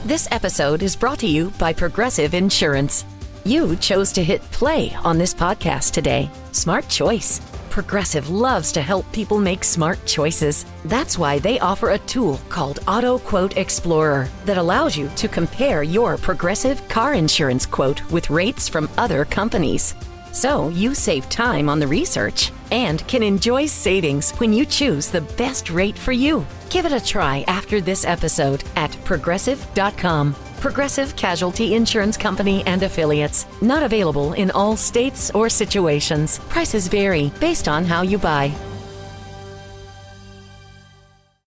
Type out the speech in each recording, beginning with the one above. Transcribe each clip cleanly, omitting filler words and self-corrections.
This episode is brought to you by Progressive Insurance. You chose to hit play on this podcast today. Smart choice. Progressive loves to help people make smart choices. That's why they offer a tool called Auto Quote Explorer that allows you to compare your Progressive car insurance quote with rates from other companies. So you save time on the research and can enjoy savings when you choose the best rate for you. Give it a try after this episode at Progressive.com. Progressive Casualty Insurance Company and Affiliates. Not available in all states or situations. Prices vary based on how you buy.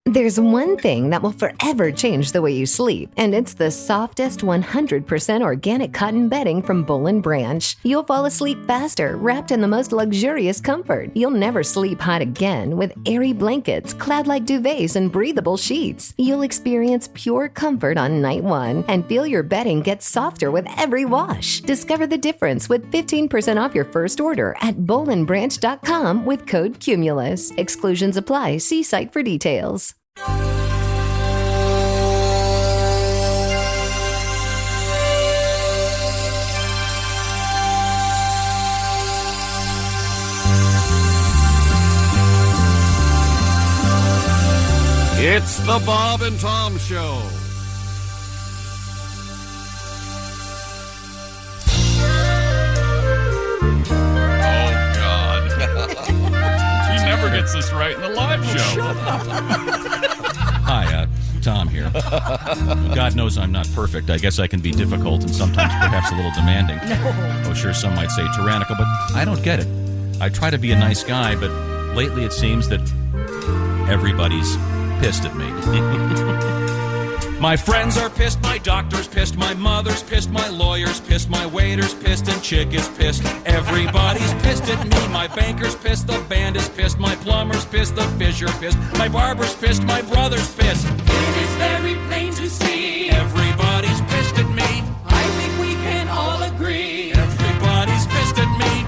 There's one thing that will forever change the way you sleep, and it's the softest 100% organic cotton bedding from Boll & Branch. You'll fall asleep faster, wrapped in the most luxurious comfort. You'll never sleep hot again with airy blankets, cloud-like duvets, and breathable sheets. You'll experience pure comfort on night one and feel your bedding get softer with every wash. Discover the difference with 15% off your first order at bollandbranch.com with code CUMULUS. Exclusions apply. See site for details. It's the Bob and Tom Show. Oh, God. He never gets this right in the live show. Shut up. Hi, Tom here. God knows I'm not perfect. I guess I can be difficult and sometimes perhaps a little demanding. No. Oh, sure, some might say tyrannical, but I don't get it. I try to be a nice guy, but lately it seems that everybody's pissed at me. My friends are pissed, my doctor's pissed, my mother's pissed, my lawyer's pissed, my waiter's pissed, and chick is pissed. Everybody's pissed at me. My banker's pissed, the band is pissed, my plumber's pissed, the fish are pissed, my barber's pissed, my brother's pissed. It is very plain to see. Everybody's pissed at me. I think we can all agree. Everybody's pissed at me.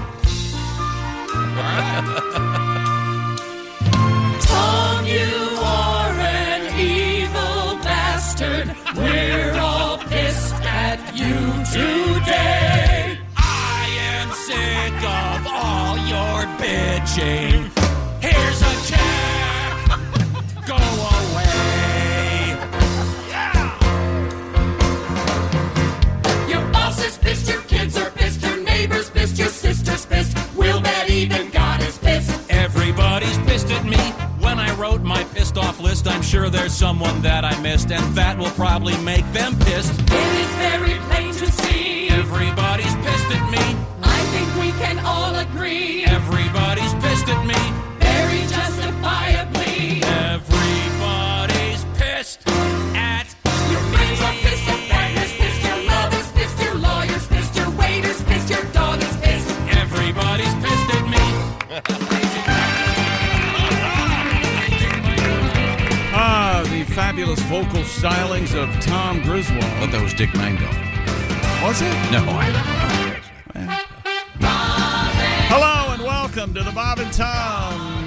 Tom, you are an evil bastard. We're all pissed at you today. I am sick of all your bitching. Here's a check. Go away. Yeah. Your boss is pissed, your kids are pissed, your neighbor's pissed, your sister's pissed. Will bet even God is pissed. Everybody's pissed at me. When I wrote my pissed off list, I'm sure there's someone that I missed, and that will probably make them pissed. It is very plain to see. Everybody's pissed at me. I think we can all agree. Everybody's pissed at me. Very justifiably. Everybody's pissed at Your friends are pissed, your partner's pissed, your mother's pissed, your lawyer's pissed, your waiter's pissed, your dog is pissed. Everybody's pissed at me. The fabulous vocal stylings of Tom Griswold. I thought that was Dick Mango. Was it? No, I don't know. Hello and welcome to the Bob and Tom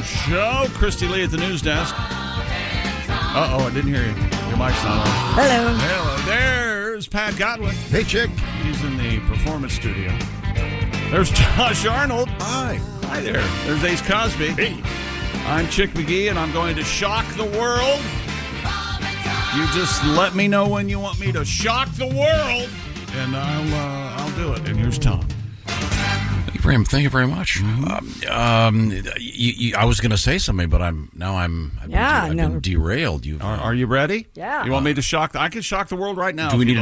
Show. Kristi Lee at the news desk. Uh-oh, I didn't hear you. Your mic's not on. Hello. Hello. There's Pat Godwin. Hey, chick. He's in the performance studio. There's Josh Arnold. Hi. Hi there. There's Ace Cosby. Hey. I'm Chick McGee, and I'm going to shock the world. You just let me know when you want me to shock the world, and I'll do it. And here's Tom. Thank you very much. Mm-hmm. I was going to say something, but I've been derailed. Are you ready? Yeah. You want me to shock? I can shock the world right now. Do we need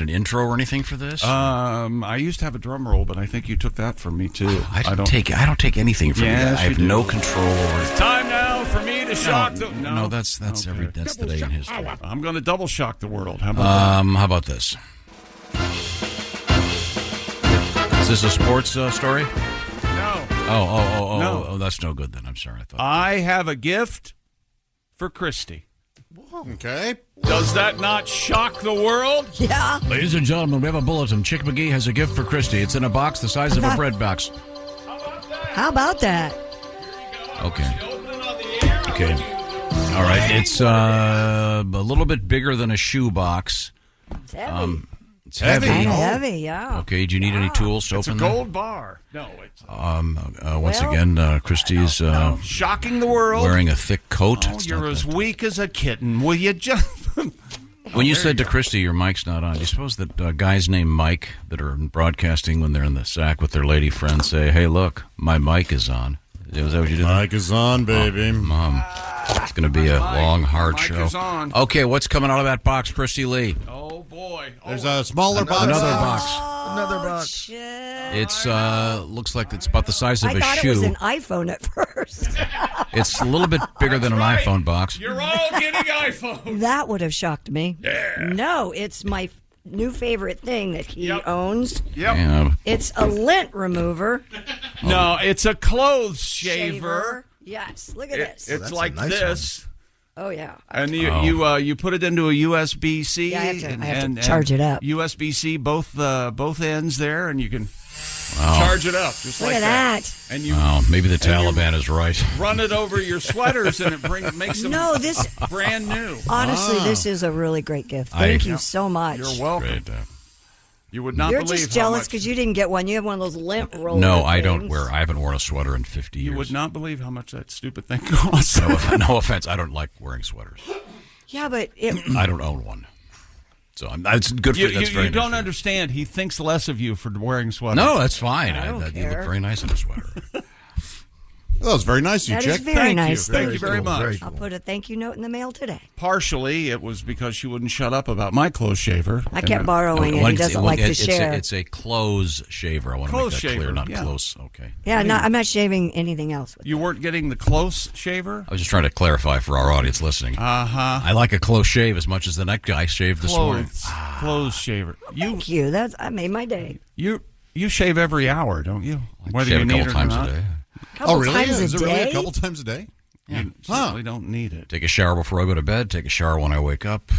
an intro or anything for this? I used to have a drum roll, but I think you took that from me too. I don't take anything from you. I have no control over it. It's time now for me to shock the. No, that's the day in history. I'm going to double shock the world. How about that? How about this? Is this a sports story? No. No. Oh, that's no good then. I'm sorry. I have a gift for Kristi. Okay. Does that not shock the world? Yeah. Ladies and gentlemen, we have a bulletin. Chick McGee has a gift for Kristi. It's in a box the size of a bread box. How about that? Okay. All right, it's a little bit bigger than a shoebox. It's heavy. It's heavy. Kind of heavy, yeah. Okay, do you need any tools to It's a open that? gold bar. No, it's Once again, Kristi's shocking the world. wearing a thick coat. Oh, It's you're not as that- weak as a kitten. Will you just... When you said to Kristi, your mic's not on, do you suppose that guys named Mike that are broadcasting when they're in the sack with their lady friends say, hey, look, my mic is on? Is that what you did? Mic is on, baby. It's going to be a long, hard Mic show. is on. Okay, what's coming out of that box, Kristi Lee? Oh, boy. There's a smaller box. Another box. Another box. Shit. It's looks like it's about the size of I a thought shoe. it was an iPhone at first. It's a little bit bigger than an right. iPhone box. You're all getting iPhones. That would have shocked me. Yeah. No, it's my new favorite thing that he owns. Yep. Yeah. It's a lint remover. No, it's a clothes shaver. Yes, look at this. It's that's like a nice this. Oh, yeah. And you put it into a USB-C. Yeah, I have to charge it up. USB-C, both ends there, and you can charge it up just Look like at that. And you Oh, maybe the Taliban is right. run it over your sweaters, and it makes them No, this, brand new. honestly, this is a really great gift. Thank you so much. You're welcome. Great. You would not You're believe just how jealous much- because you didn't get one. You have one of those lint roller No, I don't things. I haven't worn a sweater in 50 years. You would not believe how much that stupid thing costs. No offense, I don't like wearing sweaters. Yeah, but it, I don't own one. So it's good for You, you. That's you, very you nice don't for you. understand. He thinks less of you for wearing sweaters. No, that's fine. I don't You look care. very nice in a sweater. That was very nice, you that chick. is very Thank nice. you. Thank you very much. Very I'll cool. put a thank you note in the mail today. Partially, it was because she wouldn't shut up about my clothes shaver. I kept borrowing it. He doesn't like to share. It's a clothes shaver. I want to Clothes make that clear, shaver, not yeah. close. Okay. Yeah, I'm not shaving anything else. With You weren't getting the close shaver? I was just trying to clarify for our audience listening. Uh-huh. I like a close shave as much as the neck guy shaved this morning. Clothes shaver. Thank you. I made my day. You shave every hour, don't you? I shave a couple times a day. Couple Oh, really? times Is a it day. really a couple times a day? You certainly don't need it. Take a shower before I go to bed. Take a shower when I wake up.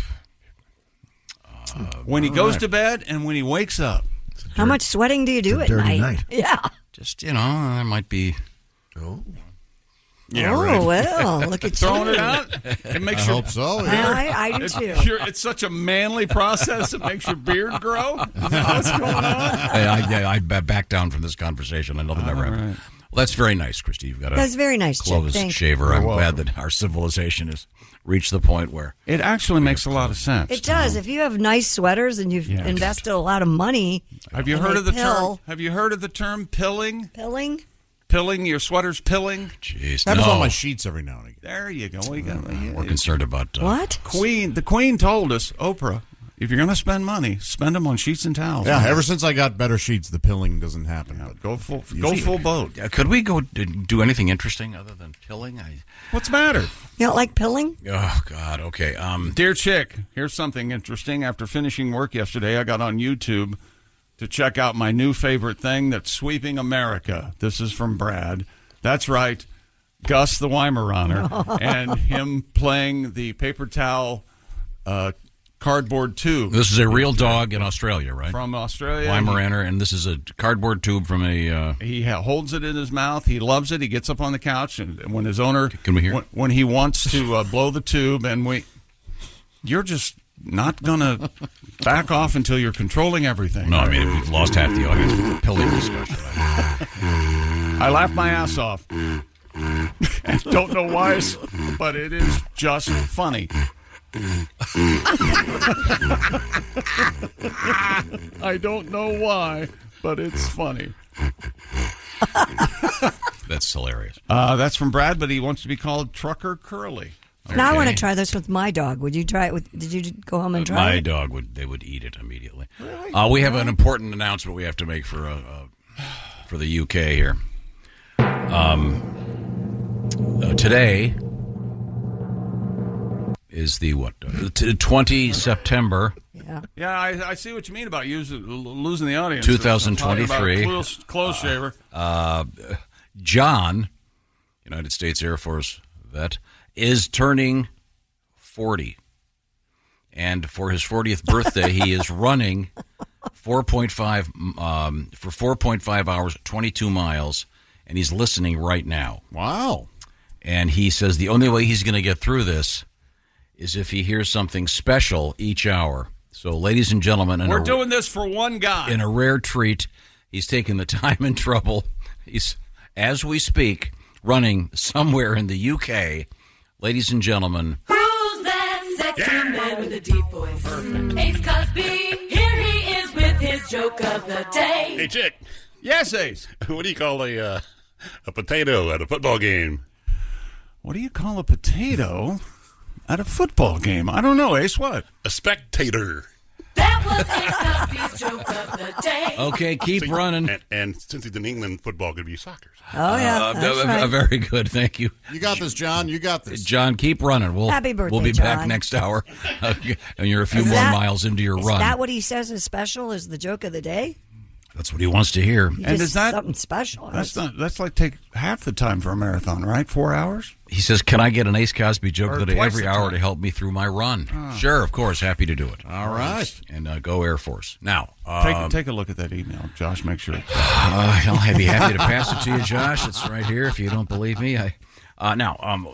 When he goes to bed and when he wakes up. How much sweating do you do a at dirty night? night. Yeah. Just, there might be... Oh. Yeah, oh, right. well, look at Throwing you. it out. It makes I your, hope so. Well, Yeah. I do too. it's such a manly process. It makes your beard grow. Is that what's going on? I back down from this conversation. I know that never happened. Well, that's very nice, Kristi. You've got a That's very nice, Chip. clothes Thank you. shaver. I'm You're glad welcome. that our civilization has reached the point where... It actually makes a lot of sense. It does. If you have nice sweaters and you've Yeah. invested a lot of money, Have you and heard they of the pill. term? Have you heard of the term pilling? pilling. Pilling, your sweater's pilling. Jeez, Happens no. on my sheets every now and again. There you go. We're concerned about... What? The Queen told us, Oprah, if you're going to spend money, spend them on sheets and towels. Yeah, ever since I got better sheets, the pilling doesn't happen. Yeah, But go full boat. Could we go do anything interesting other than pilling? What's the matter? You don't like pilling? Oh, God, okay. Dear Chick, here's something interesting. After finishing work yesterday, I got on YouTube to check out my new favorite thing that's sweeping America. This is from Brad. That's right, Gus the Weimaraner, and him playing the paper towel cardboard tube. This is a real dog in Australia, right? From Australia. Weimaraner, and this is a cardboard tube from a... He holds it in his mouth. He loves it. He gets up on the couch, and when his owner... Can we hear? When he wants to blow the tube, and you're just not going to back off until you're controlling everything. No, I mean, we've lost half the audience with the pilling discussion. I laughed my ass off. And don't know why, but it is just funny. I don't know why, but it's funny. That's hilarious. That's from Brad, but he wants to be called Trucker Curly. Now I Okay. want to try this with my dog. Would you try it with? Did you go home and try My it? dog would eat it immediately. Really? We have an important announcement we have to make for the UK here. Today is the 20 September. Yeah, I see what you mean about losing the audience. 2023. Clothes shaver. John, United States Air Force vet, is turning 40. And for his 40th birthday, he is running 4.5 hours, 22 miles, and he's listening right now. Wow. And he says the only way he's going to get through this is if he hears something special each hour. So, ladies and gentlemen, we're doing this for one guy. In a rare treat, he's taking the time and trouble. He's, as we speak, running somewhere in the UK. Ladies and gentlemen. Who's that sexy man with a deep voice? Ace Cosby. Here he is with his joke of the day. Hey, Chick. Yes, Ace. What do you call a potato at a football game? What do you call a potato at a football game? I don't know, Ace. What? A spectator. That was Ace Cosby's joke of the day. Okay, keep running. And since he's in England, football could be soccer. Oh, yeah. That's right. Very good. Thank you. You got this, John. You got this. John, keep running. Happy birthday, We'll be John. back next hour. And you're a few more miles into your run. Is that what he says is special, is the joke of the day? That's what he wants to hear. And is that something special? That's like take half the time for a marathon, right? 4 hours? He says, can I get an Ace Cosby joke Or of the day twice every the hour time. to help me through my run? Sure, of course. Happy to do it. All right. And go Air Force. Now, Take a look at that email, Josh. Make sure. I'll be happy to pass it to you, Josh. It's right here if you don't believe me.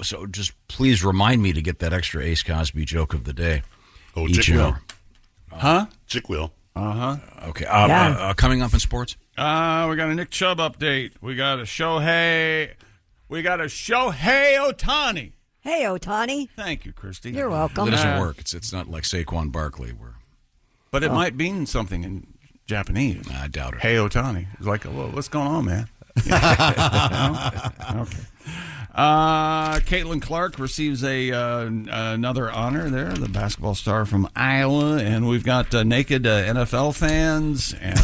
So just please remind me to get that extra Ace Cosby joke of the day. Oh, each Chick will. hour. Huh? Chick will. Okay. Yeah. Coming up in sports? We got a Nick Chubb update. We got a Shohei Ohtani. Hey, Ohtani. Thank you, Kristi. You're welcome. That doesn't work. It's not like Saquon Barkley. But it might mean something in Japanese. I doubt it. Hey, Ohtani. It's like, whoa, what's going on, man? Okay. Caitlin Clark receives another honor there, the basketball star from Iowa, and we've got naked NFL fans and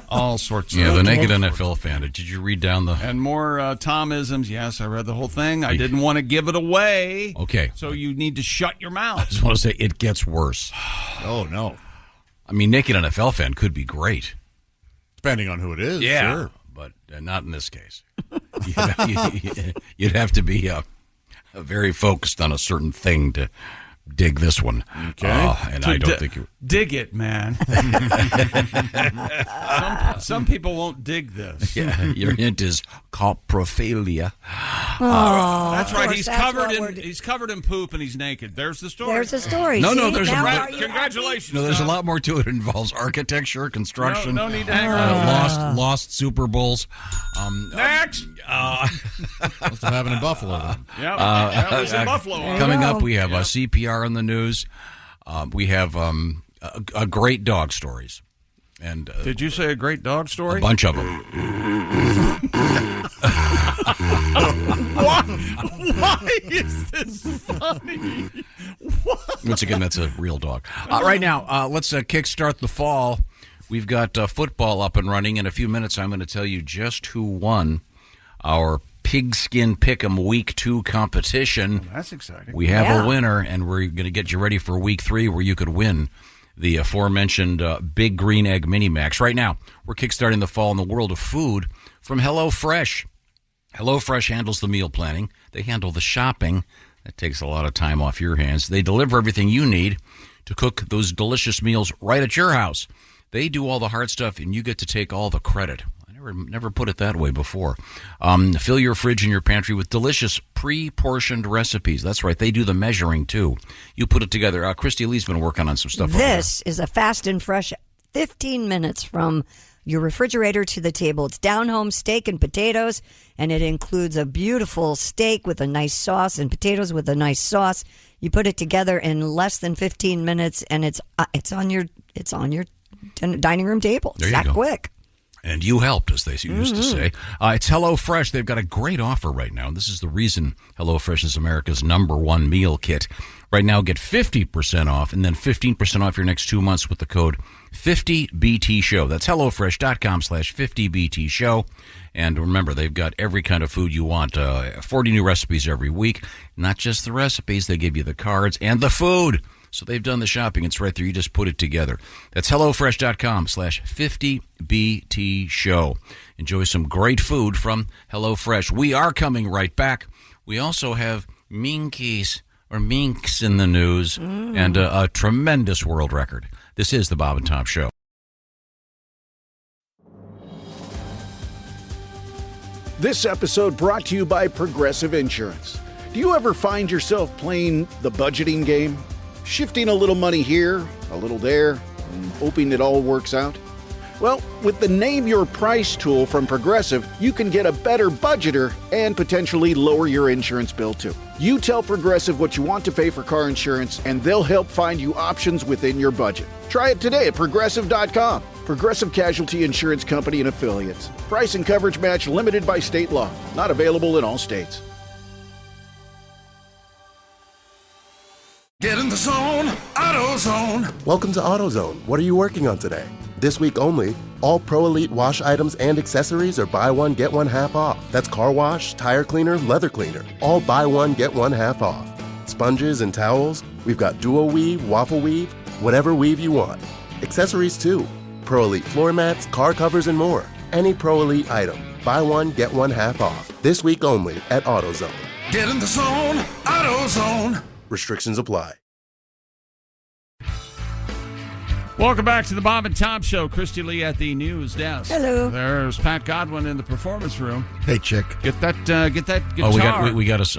all sorts of... Yeah, the naked NFL fan. Did you read down the... And more Tomisms. Yes, I read the whole thing. I didn't want to give it away. Okay. So you need to shut your mouth. I just want to say it gets worse. Oh, no. I mean, naked NFL fan could be great. Depending on who it is. Yeah. Sure. But not in this case. You'd have to be very focused on a certain thing to dig this one. Okay. And I don't think you... Dig it, man. some people won't dig this. Yeah, your hint is coprophilia. That's right. course, He's covered in poop and he's naked. There's the story. There's a story. No, See? there's Now a- are you Congratulations. No, there's a Tom. lot more to it. It involves architecture, construction. No need to hang around. Lost Super Bowls. Next. Must have happened in Buffalo then. Yeah, that was in Buffalo. Coming go. up, we have CPR in the news. We have a great dog stories. And Did you say a great dog story? a bunch of them. Why is this funny? Once again, that's a real dog. Right now, let's kickstart the fall. We've got football up and running. In a few minutes, I'm going to tell you just who won our Pigskin Pick'em Week 2 competition. That's exciting. We have a winner, and we're going to get you ready for Week 3, where you could win the aforementioned Big Green Egg Mini Max. Right now, we're kickstarting the fall in the world of food from HelloFresh. HelloFresh handles the meal planning. They handle the shopping. That takes a lot of time off your hands. They deliver everything you need to cook those delicious meals right at your house. They do all the hard stuff, and you get to take all the credit. I never put it that way before. Fill your fridge and your pantry with delicious pre-portioned recipes. That's right. They do the measuring, too. You put it together. Kristi Lee's been working on some stuff. This is a fast and fresh 15 minutes from your refrigerator to the table. It's down-home steak and potatoes, and it includes a beautiful steak with a nice sauce and potatoes with a nice sauce. You put it together in less than 15 minutes, and it's on your dining room table. There It's you that go. quick. And you helped, as they used to say. It's HelloFresh. They've got a great offer right now. And this is the reason HelloFresh is America's #1 meal kit. Right now, get 50% off and then 15% off your next 2 months with the code 50BTShow. That's HelloFresh.com/50BTShow. And remember, they've got every kind of food you want. 40 new recipes every week. Not just the recipes. They give you the cards and the food. So they've done the shopping. It's right there. You just put it together. That's HelloFresh.com/50BTShow. Enjoy some great food from HelloFresh. We are coming right back. We also have minks in the news and a tremendous world record. This is the Bob and Tom Show. This episode brought to you by Progressive Insurance. Do you ever find yourself playing the budgeting game? Shifting a little money here, a little there, and hoping it all works out? Well, with the Name Your Price tool from Progressive, you can get a better budgeter and potentially lower your insurance bill too. You tell Progressive what you want to pay for car insurance, and they'll help find you options within your budget. Try it today at Progressive.com. Progressive Casualty Insurance Company and Affiliates. Price and coverage match limited by state law. Not available in all states. Get in the zone, AutoZone. Welcome to AutoZone. What are you working on today? This week only, all Pro Elite wash items and accessories are buy one, get one half off. That's car wash, tire cleaner, leather cleaner. All buy one, get one half off. Sponges and towels, we've got duo weave, waffle weave, whatever weave you want. Accessories too. Pro Elite floor mats, car covers, and more. Any Pro Elite item, buy one, get one half off. This week only at AutoZone. Get in the zone, AutoZone. Restrictions apply. Welcome back to the Bob and Tom Show. Kristi Lee at the news desk. Hello. There's Pat Godwin in the performance room. Hey, chick. Get that guitar. Oh,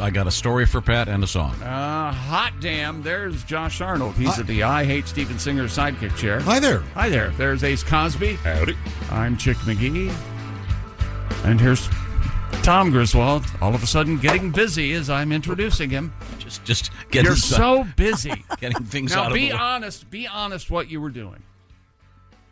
I got a story for Pat and a song. Hot damn. There's Josh Arnold. He's at the I Hate Steven Singer sidekick chair. Hi there. Hi there. There's Ace Cosby. Howdy. I'm Chick McGee. And here's Tom Griswold, all of a sudden getting busy as I'm introducing him. Just getting You're so busy. Getting things now, out of the way. Be honest what you were doing.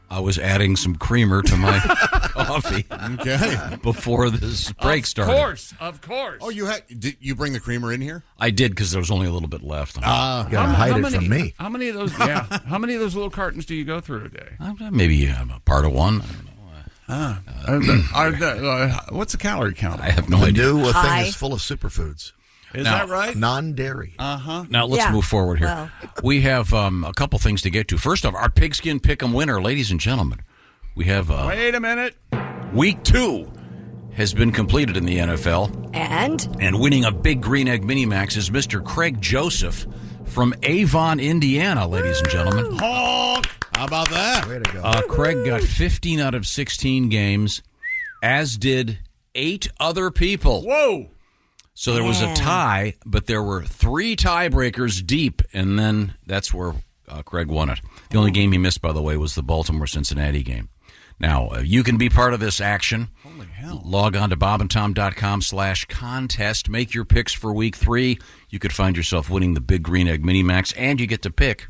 I was adding some creamer to my coffee. Okay. Before this break started. Of course. Oh, did you bring the creamer in here? I did because there was only a little bit left. You gotta hide it from me. How many of those? Yeah. How many of those little cartons do you go through a day? Maybe a part of one. I don't know. What's the calorie count? I have no idea. The new thing is full of superfoods. Is that right? Non-dairy. Now, let's move forward here. Well. We have a couple things to get to. First off, our pigskin pick'em winner, ladies and gentlemen. We have... Wait a minute. Week 2 has been completed in the NFL. And winning a big green egg mini-max is Mr. Craig Joseph from Avon, Indiana, ladies and gentlemen. Honk! How about that? Way to go. Craig got 15 out of 16 games, as did 8 other people. Whoa! So there was a tie, but there were 3 tiebreakers deep, and then that's where Craig won it. The only game he missed, by the way, was the Baltimore-Cincinnati game. Now, you can be part of this action. Holy hell. Log on to bobandtom.com/contest. Make your picks for Week 3. You could find yourself winning the Big Green Egg Mini-Max, and you get to pick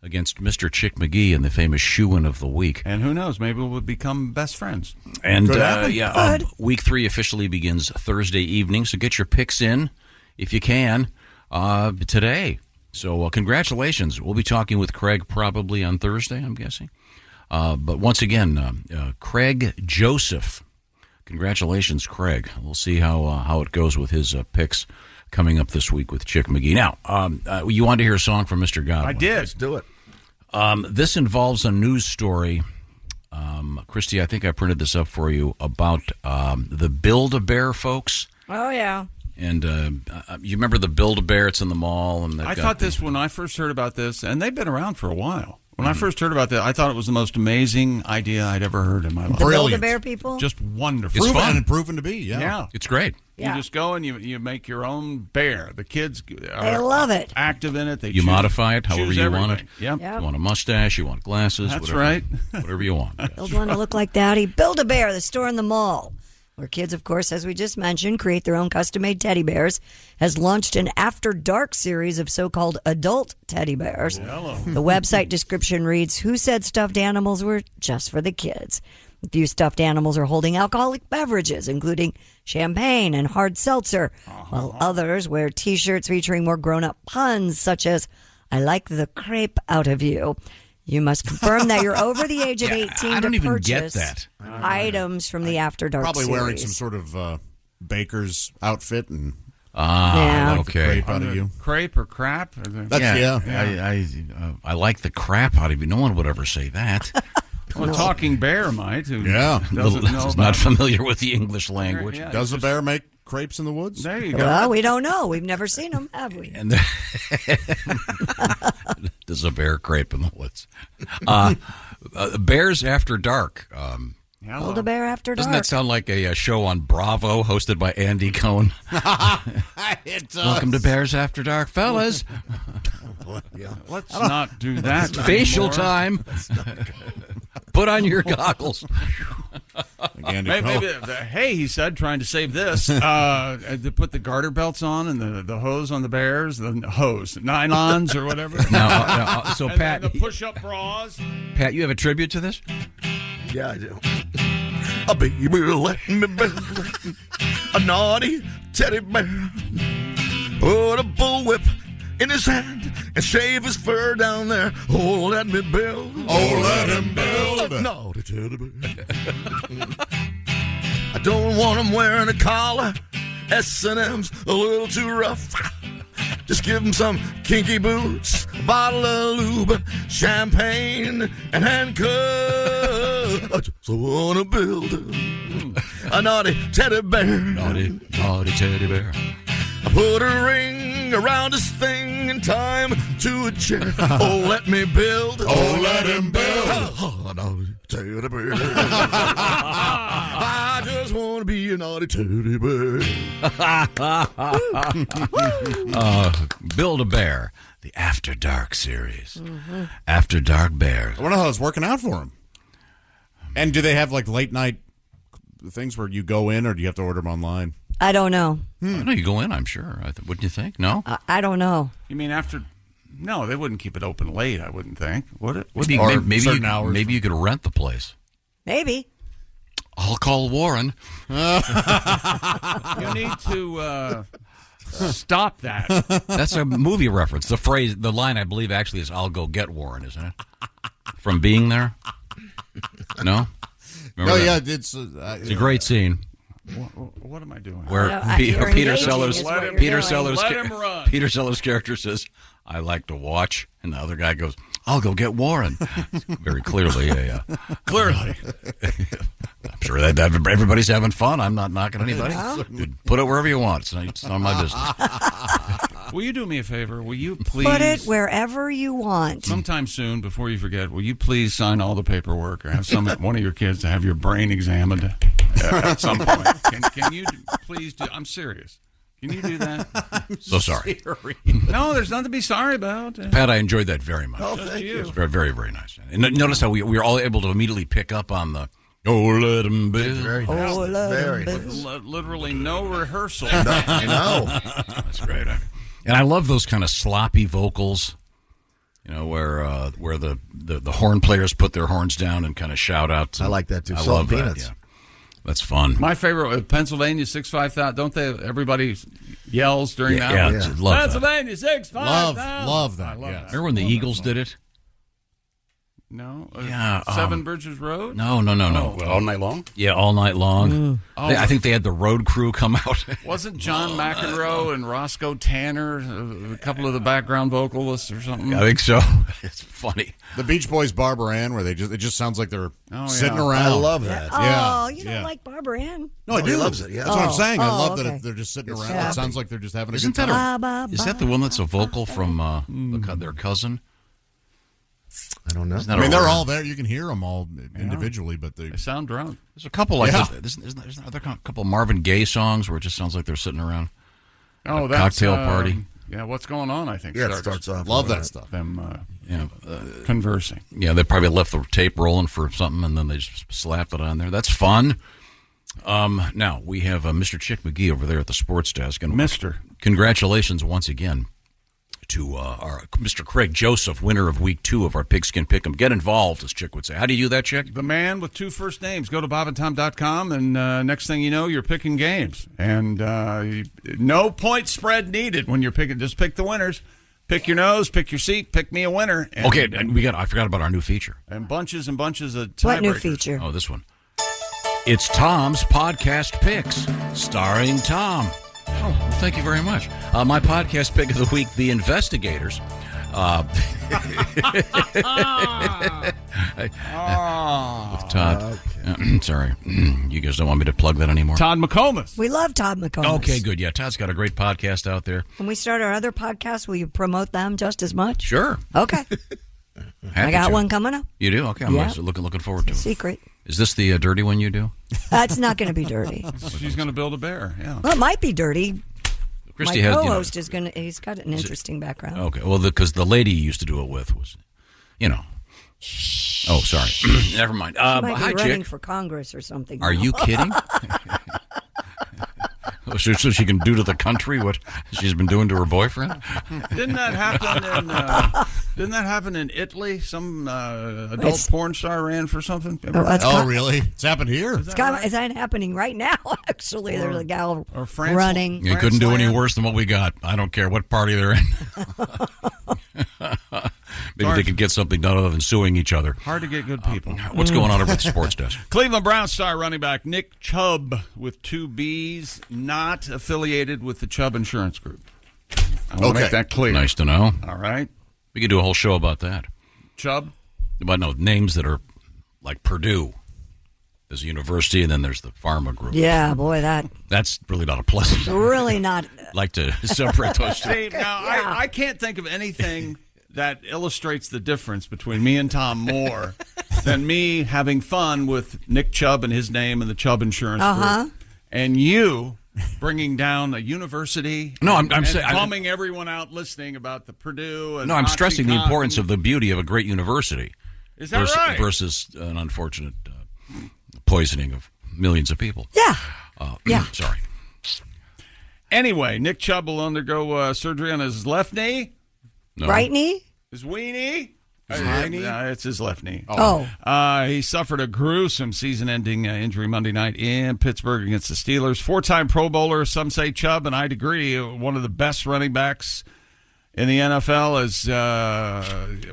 against Mr. Chick McGee in the famous Shoe-In of the Week. And who knows, maybe we'll become best friends. And Week 3 officially begins Thursday evening, so get your picks in, if you can, today. So congratulations. We'll be talking with Craig probably on Thursday, I'm guessing. But once again, Craig Joseph. Congratulations, Craig. We'll see how it goes with his picks coming up this week with Chick McGee. Now, you wanted to hear a song from Mr. Godwin. I did. Let's do it. This involves a news story. Kristi, I think I printed this up for you about the Build-A-Bear folks. oh yeah. And you remember the Build-A-Bear? It's in the mall. And I thought this when I first heard about this, and they've been around for a while. When I first heard about that, I thought it was the most amazing idea I'd ever heard in my life. The Build-A-Bear people? Just wonderful. It's fun. And proven to be, yeah. It's great. Yeah. You just go and you make your own bear. The kids They love it. active in it. You modify it however you want it. Yep. Yep. You want a mustache, you want glasses. That's whatever, right. Whatever you want. Build one to look like Daddy. Build-A-Bear, the store in the mall, where kids, of course, as we just mentioned, create their own custom-made teddy bears, has launched an After Dark series of so-called adult teddy bears. Hello. The website description reads, "Who said stuffed animals were just for the kids? A few stuffed animals are holding alcoholic beverages, including champagne and hard seltzer, while others wear T-shirts featuring more grown-up puns, such as, 'I like the crepe out of you.' You must confirm that you're over the age of 18 I don't to even purchase get that. items from the After Dark Probably series. wearing some sort of baker's outfit and Yeah. Okay. crepe out of you. Crepe or crap? I like the crap out of you. No one would ever say that. Well, a talking bear might. Who Yeah. doesn't know Is about not familiar with the English language. Yeah, Does a bear make crepes in the woods? There you go. Well, we don't know. We've never seen them, have we? And there's a bear crepe in the woods. Bears After Dark. Build-A-Bear After Dark. Doesn't that sound like a show on Bravo hosted by Andy Cohen? It does. Welcome to Bears After Dark, fellas. Let's not do that. Facial anymore. time. Put on your goggles. Hey, he said, trying to save this, to put the garter belts on and the hose on the bears, nylons or whatever. So and Pat, the push-up bras. Pat, you have a tribute to this? Yeah, I do. A baby let me build a naughty teddy bear. Put a bullwhip in his hand and shave his fur down there. Oh, let me build. Oh, let him build. A naughty teddy bear. I don't want him wearing a collar. S&M's a little too rough. Just give him some kinky boots, a bottle of lube, champagne, and handcuffs. I just want to build a naughty teddy bear. Naughty teddy bear. I put a ring around his thing in time to a chair. Oh, let me build. Oh, let him build. A naughty teddy bear. I just want to be a naughty teddy bear. Build-A-Bear, the After Dark series. After Dark Bears. I wonder how it's working out for him. And do they have like late night things where you go in, or do you have to order them online? I don't know. I know you go in, I'm sure. Wouldn't you think? No? I don't know. You mean after? No, they wouldn't keep it open late, I wouldn't think. Would it? Maybe you could rent the place. Maybe. I'll call Warren. You need to stop that. That's a movie reference. The line, I believe, actually is "I'll go get Warren," isn't it? From Being There. No. Remember that? Yeah, it's a great scene. What am I doing? Where Peter Sellers' character says, "I like to watch," and the other guy goes, "I'll go get Warren." Very clearly, clearly. I'm sure that everybody's having fun. I'm not knocking anybody. Dude, put it wherever you want. It's not my business. Will you do me a favor? Will you please put it wherever you want? Sometime soon, before you forget, will you please sign all the paperwork or have one of your kids to have your brain examined at some point? Can you please do? I'm serious. Can you do that? So sorry. No, there's nothing to be sorry about. Pat, I enjoyed that very much. Oh, thank you. It was very, very, very nice. And notice how we were all able to immediately pick up on the "Oh, let him build." Very nice. Oh, very nice. Literally no rehearsal. I know. That's great. And I love those kind of sloppy vocals, where the horn players put their horns down and kind of shout out. I like that too. I Salt love peanuts. that. Yeah. That's fun. My favorite, Pennsylvania 65000. Don't they? Everybody yells during that. Yeah, love Pennsylvania 65000. Love that. I love that. Remember when the Eagles did it? No. Yeah. Seven Bridges Road? No. All night long? Yeah, all night long. Oh. I think they had the road crew come out. Wasn't John McEnroe and Roscoe Tanner a couple of the background vocalists or something? I think so. It's funny. The Beach Boys' Barbara Ann, where it just sounds like they're sitting yeah. around. I love that. Oh, you don't like Barbara Ann? No, I do. He loves it. Yeah. That's what I'm saying. I love okay. that they're just sitting around. happy. It sounds like they're just having a Isn't good that time. is that the one that's a vocal from their cousin? I don't know. I mean, they're all there. You can hear them all individually, but They sound drunk. There's a couple like this. There's a couple Marvin Gaye songs where it just sounds like they're sitting around. Oh, a that's cocktail party. Yeah, what's going on? I think. Yeah, it starts off. Love that stuff. Them conversing. Yeah, they probably left the tape rolling for something, and then they just slapped it on there. That's fun. Now we have Mr. Chick McGee over there at the sports desk, and congratulations once again to our Mr. Craig Joseph, winner of week 2 of our Pigskin Pick'em. Get involved, as Chick would say. How do you do that, Chick? The man with 2 first names. Go to bobandtom.com, and next thing you know, you're picking games. And no point spread needed when you're picking. Just pick the winners. Pick your nose, pick your seat, pick me a winner. And, okay, and I forgot about our new feature. And bunches of tiebreakers. What new feature? Oh, this one. It's Tom's Podcast Picks, starring Tom. Oh, well, thank you very much. My podcast pick of the week, The Investigators. With Todd. Okay. Sorry. You guys don't want me to plug that anymore? Todd McComas. We love Todd McComas. Okay, good. Yeah, Todd's got a great podcast out there. When we start our other podcasts, will you promote them just as much? Sure. Okay. I got one coming up. You do? Okay, I'm looking forward to it. Secret. Is this the dirty one you do? That's not going to be dirty. She's going to build a bear. Yeah. Well, it might be dirty. Kristi My has, co-host is going to. He's got an interesting background. Okay, well, because the lady you used to do it with was, Oh, sorry. Never mind. She might hi, be running chick. for Congress or something. Are you kidding? So she can do to the country what she's been doing to her boyfriend? Didn't that happen in Italy? Some adult porn star ran for something. Really? It's happened here. It's that happening right now? Actually, there's a gal running. You couldn't do any worse than what we got. I don't care what party they're in. Maybe they could get something done other than suing each other. Hard to get good people. What's going on over at the sports desk? Cleveland Browns star running back Nick Chubb with 2 B's, not affiliated with the Chubb Insurance Group. I want to make that clear. Nice to know. All right. We could do a whole show about that. Chubb? About names that are like Purdue. There's a university, and then there's the pharma group. Yeah, boy, that's really not a pleasant. Really not. Like to separate those two. See, now, I can't think of anything that illustrates the difference between me and Tom more than me having fun with Nick Chubb and his name and the Chubb Insurance Group, and you bringing down a university. No, I'm saying bumming everyone out listening about the Purdue. And I'm stressing the importance of the beauty of a great university. Is that right? Versus an unfortunate poisoning of millions of people. Yeah. Sorry. Anyway, Nick Chubb will undergo surgery on his left knee. No. Right knee? His weenie? It's his left knee. He suffered a gruesome season-ending injury Monday night in Pittsburgh against the Steelers. 4-time Pro Bowler, some say Chubb, and I'd agree, one of the best running backs in the NFL is,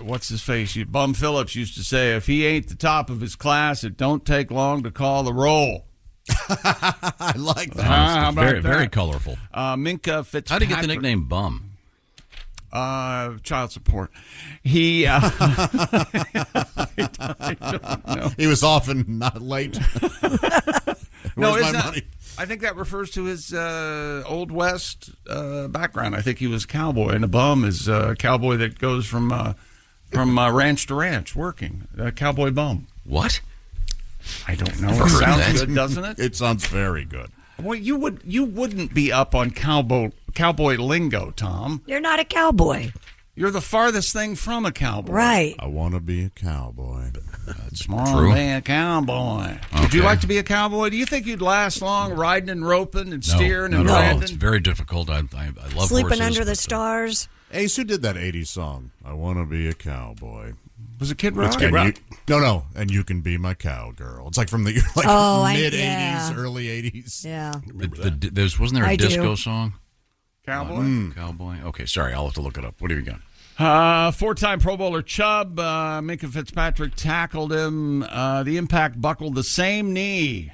what's his face? Bum Phillips used to say, if he ain't the top of his class, it don't take long to call the roll. I like that. How about very, that? very colorful. Minka Fitzpatrick. How did he get the nickname Bum? Child support. He I don't know. He was often not late. No, I think that refers to his Old West background. I think he was a cowboy, and a bum is a cowboy that goes from ranch to ranch working. A cowboy bum. What? I don't know. It sounds good, doesn't it? It sounds very good. Well, you wouldn't be up on cowboy lingo, Tom. You're not a cowboy. You're the farthest thing from a cowboy. Right. I want to be a cowboy. That's true. Be a cowboy. Okay. Would you like to be a cowboy? Do you think you'd last long riding and roping and steering and landing? No, it's very difficult. I love sleeping horses, under the stars. Ace, who did that 80s song? I want to be a cowboy. Was it Kid Rock? No. And you can be my cowgirl. It's like from the mid-80s, early 80s. Yeah. Wasn't there a disco song? Cowboy? Cowboy. Okay, sorry. I'll have to look it up. What have you got? 4-time Pro Bowler Chubb, Minka Fitzpatrick tackled him. The impact buckled the same knee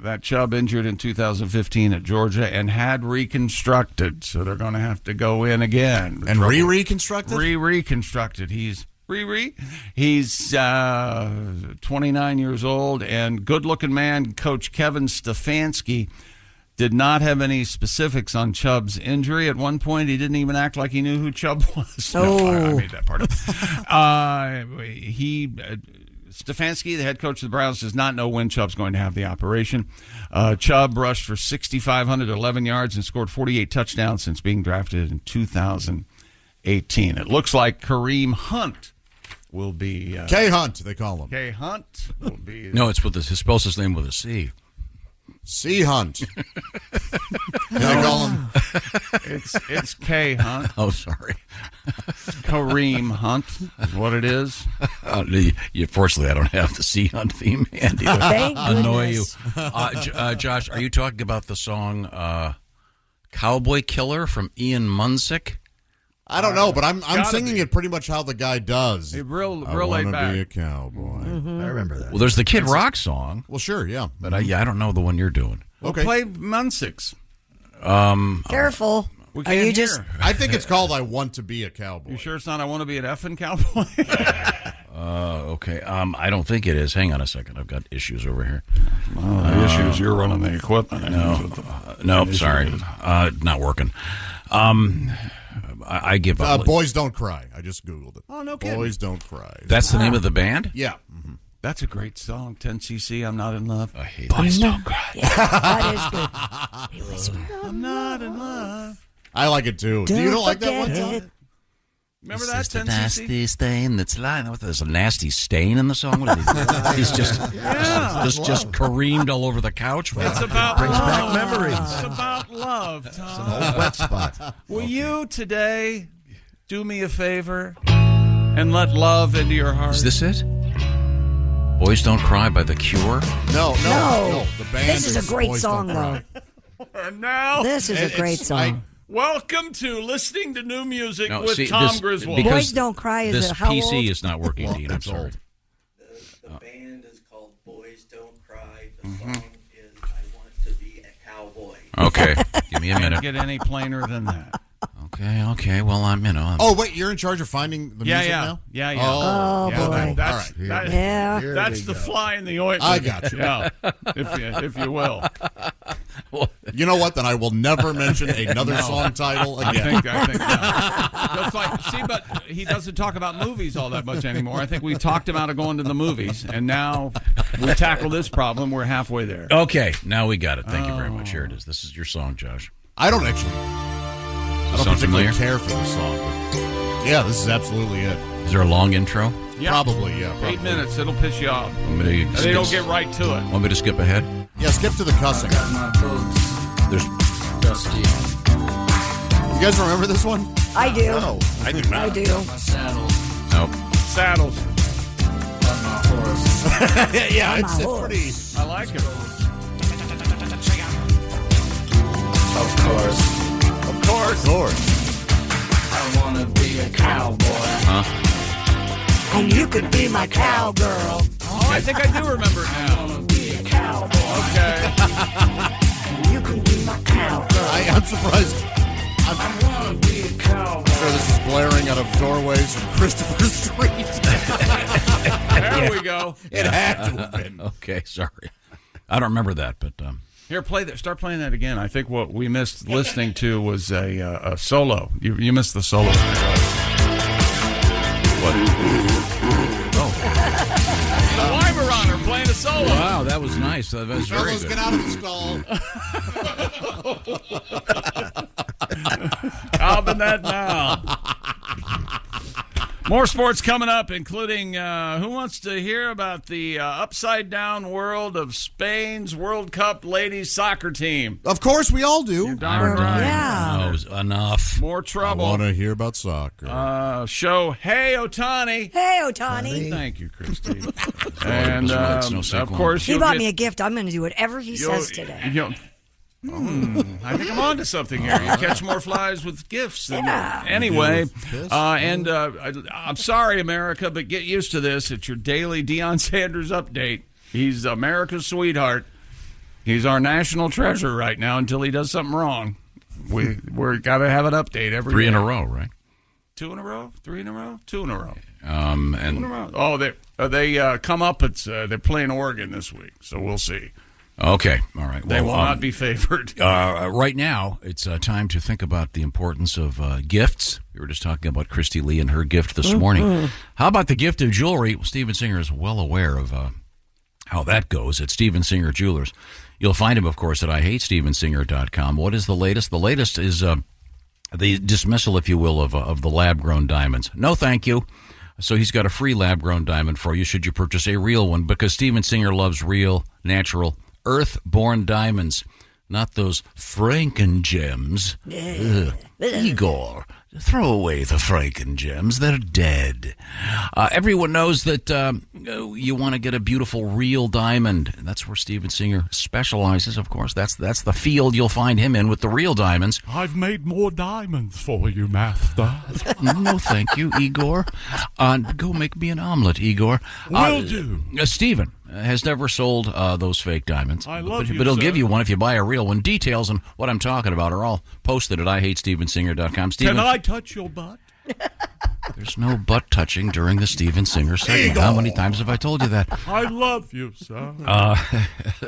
that Chubb injured in 2015 at Georgia and had reconstructed. So they're going to have to go in again. And reconstructed? Reconstructed. He's 29 years old, and good-looking man, Coach Kevin Stefanski, did not have any specifics on Chubb's injury. At one point, he didn't even act like he knew who Chubb was. Oh. No, I made that part up. Stefanski, the head coach of the Browns, does not know when Chubb's going to have the operation. Chubb rushed for 6,511 yards and scored 48 touchdowns since being drafted in 2018. It looks like Kareem Hunt will be... K. Hunt, they call him. K. Hunt will be... No, it's with he spells his name with a C. C. Hunt. They call him... It's K. Hunt. Oh, sorry. Kareem Hunt is what it is. Fortunately, I don't have the C. Hunt theme handy to Thank annoy you. goodness. Josh, are you talking about the song Cowboy Killer from Ian Munsick? I don't know, but I'm singing it pretty much how the guy does. Real laid back. I want to be a cowboy. I remember that. Well, there's the Kid Rock song. Well, sure, yeah. But I don't know the one you're doing. Okay. Play Munsick's. Careful. We Are you can't just? hear. I think it's called I Want to Be a Cowboy. You sure it's not I Want to Be an effing cowboy? Okay. I don't think it is. Hang on a second. I've got issues over here. The issue is you're running the equipment. No, sorry. Not working. I give up. Boys Don't Cry. I just Googled it. Oh, no kidding. Boys Don't Cry. That's the name of the band? Yeah. That's a great song, 10cc, I'm Not in Love. I hate Boys that. Don't Cry. Yeah, that is good. Hey, whisper. I'm not in love. I like it too. Do you don't like that one song? Remember This that, is the 10cc? nasty stain that's lying. There's a nasty stain in the song. What are these? He's just careened all over the couch. It's about Brings love. back memories. It's about love, Tom. It's an old wet spot. Will you today do me a favor and let love into your heart? Is this it? Boys Don't Cry by The Cure? No. The band This is a great Boys song, Don't Cry. And now, This is a great song. welcome to listening to new music No, with see, Tom this- Griswold. because Boys Don't Cry is This it how PC old? is not working, Dean. I'm it's sorry. old. The band is called Boys Don't Cry. The song is I Want to Be a Cowboy. Okay, give me a Can't minute. get any plainer than that. Okay. Well, I'm. Oh, wait, you're in charge of finding the music now? Yeah. Oh, Yeah, boy. That's, All that- Yeah. Here that's we the go. fly in the ointment. I got you. Yeah, if you will. You know what? Then I will never mention another song title again. I think just like, see, but he doesn't talk about movies all that much anymore. I think we talked him out of going to the movies, and now we tackle this problem. We're halfway there. Okay, now we got it. Thank you very much. Here it is. This is your song, Josh. I don't Sound particularly familiar? care for this song. But yeah, this is absolutely it. Is there a long intro? Yeah. Probably, yeah. 8 minutes, it'll piss you off. They They don't get right to it. Want me to skip ahead? Yeah, skip to the cussing. There's You guys remember this one? I do. No, I do not. I do. no. Saddles. Yeah, On it's my horse. pretty. I like it. Of course, Of course. I want to be a cowboy. And you could be my cowgirl. Oh, I think I do remember it now. Be a cowboy. Okay. You can be my cowgirl. I'm surprised. I'm Want to be a cowboy. sure this is blaring out of doorways from Christopher Street. There we go. It had to have been. Okay, sorry. I don't remember that, but Here, play that. Start playing that again. I think what we missed listening to was a solo. You missed the solo. what? The Weimaraner playing a solo. Wow, that was nice. That was very Fellas, good. get out of the stall. How about that now? More sports coming up, including who wants to hear about the upside-down world of Spain's World Cup ladies soccer team? Of course, we all do. You're darn right. Yeah. No, enough. More I trouble. want to hear about soccer. Show Hey Otani. Hey, Otani. Thank you, Christy. And It's no of sequel. course, He you'll bought get, me a gift. I'm going to do whatever he says today. I think I'm on to something here. You catch more flies with gifts. Yeah. Anyway, I'm sorry, America, but get used to this. It's your daily Deion Sanders update. He's America's sweetheart. He's our national treasure right now until he does something wrong. We're got to have an update every 3 in day. a row, right? 2 in a row? 3 in a row? 2 in a row. And 2 in a row. Oh, they come up. They're playing Oregon this week, so we'll see. okay, all right. They will not be favored. Right now, it's time to think about the importance of gifts. We were just talking about Kristi Lee and her gift this morning. How about the gift of jewelry? Well, Steven Singer is well aware of how that goes at Steven Singer Jewelers. You'll find him, of course, at IHateStevenSinger.com. What is the latest? The latest is the dismissal, if you will, of the lab-grown diamonds. No, thank you. So he's got a free lab-grown diamond for you should you purchase a real one, because Steven Singer loves real, natural, earth-born diamonds, not those Franken-gems. Ugh. Igor, throw away the Franken-gems. They're dead. Everyone knows that you want to get a beautiful real diamond. And that's where Steven Singer specializes, of course. That's the field you'll find him in with the real diamonds. I've made more diamonds for you, master. No, thank you, Igor. Go make me an omelet, Igor. Will do. Steven has never sold those fake diamonds. I love you, but he'll sir. give you one if you buy a real one. Details on what I'm talking about are all posted at IHateStevenSinger.com. Steven, Can I touch your butt? there's no butt touching during the Steven Singer segment. How many times have I told you that? I love you, sir.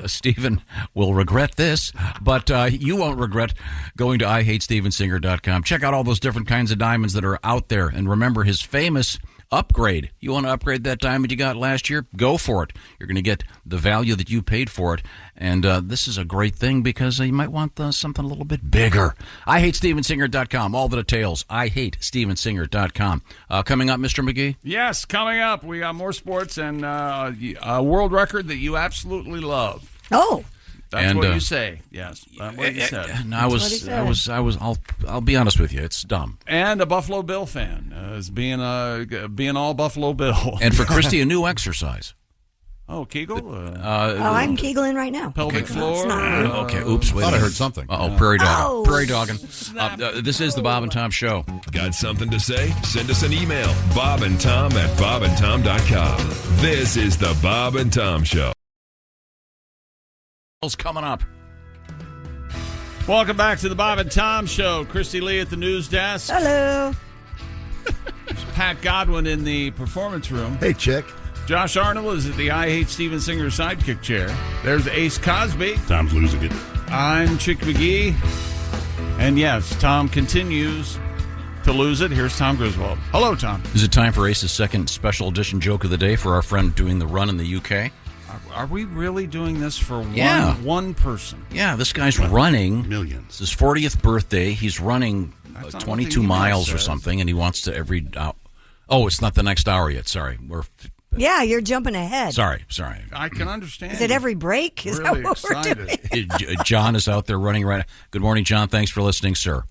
Stephen will regret this, but you won't regret going to IHateStevenSinger.com. Check out all those different kinds of diamonds that are out there. And remember his famous Upgrade. You want to upgrade that diamond you got last year? Go for it. You're going to get the value that you paid for it. And this is a great thing because you might want something a little bit bigger. IHateStevensinger.com. All the details. IHateStevensinger.com. Coming up, Mr. McGee? Yes, coming up. We got more sports and a world record that you absolutely love. Oh. That's what you say. Yes, that's what you said. And I'll be honest with you. It's dumb. And a Buffalo Bill fan, as being all Buffalo Bill. And for Kristi, a new exercise. Oh, Kegel? I'm Kegling right now. Pelvic floor. Okay, oops. Wait, I thought I heard something. Prairie dog. Oh. Prairie dogging. This is the Bob and Tom Show. Got something to say? Send us an email. bobandtom@bobandtom.com. This is the Bob and Tom Show. Coming up. Welcome back to the Bob and Tom Show. Kristi Lee at the news desk. Hello. Pat Godwin in the performance room. Hey, chick. Josh Arnold is at the I Hate Steven Singer sidekick chair. There's Ace Cosby. Tom's losing it. I'm Chick McGee. And yes, Tom continues to lose it. Here's Tom Griswold. Hello, Tom. Is it time for Ace's second special edition joke of the day for our friend doing the run in the UK? Are we really doing this for one person? Yeah, this guy's running. Millions. It's his 40th birthday. He's running 22 miles or something, and he wants to every... oh, it's not the next hour yet. Sorry. Yeah, you're jumping ahead. Sorry. I can understand. Is it every break? Is really that what excited. we're doing? John is out there running right now. Good morning, John. Thanks for listening, sir.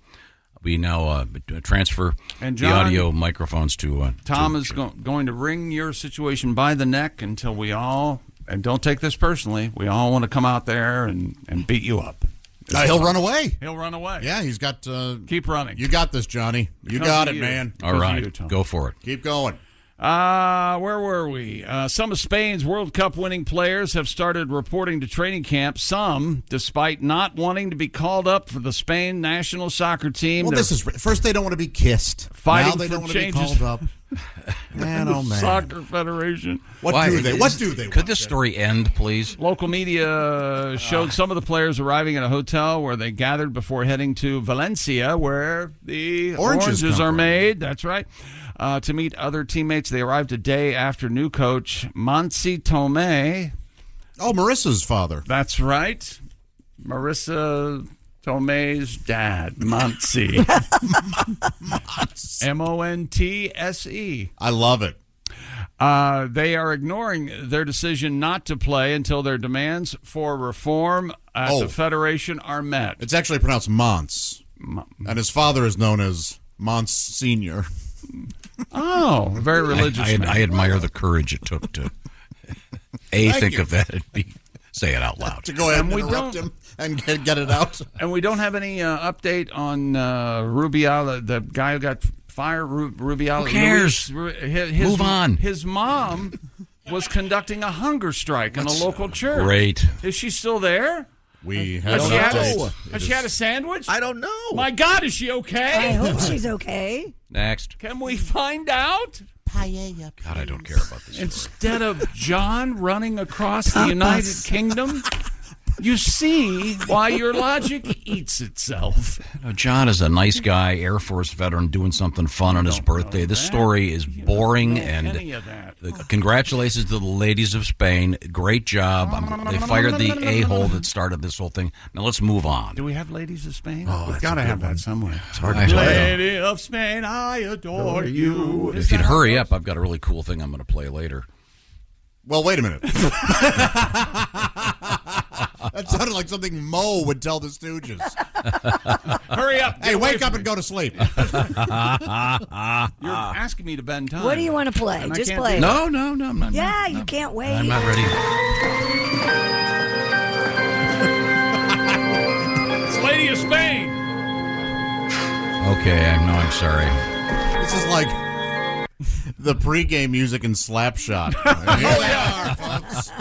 We now transfer and the John, audio microphones to... Tom is going to wring your situation by the neck until we all... And don't take this personally. We all want to come out there and beat you up. He'll run away. He'll run away. Yeah, he's got... Keep running. You got this, Johnny. You got it, man. All right, go for it. Keep going. Where were we? Some of Spain's World Cup winning players have started reporting to training camp. Some, despite not wanting to be called up for the Spain national soccer team. Well, this is... First, they don't want to be kissed. Fighting now they don't want to be changes. called up. Man, oh, man. Soccer Federation. What do they want? Could this story end, please? Local media showed some of the players arriving at a hotel where they gathered before heading to Valencia, where the oranges are made. That's right. To meet other teammates. They arrived a day after new coach Montse Tomé. Oh, Marissa's father. That's right. Marissa Tomei's dad, Montse. Montse. I love it. They are ignoring their decision not to play until their demands for reform at the Federation are met. It's actually pronounced Mons. And his father is known as Mons Sr. Oh, very religious. I admire the courage it took to think of that and say it out loud. To go ahead and interrupt him and get it out. And we don't have any update on Rubiala, the guy who got fired. Rubiala. Who cares? Move on. His mom was conducting a hunger strike in a local church. Great. Is she still there? We Has have she had a sandwich? I don't know. My God, is she okay? I hope she's okay. Next. Can we find out? Paella. God, I don't care about this. Instead of John running across the United Kingdom, you see why your logic eats itself. John is a nice guy, Air Force veteran, doing something fun on his birthday. This story is boring, and congratulations to the ladies of Spain. Great job. They fired the a-hole that started this whole thing. Now let's move on. Do we have ladies of Spain? Oh, We've got to have that somewhere. It's hard to tell. Lady of Spain, I adore you. If you'd hurry up, I've got a really cool thing I'm going to play later. Well, wait a minute. That sounded like something Mo would tell the Stooges. Hurry up. Hey, wake up and go to sleep. You're asking me to bend time. What do you want to play? And Just play. No, I'm not. Yeah, you can't wait. I'm not ready. It's Lady of Spain. Okay, I'm sorry. This is like the pregame music in Slapshot. Here they are, folks.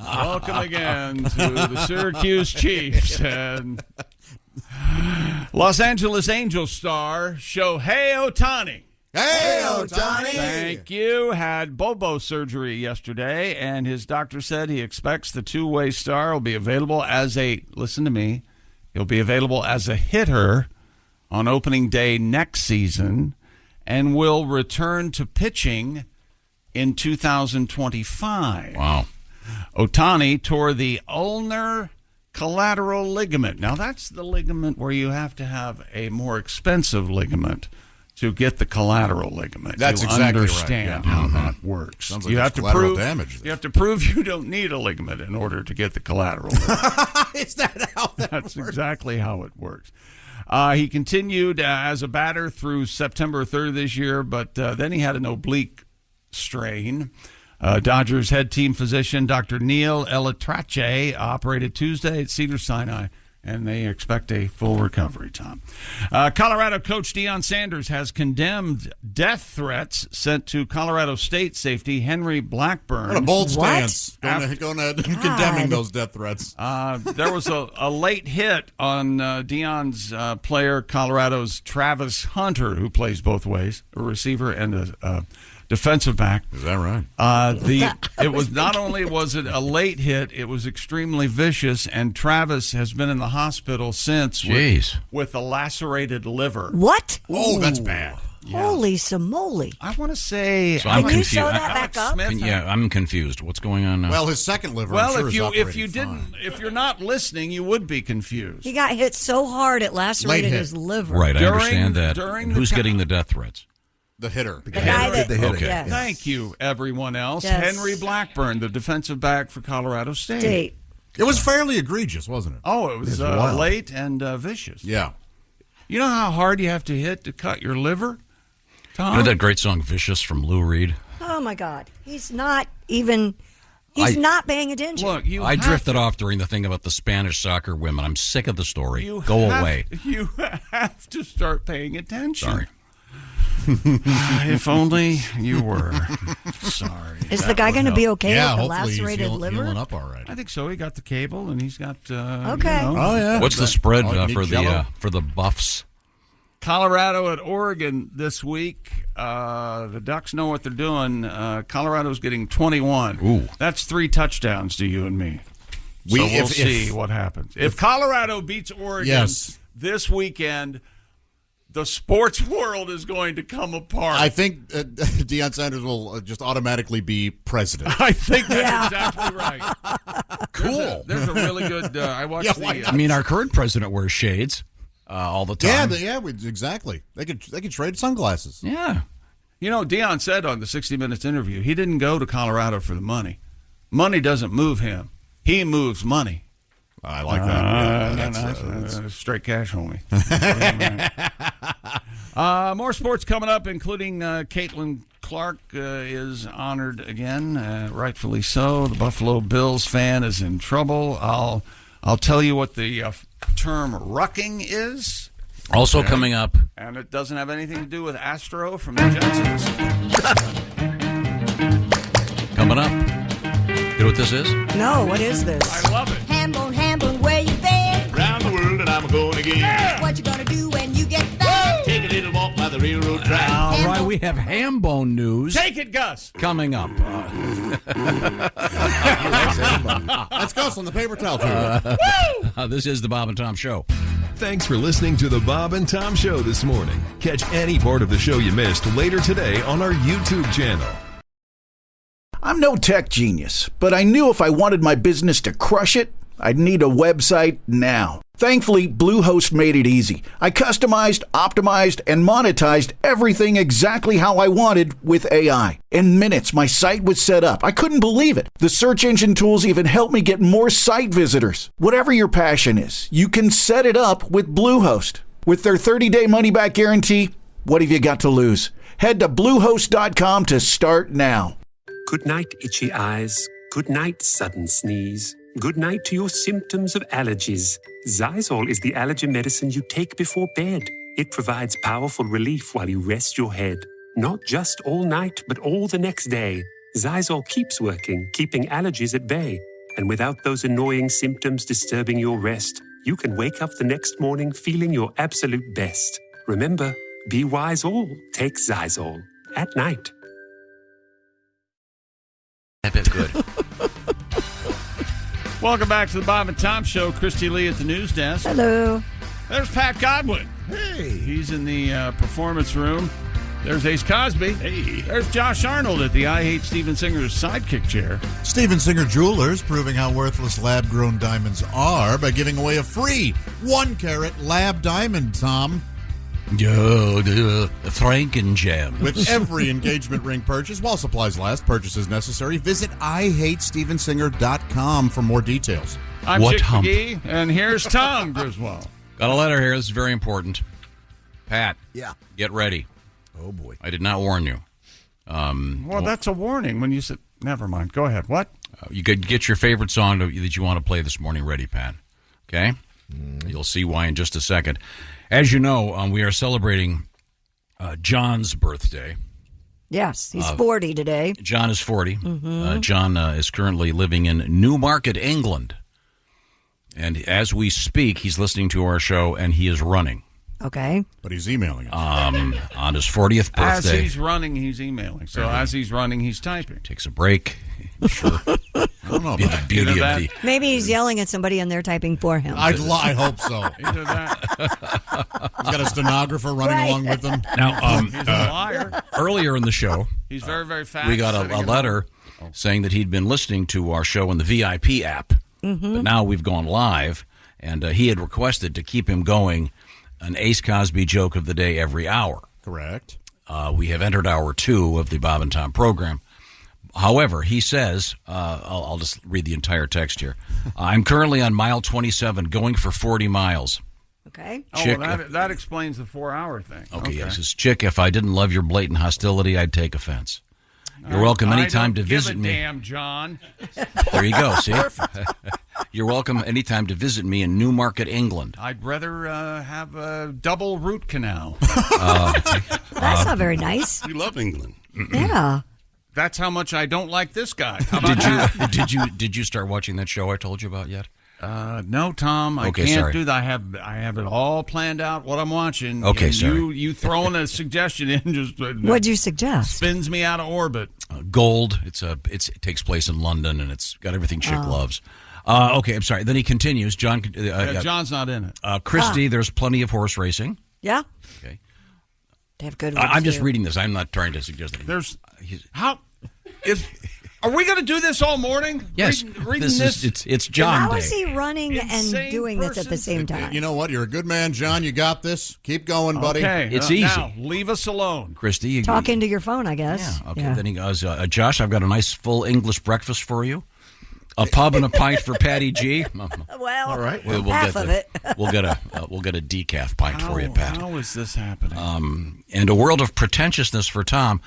Welcome again to the Syracuse Chiefs and Los Angeles Angels star Shohei Ohtani. Hey, Ohtani! Thank you. Had Bobo surgery yesterday, and his doctor said he expects the two-way star will be available as listen to me, he'll be available as a hitter on opening day next season. and will return to pitching in 2025. Wow. Ohtani tore the ulnar collateral ligament. Now, that's the ligament where you have to have a more expensive ligament to get the collateral ligament. That's you exactly understand right. how that works. Sounds like you there's have to collateral prove damage there. You have to prove you don't need a ligament in order to get the collateral. Is that how that That's works? exactly how it works. He continued as a batter through September 3rd this year, but then he had an oblique strain. Dodgers head team physician Dr. Neil Elatrache operated Tuesday at Cedars-Sinai, and they expect a full recovery, Tom. Colorado coach Deion Sanders has condemned death threats sent to Colorado State safety Henry Blackburn. What a bold stance. Going ahead and condemning those death threats. There was a late hit on Deion's player, Colorado's Travis Hunter, who plays both ways, a receiver and a defensive back. Is that right? It was not only was it a late hit, it was extremely vicious, and Travis has been in the hospital since with a lacerated liver. What? Oh, that's bad. Yeah. Holy samoly. I want to say... So I'm Can you confused. sew that back up? I'm confused. What's going on now? Well, his second liver. Well, I'm sure if you're not listening, you would be confused. He got hit so hard it lacerated his liver. Right, I understand that. And who's getting the death threats? The hitter. The guy that did the hitting. Okay. Yes. Thank you, everyone else. Yes. Henry Blackburn, the defensive back for Colorado State. It was fairly egregious, wasn't it? Oh, it was late and vicious. Yeah. You know how hard you have to hit to cut your liver, Tom? You know that great song "Vicious" from Lou Reed? Oh my God, he's not paying attention. Look, I drifted off during the thing about the Spanish soccer women. I'm sick of the story. Go away. You have to start paying attention. Sorry. If only you were. Sorry. Is the guy going to be okay with the hopefully lacerated he's liver? healing up all right. I think so. He got the cable, and he's got. Okay. Oh yeah. What's the spread for the Buffs? Colorado at Oregon this week. The Ducks know what they're doing. Colorado's getting 21. Ooh. That's 3 touchdowns to you and me. We'll see what happens. If Colorado beats Oregon this weekend, the sports world is going to come apart. I think Deion Sanders will just automatically be president. I think that's exactly right. Cool. There's a really good. I watched our current president wears shades all the time. Exactly. They could trade sunglasses. Yeah. You know, Deion said on the 60 Minutes interview, he didn't go to Colorado for the money. Money doesn't move him. He moves money. I like that. That's straight cash, homie. More sports coming up, including Caitlin Clark is honored again, rightfully so. The Buffalo Bills fan is in trouble. I'll tell you what the term rucking is. Also coming up. And it doesn't have anything to do with Astro from the Jetsons. Coming up. You know what this is? No, what is this? I love it. Hambone, where you been? Round the world and I'm going again. Yeah. What you gonna do when you get back? Take a little walk by the railroad track. All right, we have Hambone news. Take it, Gus. Coming up. Let's go on the paper towel. This is the Bob and Tom Show. Thanks for listening to the Bob and Tom Show this morning. Catch any part of the show you missed later today on our YouTube channel. I'm no tech genius, but I knew if I wanted my business to crush it, I'd need a website now. Thankfully, Bluehost made it easy. I customized, optimized, and monetized everything exactly how I wanted with AI. In minutes, my site was set up. I couldn't believe it. The search engine tools even helped me get more site visitors. Whatever your passion is, you can set it up with Bluehost. With their 30-day money-back guarantee, what have you got to lose? Head to Bluehost.com to start now. Good night, itchy eyes. Good night, sudden sneeze. Good night to your symptoms of allergies. Zysol is the allergy medicine you take before bed. It provides powerful relief while you rest your head. Not just all night, but all the next day. Zysol keeps working, keeping allergies at bay. And without those annoying symptoms disturbing your rest, you can wake up the next morning feeling your absolute best. Remember, be wise all. Take Zysol. At night. Good. Welcome back to the Bob and Tom Show. Kristi Lee at the news desk. Hello. There's Pat Godwin. Hey. He's in the performance room. There's Ace Cosby. Hey. There's Josh Arnold at the I Hate Steven Singer's sidekick chair. Steven Singer Jewelers proving how worthless lab-grown diamonds are by giving away a free 1-carat lab diamond, Tom. Franken-jam. With every engagement ring purchase, while supplies last, purchases necessary, visit IHateStevenSinger.com for more details. I'm What Chick hump? McGee, and here's Tom Griswold. Got a letter here. This is very important. Pat. Yeah. Get ready. Oh, boy. I did not warn you. Well, that's a warning when you said, never mind. Go ahead. What? You could get your favorite song that you want to play this morning ready, Pat. Okay? You'll see why in just a second. As you know, we are celebrating John's birthday. Yes, he's 40 today. John is 40. John is currently living in Newmarket, England. And as we speak, he's listening to our show, and he is running. Okay. But he's emailing us. On his 40th birthday. As he's running, he's emailing. So as he's running, he's typing. Takes a break. Sure. I don't know about The beauty of the... Maybe he's yelling at somebody and they're typing for him. I hope so. Either that. He's got a stenographer running along with him. Now, He's a liar. earlier in the show, He's very, very fast. we got a letter saying that he'd been listening to our show in the VIP app. But now we've gone live, and he had requested to keep him going an Ace Cosby joke of the day every hour. Correct. We have entered hour 2 of the Bob and Tom program. However, he says, I'll just read the entire text here. I'm currently on mile 27, going for 40 miles. Okay. Chick, that explains the 4-hour thing. Okay, yes. Says, Chick, if I didn't love your blatant hostility, I'd take offense. You're welcome anytime to visit me. Damn, John. There you go, see? You're welcome anytime to visit me in Newmarket, England. I'd rather have a double root canal. That's not very nice. You love England. Yeah. That's how much I don't like this guy. How about that? Did you start watching that show I told you about yet? No, Tom. I Okay, can't sorry. do that. I have it all planned out what I'm watching. Okay, and sorry. You throwing a suggestion in just What'd you suggest? spins me out of orbit. Gold. It takes place in London, and it's got everything Chick loves. Okay, I'm sorry. Then he continues. John. John's not in it. Kristi, there's plenty of horse racing. Yeah. Okay. They have good ones, I'm just too. reading this. I'm not trying to suggest that. Are we going to do this all morning? Yes. Reading this. It's John How Day. is he running Insane and doing this at the same time? You know what? You're a good man, John. You got this. Keep going, buddy. Okay, It's easy. Now, leave us alone. Kristi, you Talk into your phone, I guess. Yeah. Okay. Then he goes, Josh, I've got a nice full English breakfast for you. A pub and a pint for Patty G. Well, All right. We'll half get of it. we'll get a decaf pint for you, Pat. How is this happening? And a world of pretentiousness for Tom.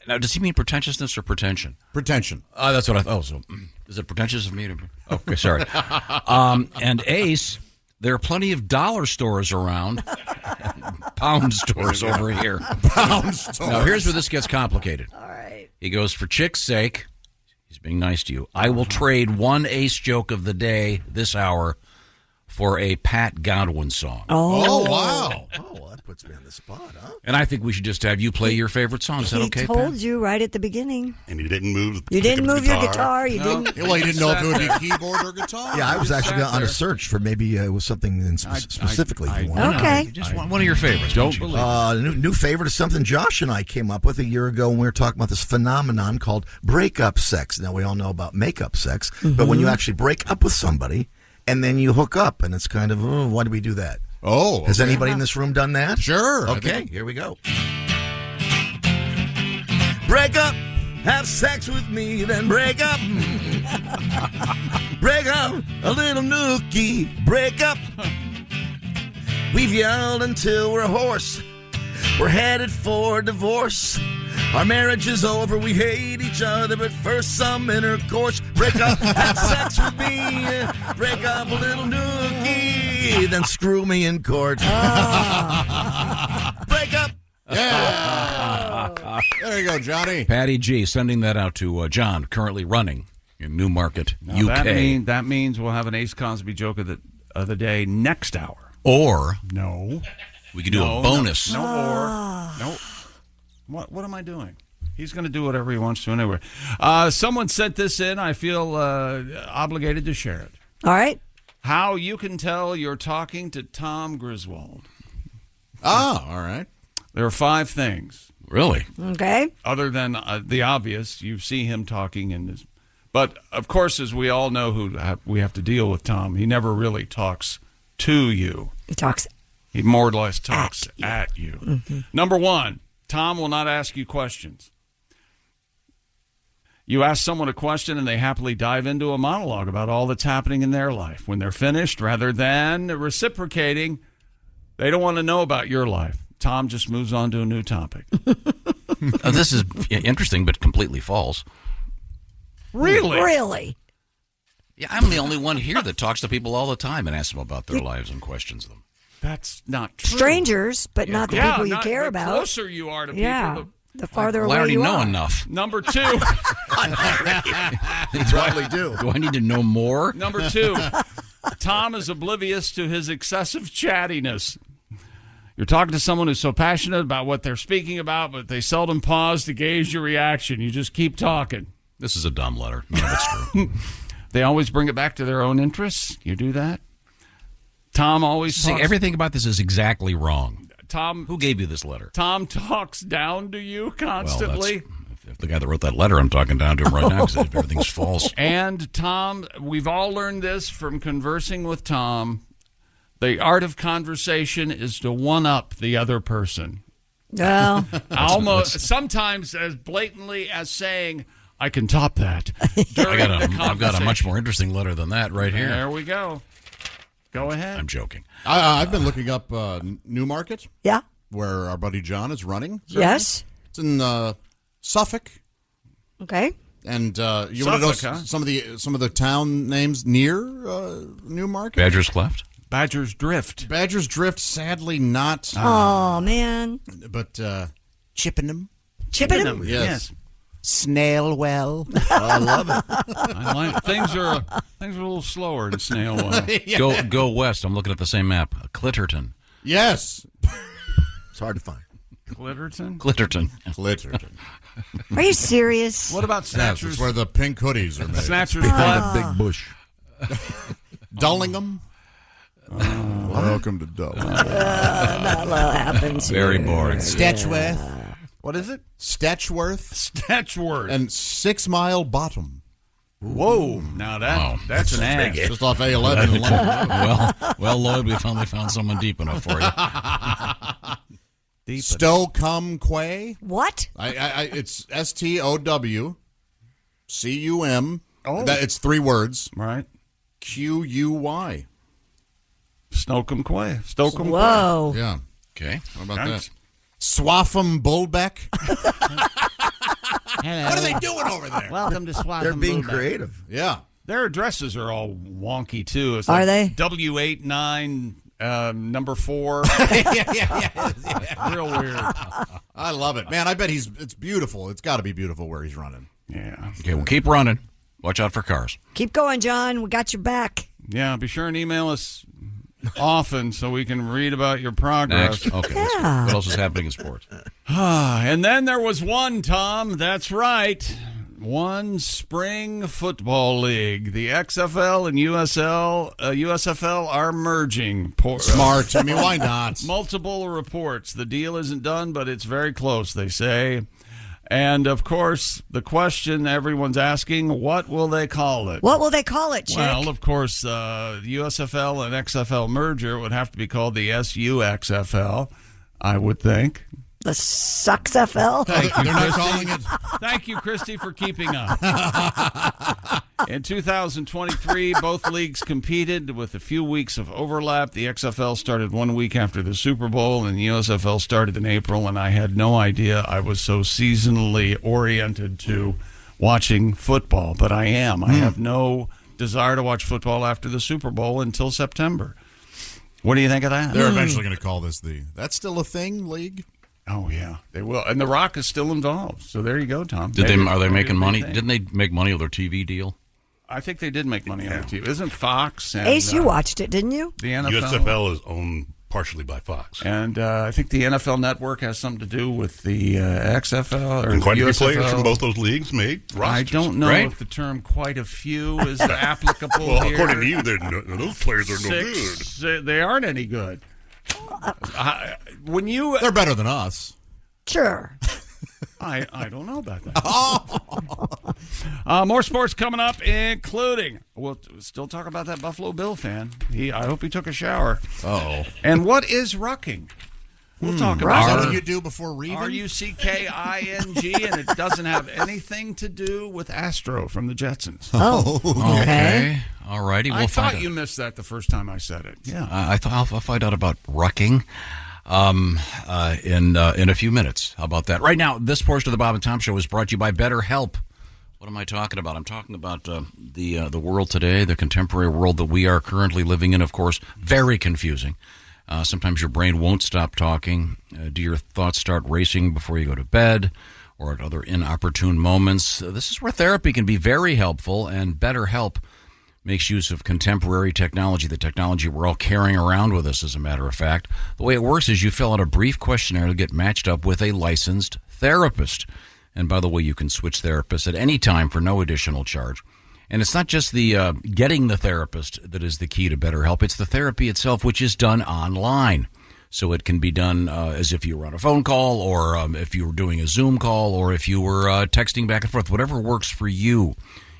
Now, does he mean pretentiousness or pretension? Pretension. That's what I thought. Oh, so is it pretentious of me to? Okay, sorry. And Ace, there are plenty of dollar stores around, pound stores over here. Pound stores. Now, here's where this gets complicated. All right. He goes, for Chick's sake, he's being nice to you. I will trade one Ace joke of the day this hour for a Pat Godwin song. Oh, wow. Oh, well, that puts me on the spot, huh? And I think we should just have you play your favorite song. Is that okay, He told Pat? you right at the beginning. And you didn't move. You didn't move your guitar. You No. didn't. Well, you didn't know if it would be keyboard or guitar. Yeah, I was actually sat on a there. search for maybe it was something specifically you wanted. Okay. Just one of your favorites. Don't believe New favorite is something Josh and I came up with a year ago when we were talking about this phenomenon called breakup sex. Now, we all know about makeup sex, but when you actually break up with somebody and then you hook up, and it's kind of, why do we do that? Oh. Has anybody in this room done that? Sure. Okay, here we go. Break up, have sex with me, then break up. Break up, a little nookie, break up. We've yelled until we're hoarse. We're headed for divorce. Our marriage is over, we hate each other, but first some intercourse. Break up, have sex with me, break up a little nookie, then screw me in court. Break up. Yeah. There you go, Johnny. Patty G, sending that out to John, currently running in Newmarket, Now, UK. that means we'll have an Ace Cosby joke of the day next hour. Or No. we could do a bonus. No. What am I doing? He's going to do whatever he wants to anyway. Someone sent this in. I feel obligated to share it. All right. How you can tell you're talking to Tom Griswold. Oh, all right. There are 5 things. Really? Okay. Other than the obvious, you see him talking in his. But, of course, as we all know we have to deal with Tom, he never really talks to you. He more or less talks at you. Mm-hmm. Number one, Tom will not ask you questions. You ask someone a question and they happily dive into a monologue about all that's happening in their life. When they're finished, rather than reciprocating, they don't want to know about your life. Tom just moves on to a new topic. This is interesting, but completely false. Really? Really? Yeah, I'm the only one here that talks to people all the time and asks them about their lives and questions them. That's not true. Strangers, but not the people you care about. The closer you are to people, the farther I away already you know are. enough. Number two. You probably do. Do I need to know more? Number two, Tom is oblivious to his excessive chattiness. You're talking to someone who's so passionate about what they're speaking about, but they seldom pause to gauge your reaction. You just keep talking. This is a dumb letter. None of it's true. They always bring it back to their own interests. You do that? Tom always talks. Everything about this is exactly wrong. Tom, who gave you this letter? Tom talks down to you constantly. Well, if the guy that wrote that letter, I'm talking down to him right now because everything's false. And Tom, we've all learned this from conversing with Tom. The art of conversation is to one-up the other person. Well, almost sometimes as blatantly as saying, "I can top that." I've got a much more interesting letter than that right here. There we go. Go ahead. I'm joking. I've been looking up Newmarket. Yeah. Where our buddy John is running. Yes. It's in Suffolk. Okay. And you want to know some of the town names near Newmarket? Badger's Cleft. Badger's Drift. Badger's Drift, sadly not. Oh, man. But Chippenham. Chippenham? Yes. Snailwell. I love it. I like things are a little slower in Snailwell. Go west. I'm looking at the same map. Clitterton. Yes. It's hard to find. Clitterton. Are you serious? What about Snatchers? Yes, it's where the pink hoodies are made. Snatchers behind a big bush. Dullingham. Welcome to Dublin. Not a lot happens. Very boring. Statueth. What is it? Statuworth. And 6 Mile Bottom. Whoa! Now that's an ass. Just off A11 in London. well, Lloyd, we finally found someone deep enough for you. Stowcumquay. What? It's STOWCUM. Oh, it's 3 words. Right. QUY. Stowcumquay. Whoa. Yeah. Okay. What about that? Swaffham Bullbeck. What are they doing over there? Welcome to Swaffham. They're being Bullbeck. creative. Yeah. Their addresses are all wonky too. It's are like they? W89 number 4. Yeah. Real weird. I love it, man. I bet it's beautiful. It's got to be beautiful where he's running. Yeah. Okay, well, keep running. Watch out for cars. Keep going, John. We got your back. Yeah. Be sure and email us often so we can read about your progress. Next. Okay. Yeah. What else is happening in sports? And then there was one, Tom. That's right. One spring football league. The XFL and USFL are merging. Smart. I mean, why not? Multiple reports. The deal isn't done, but it's very close, they say. And, of course, the question everyone's asking, what will they call it? What will they call it, Chick? Well, of course, the USFL and XFL merger would have to be called the SUXFL, I would think. The SucksFL? Thank you, They're not Kristi. calling it. Thank you, Kristi, for keeping up. In 2023, both leagues competed with a few weeks of overlap. The XFL started 1 week after the Super Bowl, and the USFL started in April, and I had no idea I was so seasonally oriented to watching football, but I am. I have no desire to watch football after the Super Bowl until September. What do you think of that? They're eventually going to call this that's still a thing, league? Oh, yeah, they will. And The Rock is still involved. So there you go, Tom. Are they making money? Didn't they make money with their TV deal? I think they did make money on the TV. Isn't Fox? And, Ace, you watched it, didn't you? The NFL. USFL is owned partially by Fox. And I think the NFL Network has something to do with the XFL. Or and quite a few USFL. players from both those leagues made rosters. I don't know if the term quite a few is applicable well, here. according to you, those players are no good. They aren't any good. When you They're better than us. Sure. I don't know about that. More sports coming up, including, we'll still talk about that Buffalo Bill fan. I hope he took a shower. Oh. And what is rucking? We'll talk about Is that it. what you do before reading? Rucking, and it doesn't have anything to do with Astro from the Jetsons. Oh, Okay. All righty. I thought you missed that the first time I said it. Yeah. I thought I'll find out about rucking in a few minutes. How about that? Right now, this portion of the Bob and Tom Show is brought to you by BetterHelp. What am I talking about? I'm talking about the world today, the contemporary world that we are currently living in. Of course, very confusing. Sometimes your brain won't stop talking. Do your thoughts start racing before you go to bed or at other inopportune moments? This is where therapy can be very helpful, and BetterHelp makes use of contemporary technology, the technology we're all carrying around with us, as a matter of fact. The way it works is you fill out a brief questionnaire to get matched up with a licensed therapist. And by the way, you can switch therapists at any time for no additional charge. And it's not just the getting the therapist that is the key to BetterHelp. It's the therapy itself, which is done online. So it can be done as if you were on a phone call, or if you were doing a Zoom call, or if you were texting back and forth, whatever works for you.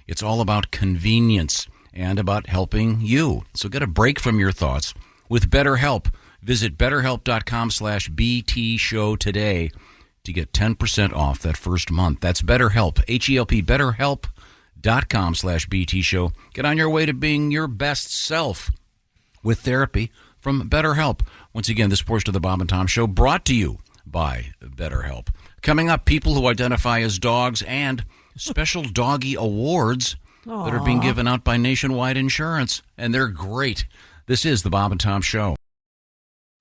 It's all about convenience and about helping you. So get a break from your thoughts with BetterHelp. Visit BetterHelp.com/BT show today to get 10% off that first month. That's BetterHelp, H-E-L-P, BetterHelp.com/BT show. Get on your way to being your best self with therapy from BetterHelp. Once again, this portion of the Bob and Tom Show brought to you by BetterHelp. Coming up, people who identify as dogs and special doggy awards that are being given out by Nationwide Insurance, and they're great. This is the Bob and Tom Show.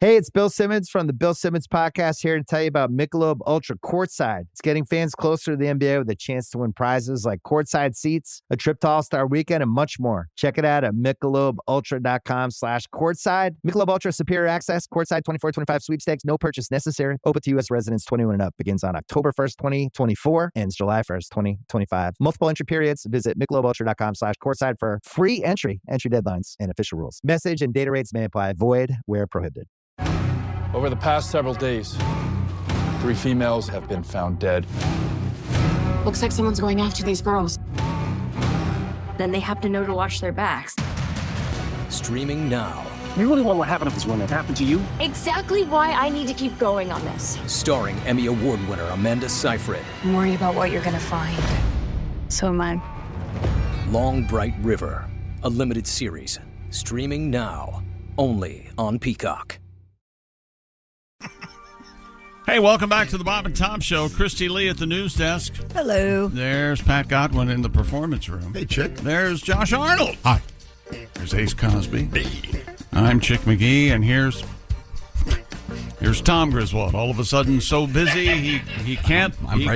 Hey, it's Bill Simmons from the Bill Simmons Podcast here to tell you about Michelob Ultra Courtside. It's getting fans closer to the NBA with a chance to win prizes like courtside seats, a trip to All-Star Weekend, and much more. Check it out at MichelobUltra.com/courtside. Michelob Ultra Superior Access, Courtside 24-25 sweepstakes, no purchase necessary. Open to U.S. residents 21 and up. Begins on October 1st, 2024, ends July 1st, 2025. Multiple entry periods. Visit MichelobUltra.com/courtside for free entry deadlines, and official rules. Message and data rates may apply. Void where prohibited. Over the past several days, 3 females have been found dead. Looks like someone's going after these girls. Then they have to know to watch their backs. Streaming now. You really want what happened to this woman? It happened to you? Exactly why I need to keep going on this. Starring Emmy Award winner Amanda Seyfried. I'm worried about what you're gonna find. So am I. Long Bright River. A limited series. Streaming now. Only on Peacock. Hey, welcome back to the Bob and Tom Show. Kristi Lee at the news desk. Hello. There's Pat Godwin in the performance room. Hey, Chick. There's Josh Arnold. Hi. There's Ace Cosby. I'm Chick McGee, and here's Tom Griswold. All of a sudden, so busy he can't. I'm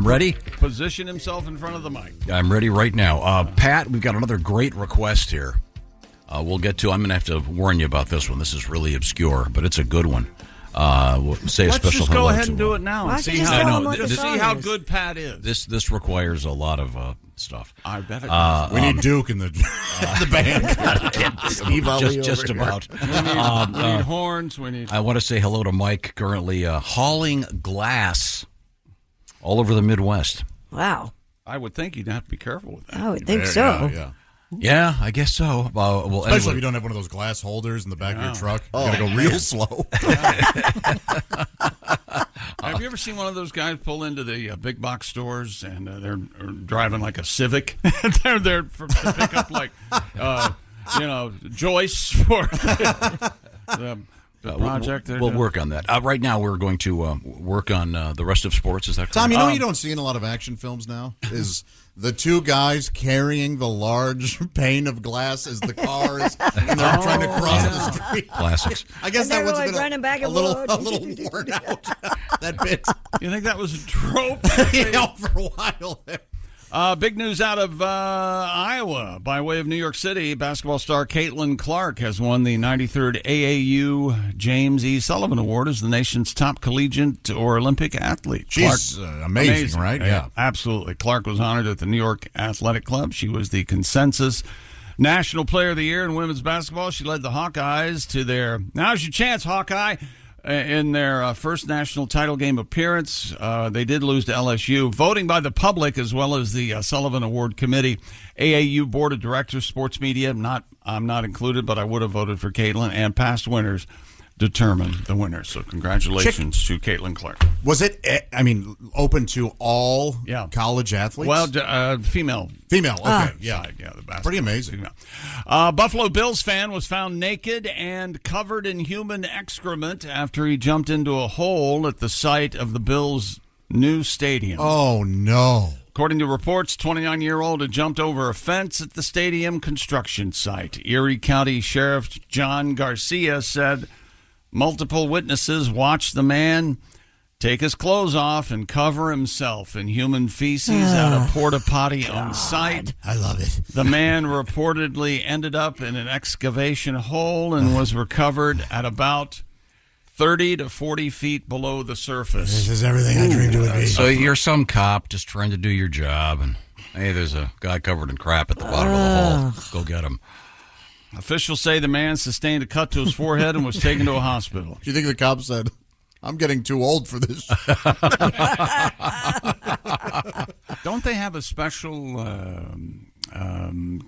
ready. Position himself in front of the mic. I'm ready right now. Pat, we've got another great request here. We'll get to. I'm going to have to warn you about this one. This is really obscure, but it's a good one. We'll say Let's a special just go hello ahead to and do it now and see how good Pat is. This requires a lot of stuff. I bet it does. We need Duke in the band. Steve Ali just over about. We need horns. I want to say hello to Mike, currently hauling glass all over the Midwest. Wow. I would think you'd have to be careful with that. I would think so. Yeah, I guess so. Well, especially anyway. if you don't have one of those glass holders in the back of your truck. You got to go real slow. Have you ever seen one of those guys pull into the big box stores and they're driving like a Civic? They're there to pick up like, joists for the project. We'll work on that. Right now, we're going to work on the rest of sports. Is that correct? Tom, you know what you don't see in a lot of action films now is the two guys carrying the large pane of glass as the car is, and they're trying to cross the street. Classics. I guess that was running back a little worn out. That bit. You think that was a trope? Yeah, for a while there. Big news out of Iowa. By way of New York City, basketball star Caitlin Clark has won the 93rd AAU James E. Sullivan Award as the nation's top collegiate or Olympic athlete. She's amazing, right? Yeah, absolutely. Clark was honored at the New York Athletic Club. She was the consensus National Player of the Year in women's basketball. She led the Hawkeyes to their, now's your chance, Hawkeye, in their first national title game appearance. They did lose to LSU. Voting by the public, as well as the Sullivan Award Committee, AAU Board of Directors, Sports Media, I'm not included, but I would have voted for Caitlin, and past winners determine the winners. So congratulations to Caitlin Clark. Was it, open to all college athletes? Well, female. Female, okay. Yeah, the basketball. Pretty amazing. Female. Buffalo Bills fan was found naked and covered in human excrement after he jumped into a hole at the site of the Bills' new stadium. Oh, no. According to reports, 29-year-old had jumped over a fence at the stadium construction site. Erie County Sheriff John Garcia said multiple witnesses watched the man take his clothes off and cover himself in human feces at a porta potty on site. I love it. The man reportedly ended up in an excavation hole and was recovered at about 30 to 40 feet below the surface. This is everything I dreamed it would be. So you're some cop just trying to do your job, and hey, there's a guy covered in crap at the bottom of the hole. Go get him. Officials say the man sustained a cut to his forehead and was taken to a hospital. Do you think the cop said, I'm getting too old for this? Don't they have a special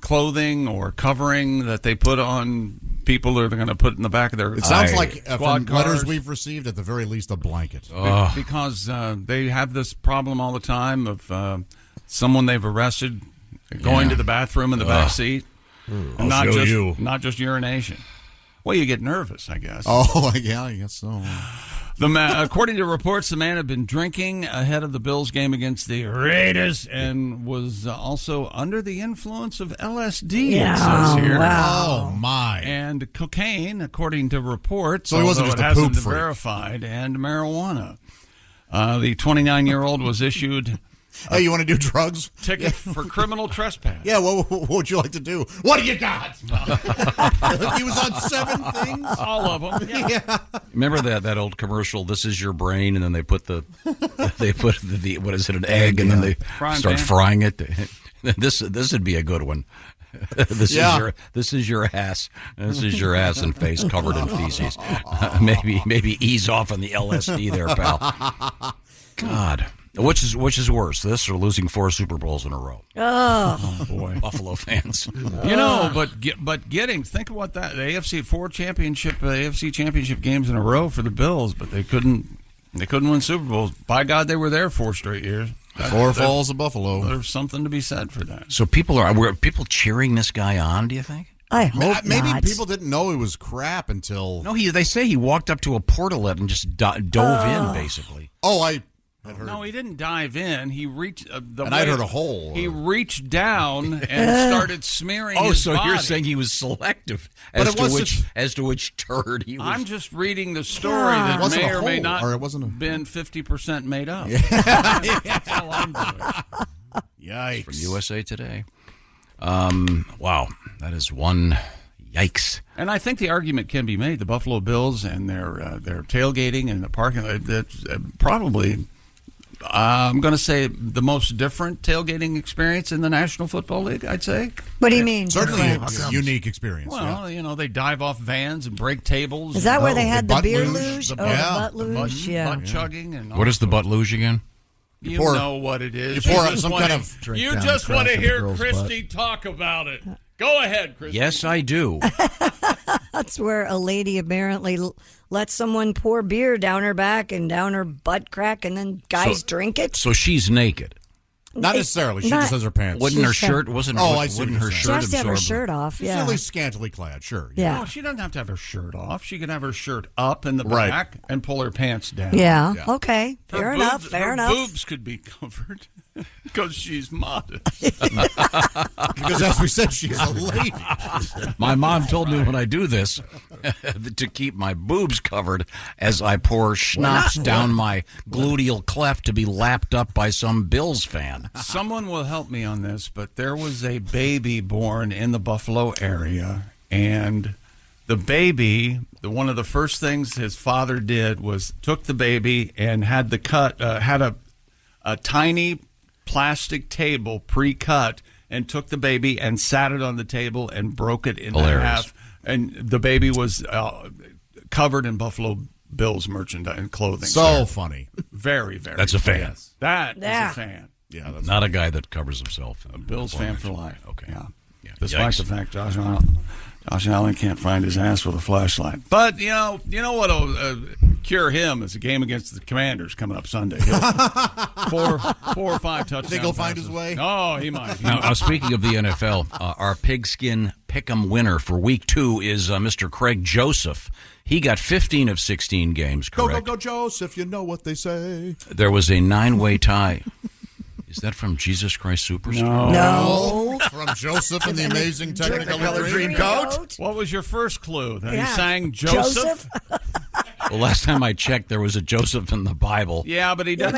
clothing or covering that they put on people that are going to put in the back of their It sounds like squad from letters cars? we've received, at the very least, a blanket. Because they have this problem all the time of someone they've arrested going to the bathroom in the back seat. And not just urination. Well, you get nervous, I guess. Oh, yeah, I guess so. According to reports, the man had been drinking ahead of the Bills game against the Raiders and was also under the influence of LSD. Yeah, it says here. Wow. Oh, my. And cocaine, according to reports. So he wasn't just it a hasn't poop been freak. verified, and marijuana. The 29-year-old was issued Hey, you want to do drugs? Ticket for criminal trespass. Yeah, what would you like to do? What do you got? He was on 7 things? All of them. Yeah. Remember that old commercial, This Is Your Brain, and then they put the what is it, an egg, and then they start frying it. This would be a good one. This is your ass. This is your ass and face covered in feces. Maybe ease off on the LSD there, pal. God. Which is worse, this or losing 4 Super Bowls in a row? Oh boy, Buffalo fans. But getting, think about that. The AFC 4 AFC championship games in a row for the Bills, but they couldn't win Super Bowls. By God, they were there 4 straight years. 4 falls of Buffalo. There's something to be said for that. So were people cheering this guy on? Do you think? I hope maybe not. people didn't know it was crap until. No, they say he walked up to a portalet and just dove in, basically. Oh, I. No, he didn't dive in. He reached and I'd heard a hole. He reached down and started smearing his so body. You're saying he was selective as to which turd he was. I'm just reading the story that may or may not been 50% made up. That's all I'm doing. Yikes. From USA Today. Wow, that is one yikes. And I think the argument can be made. The Buffalo Bills and their tailgating in the parking lot, that's probably... I'm going to say the most different tailgating experience in the National Football League, I'd say. What do you mean? Certainly a unique experience. Well, they dive off vans and break tables. Is that where they had the beer luge? luge? The butt luge? Butt chugging. And what is the butt luge again? You know what it is. You pour some kind of... You just want to hear Kristi talk about it. Go ahead, Kristi. Yes, I do. That's where a lady apparently let someone pour beer down her back and down her butt crack, and then guys drink it. So she's naked. Not necessarily. She just has her pants. Wouldn't her shirt? Wouldn't her shirt She has to have her shirt off. Yeah, she's at least scantily clad. Sure. Yeah. No, she doesn't have to have her shirt off. She can have her shirt up in the back and pull her pants down. Yeah. Okay. Fair enough. Her boobs could be covered because she's modest. Because as we said, she's a lady. My mom told me when I do this to keep my boobs covered as I pour schnapps down my gluteal cleft to be lapped up by some Bills fan. Someone will help me on this, but there was a baby born in the Buffalo area, and the baby, one of the first things his father did was took the baby and had a tiny plastic table pre-cut and took the baby and sat it on the table and broke it in half. And the baby was covered in buffalo Bill's merchandise and clothing. So funny. Very, very. That's a fan. Yes. That is a fan. Yeah, that's not a guy that covers himself. A Bills fan for life. Okay. Yeah. Despite the fact Josh Allen can't find his ass with a flashlight. But, you know what'll cure him is a game against the Commanders coming up Sunday. 4 or 5 touchdowns. Think he'll find his way? Oh, he might. Now, speaking of the NFL, our pigskin pick'em winner for Week 2 is Mr. Craig Joseph. He got 15 of 16 games correct. Go, Joseph, you know what they say. There was a 9-way tie. Is that from Jesus Christ Superstar? No. From Joseph and the Amazing Technicolor Dreamcoat. What was your first clue? That he sang Joseph? Well, last time I checked, there was a Joseph in the Bible. Yeah, but he doesn't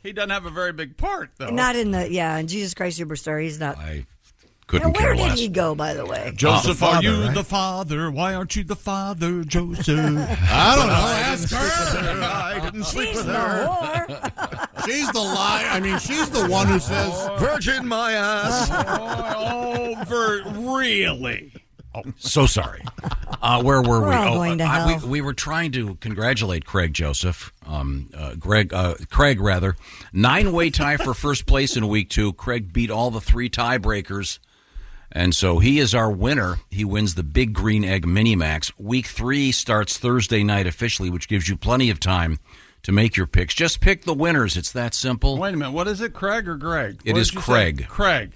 He doesn't have a very big part, though. Not in in Jesus Christ Superstar. He's not. I couldn't Where care did less. he go, by the way? Joseph, are you the father? Why aren't you the father, Joseph? I don't know. Ask her. I didn't sleep with her. She's the lie. I mean, she's the one who says, "Virgin my ass." Really? Oh, so sorry. Where were We're we? all going to hell. We were trying to congratulate Craig Joseph. Craig, rather. 9-way tie for first place in Week 2. Craig beat all the 3 tiebreakers. And so he is our winner. He wins the Big Green Egg Minimax. Week 3 starts Thursday night officially, which gives you plenty of time to make your picks. Just pick the winners. It's that simple. Wait a minute. What is it, Craig or Greg? It is Craig. Craig.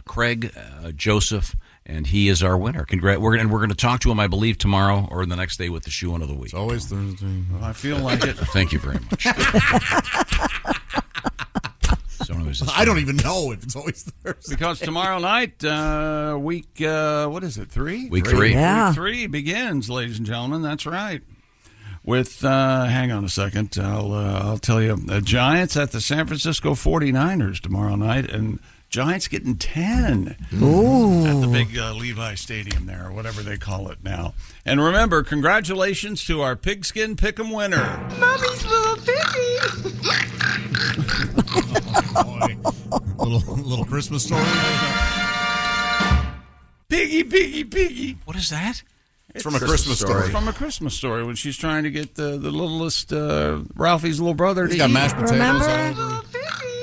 Craig Joseph, and he is our winner. We're going to talk to him, I believe, tomorrow or the next day with the shoe-in of the week. It's always Thursday. Well, I feel like it. Thank you very much. I don't even know if it's always Thursday. Because tomorrow night, week, what is it, 3? Week 3. Yeah. Week 3 begins, ladies and gentlemen. That's right. With, hang on a second, I'll tell you, the Giants at the San Francisco 49ers tomorrow night, and Giants getting 10 Ooh. at the big Levi Stadium there, or whatever they call it now. And remember, congratulations to our Pigskin Pick'em winner. Mommy's little piggy. Little Christmas story. Piggy. What is that? It's from a Christmas story. From a Christmas story when she's trying to get the littlest Ralphie's little brother to He's got eat. mashed potatoes Remember? all over.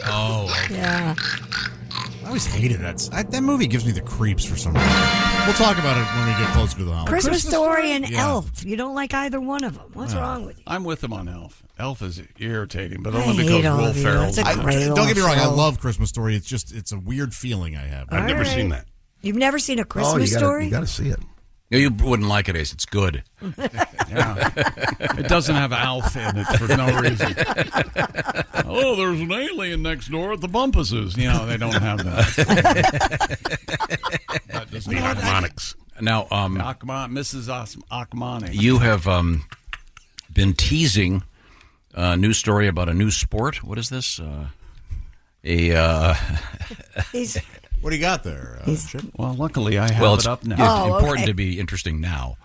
Oh, okay. Yeah. I always hated that. That movie gives me the creeps for some reason. We'll talk about it when we get closer to the holiday. Christmas Story and Elf. You don't like either one of them. What's wrong with you? I'm with him on Elf. Elf is irritating, but I only hate because all Will of you. Ferrell's. It's a great Don't get me wrong. I show. love Christmas Story. It's a weird feeling I have. I've never seen that. You've never seen a Christmas Story? You got to see it. Yeah, you wouldn't like it, Ace. It's good. Yeah. It doesnesn't have Alf in it for no reason. Oh, there's an alien next door at the Bumpuses. You know, they don't have that. That does The not- Achmonics. Now, Mrs. Achmani. you have been teasing a new story about a new sport. What is this? He's What do you got there? Chip? Well, luckily I have Well, it it's up now. Oh, important okay. to be interesting now.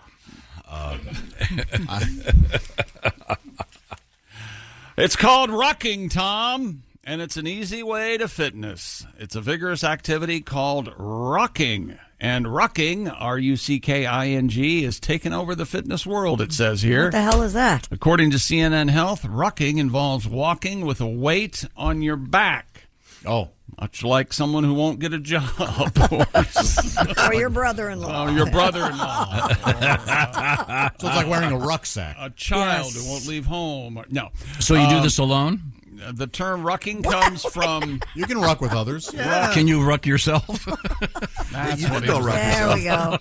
It's called rucking, Tom, and it's an easy way to fitness. It's a vigorous activity called rucking. And rucking, R-U-C-K-I-N-G, is taking over the fitness world, it says here. What the hell is that? According to CNN Health, rucking involves walking with a weight on your back. Oh. Much like someone who won't get a job. Or your brother-in-law. Or your brother-in-law. So it's like wearing a rucksack. A child Yes. who won't leave home. No. So you do this alone? The term rucking comes from... You can ruck with others. Can you ruck yourself? That's You what can go he- ruck There we go.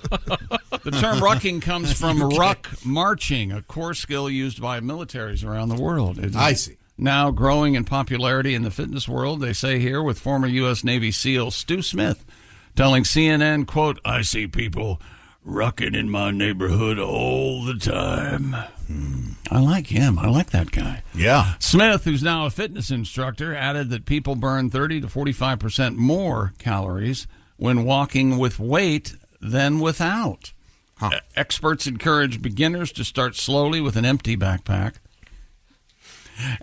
The term rucking comes from ruck marching, a core skill used by militaries around the world. It is I see. now growing in popularity in the fitness world, they say here, with former U.S. Navy SEAL Stu Smith telling CNN, quote, "I see people rucking in my neighborhood all the time." I like him. I like that guy. Yeah. Smith, who's now a fitness instructor, added that people burn 30 to 45% more calories when walking with weight than without. Experts encourage beginners to start slowly with an empty backpack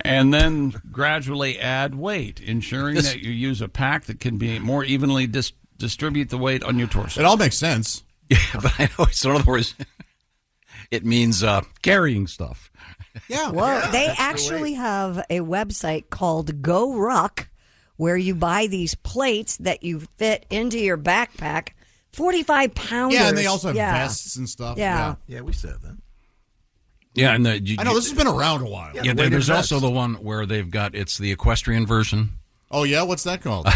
and then gradually add weight, ensuring that you use a pack that can be more evenly distribute the weight on your torso. It all makes sense. Yeah, but I know. So in other words, It means carrying stuff. Yeah. Well, they actually have a website called Go Ruck where you buy these plates that you fit into your backpack. 45 pounders. Yeah, and they also have vests and stuff. Yeah. Yeah, we said that. Yeah, and I know this has been around a while. Yeah, there's also the one where they've got it's the equestrian version. Oh yeah, what's that called?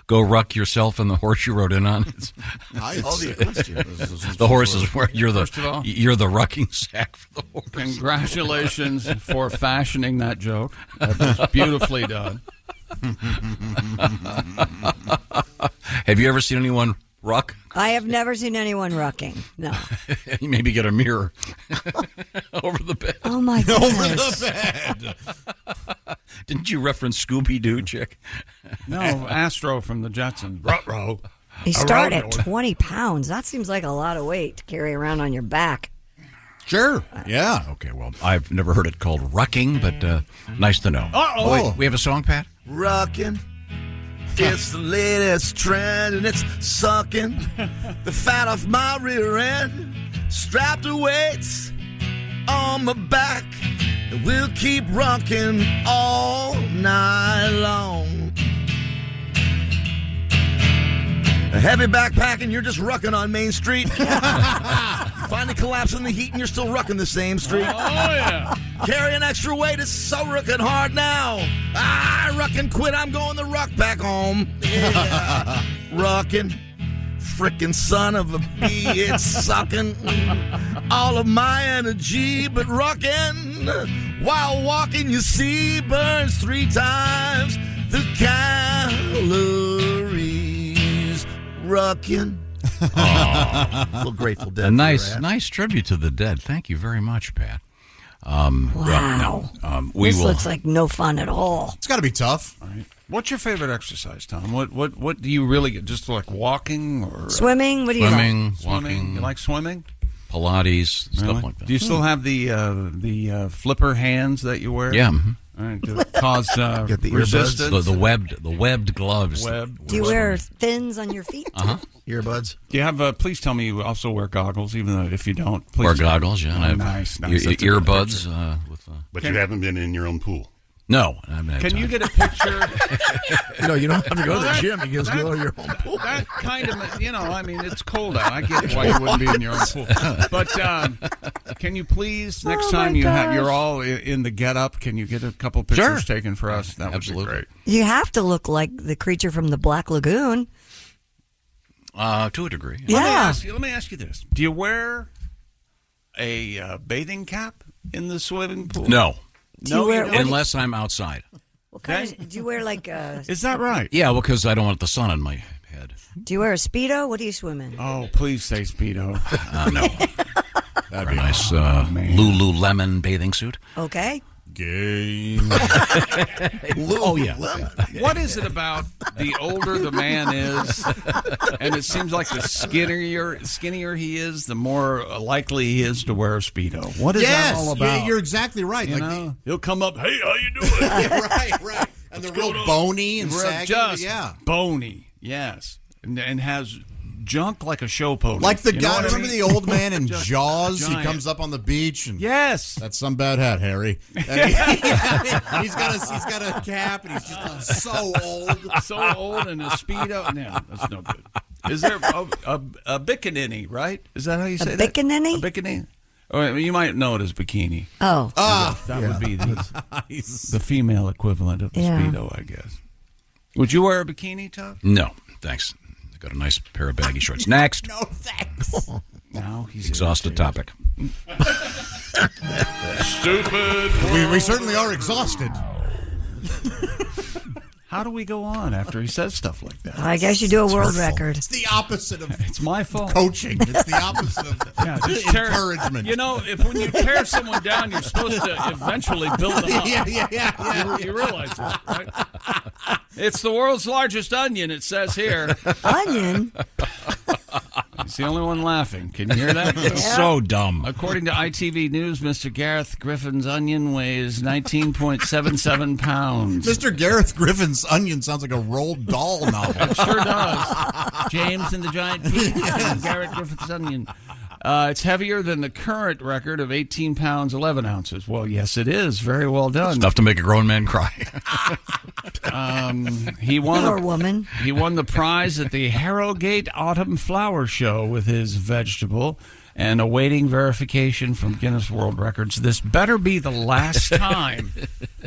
Go ruck yourself and the horse you rode in on. Nice. Oh, the equestrian. The horse is where you're the rucking sack for the horse. Congratulations for fashioning that joke. That was beautifully done. Have you ever seen anyone ruck? I have never seen anyone rucking. No. You maybe get a mirror over the bed. Oh my goodness. Over the bed. Didn't you reference Scooby-Doo, chick? No, Astro from the Jetsons. Ruh-roh. You start at 20 pounds. That seems like a lot of weight to carry around on your back. Sure. Yeah. Okay, well, I've never heard it called rucking, but nice to know. Uh-oh. Wait, we have a song, Pat? Rockin'. It's the latest trend, and it's sucking the fat off my rear end. Strapped to weights on my back, and we'll keep rocking all night long. A heavy backpack, and you're just rucking on Main Street. Finally collapsing the heat, and you're still rucking the same street. Oh, yeah. Carrying extra weight is so rucking hard now. Rucking quit, I'm going the ruck back home. Yeah. Rucking, frickin' son of a bee, it's sucking all of my energy. But rucking, while walking, you see, burns 3 times the calories. Rucking. Oh, little Grateful Dead. A nice tribute to the dead. Thank you very much, Pat. Wow. This looks like no fun at all. It's got to be tough. All right. What's your favorite exercise, Tom? What do you really get? Just like walking or swimming? What do you like? Walking. You like swimming? Pilates, stuff like that. Do you still have the flipper hands that you wear? Yeah. Mm-hmm. All right, to cause Get the resistance. The webbed gloves. Do you wear fins on your feet? Earbuds. Do you have? Please tell me you also wear goggles, even though if you don't, please. Wear goggles, yeah. Oh, I have nice. Earbuds. But you haven't been in your own pool. No. Can you get a picture? You don't have to go to the gym. You just go to your own pool. That kind of, I mean, it's cold out. I get why you wouldn't be in your own pool. But can you please, next time you're all in the get-up, can you get a couple pictures taken for us? That would be great. You have to look like the creature from the Black Lagoon. To a degree. Yeah. Let me ask you this. Do you wear a bathing cap in the swimming pool? No. Wear, unless I'm outside. What kind of, do you wear like a... Is that right? Yeah, well, because I don't want the sun on my head. Do you wear a Speedo? What do you swim in? Oh, please say Speedo. No. That'd be a nice Lululemon bathing suit. Okay. Gay. Oh, yeah. What is it about the older the man is, and it seems like the skinnier he is, the more likely he is to wear a Speedo? What is that all about? Yeah, you're exactly right. He'll come up, hey, how you doing? Yeah, right. And they're real bony and saggy. Just bony, yes. And has junk like a show pony. Like the guy, remember the old man in Jaws? Giant. He comes up on the beach and that's some bad hat, Harry. And he's got a cap and he's just so old and a Speedo. No, that's no good. Is there a bikini, right? Is that how you say that? Bikini? A bikini? Or you might know it as bikini. Oh. That would be the female equivalent of the Speedo, I guess. Would you wear a bikini, Tuff? No, thanks. I got a nice pair of baggy shorts. Next. No, thanks. Now he's exhausted topic. Stupid. We certainly are exhausted. How do we go on after he says stuff like that? I guess you do a world record. It's the opposite of it's my fault. Coaching. It's the opposite of encouragement. If when you tear someone down, you're supposed to eventually build them up. Yeah. You realize that, right? It's the world's largest onion, it says here. Onion? He's the only one laughing. Can you hear that? So dumb. According to ITV News, Mr. Gareth Griffin's onion weighs 19.77 pounds. Mr. Gareth Griffin's onion sounds like a Roald Dahl novel. It sure does. James and the Giant Peach and Gareth Griffin's onion. It's heavier than the current record of 18 pounds, 11 ounces. Well, yes, it is. Very well done. Enough to make a grown man cry. He won Poor woman. He won the prize at the Harrogate Autumn Flower Show with his vegetable and awaiting verification from Guinness World Records. This better be the last time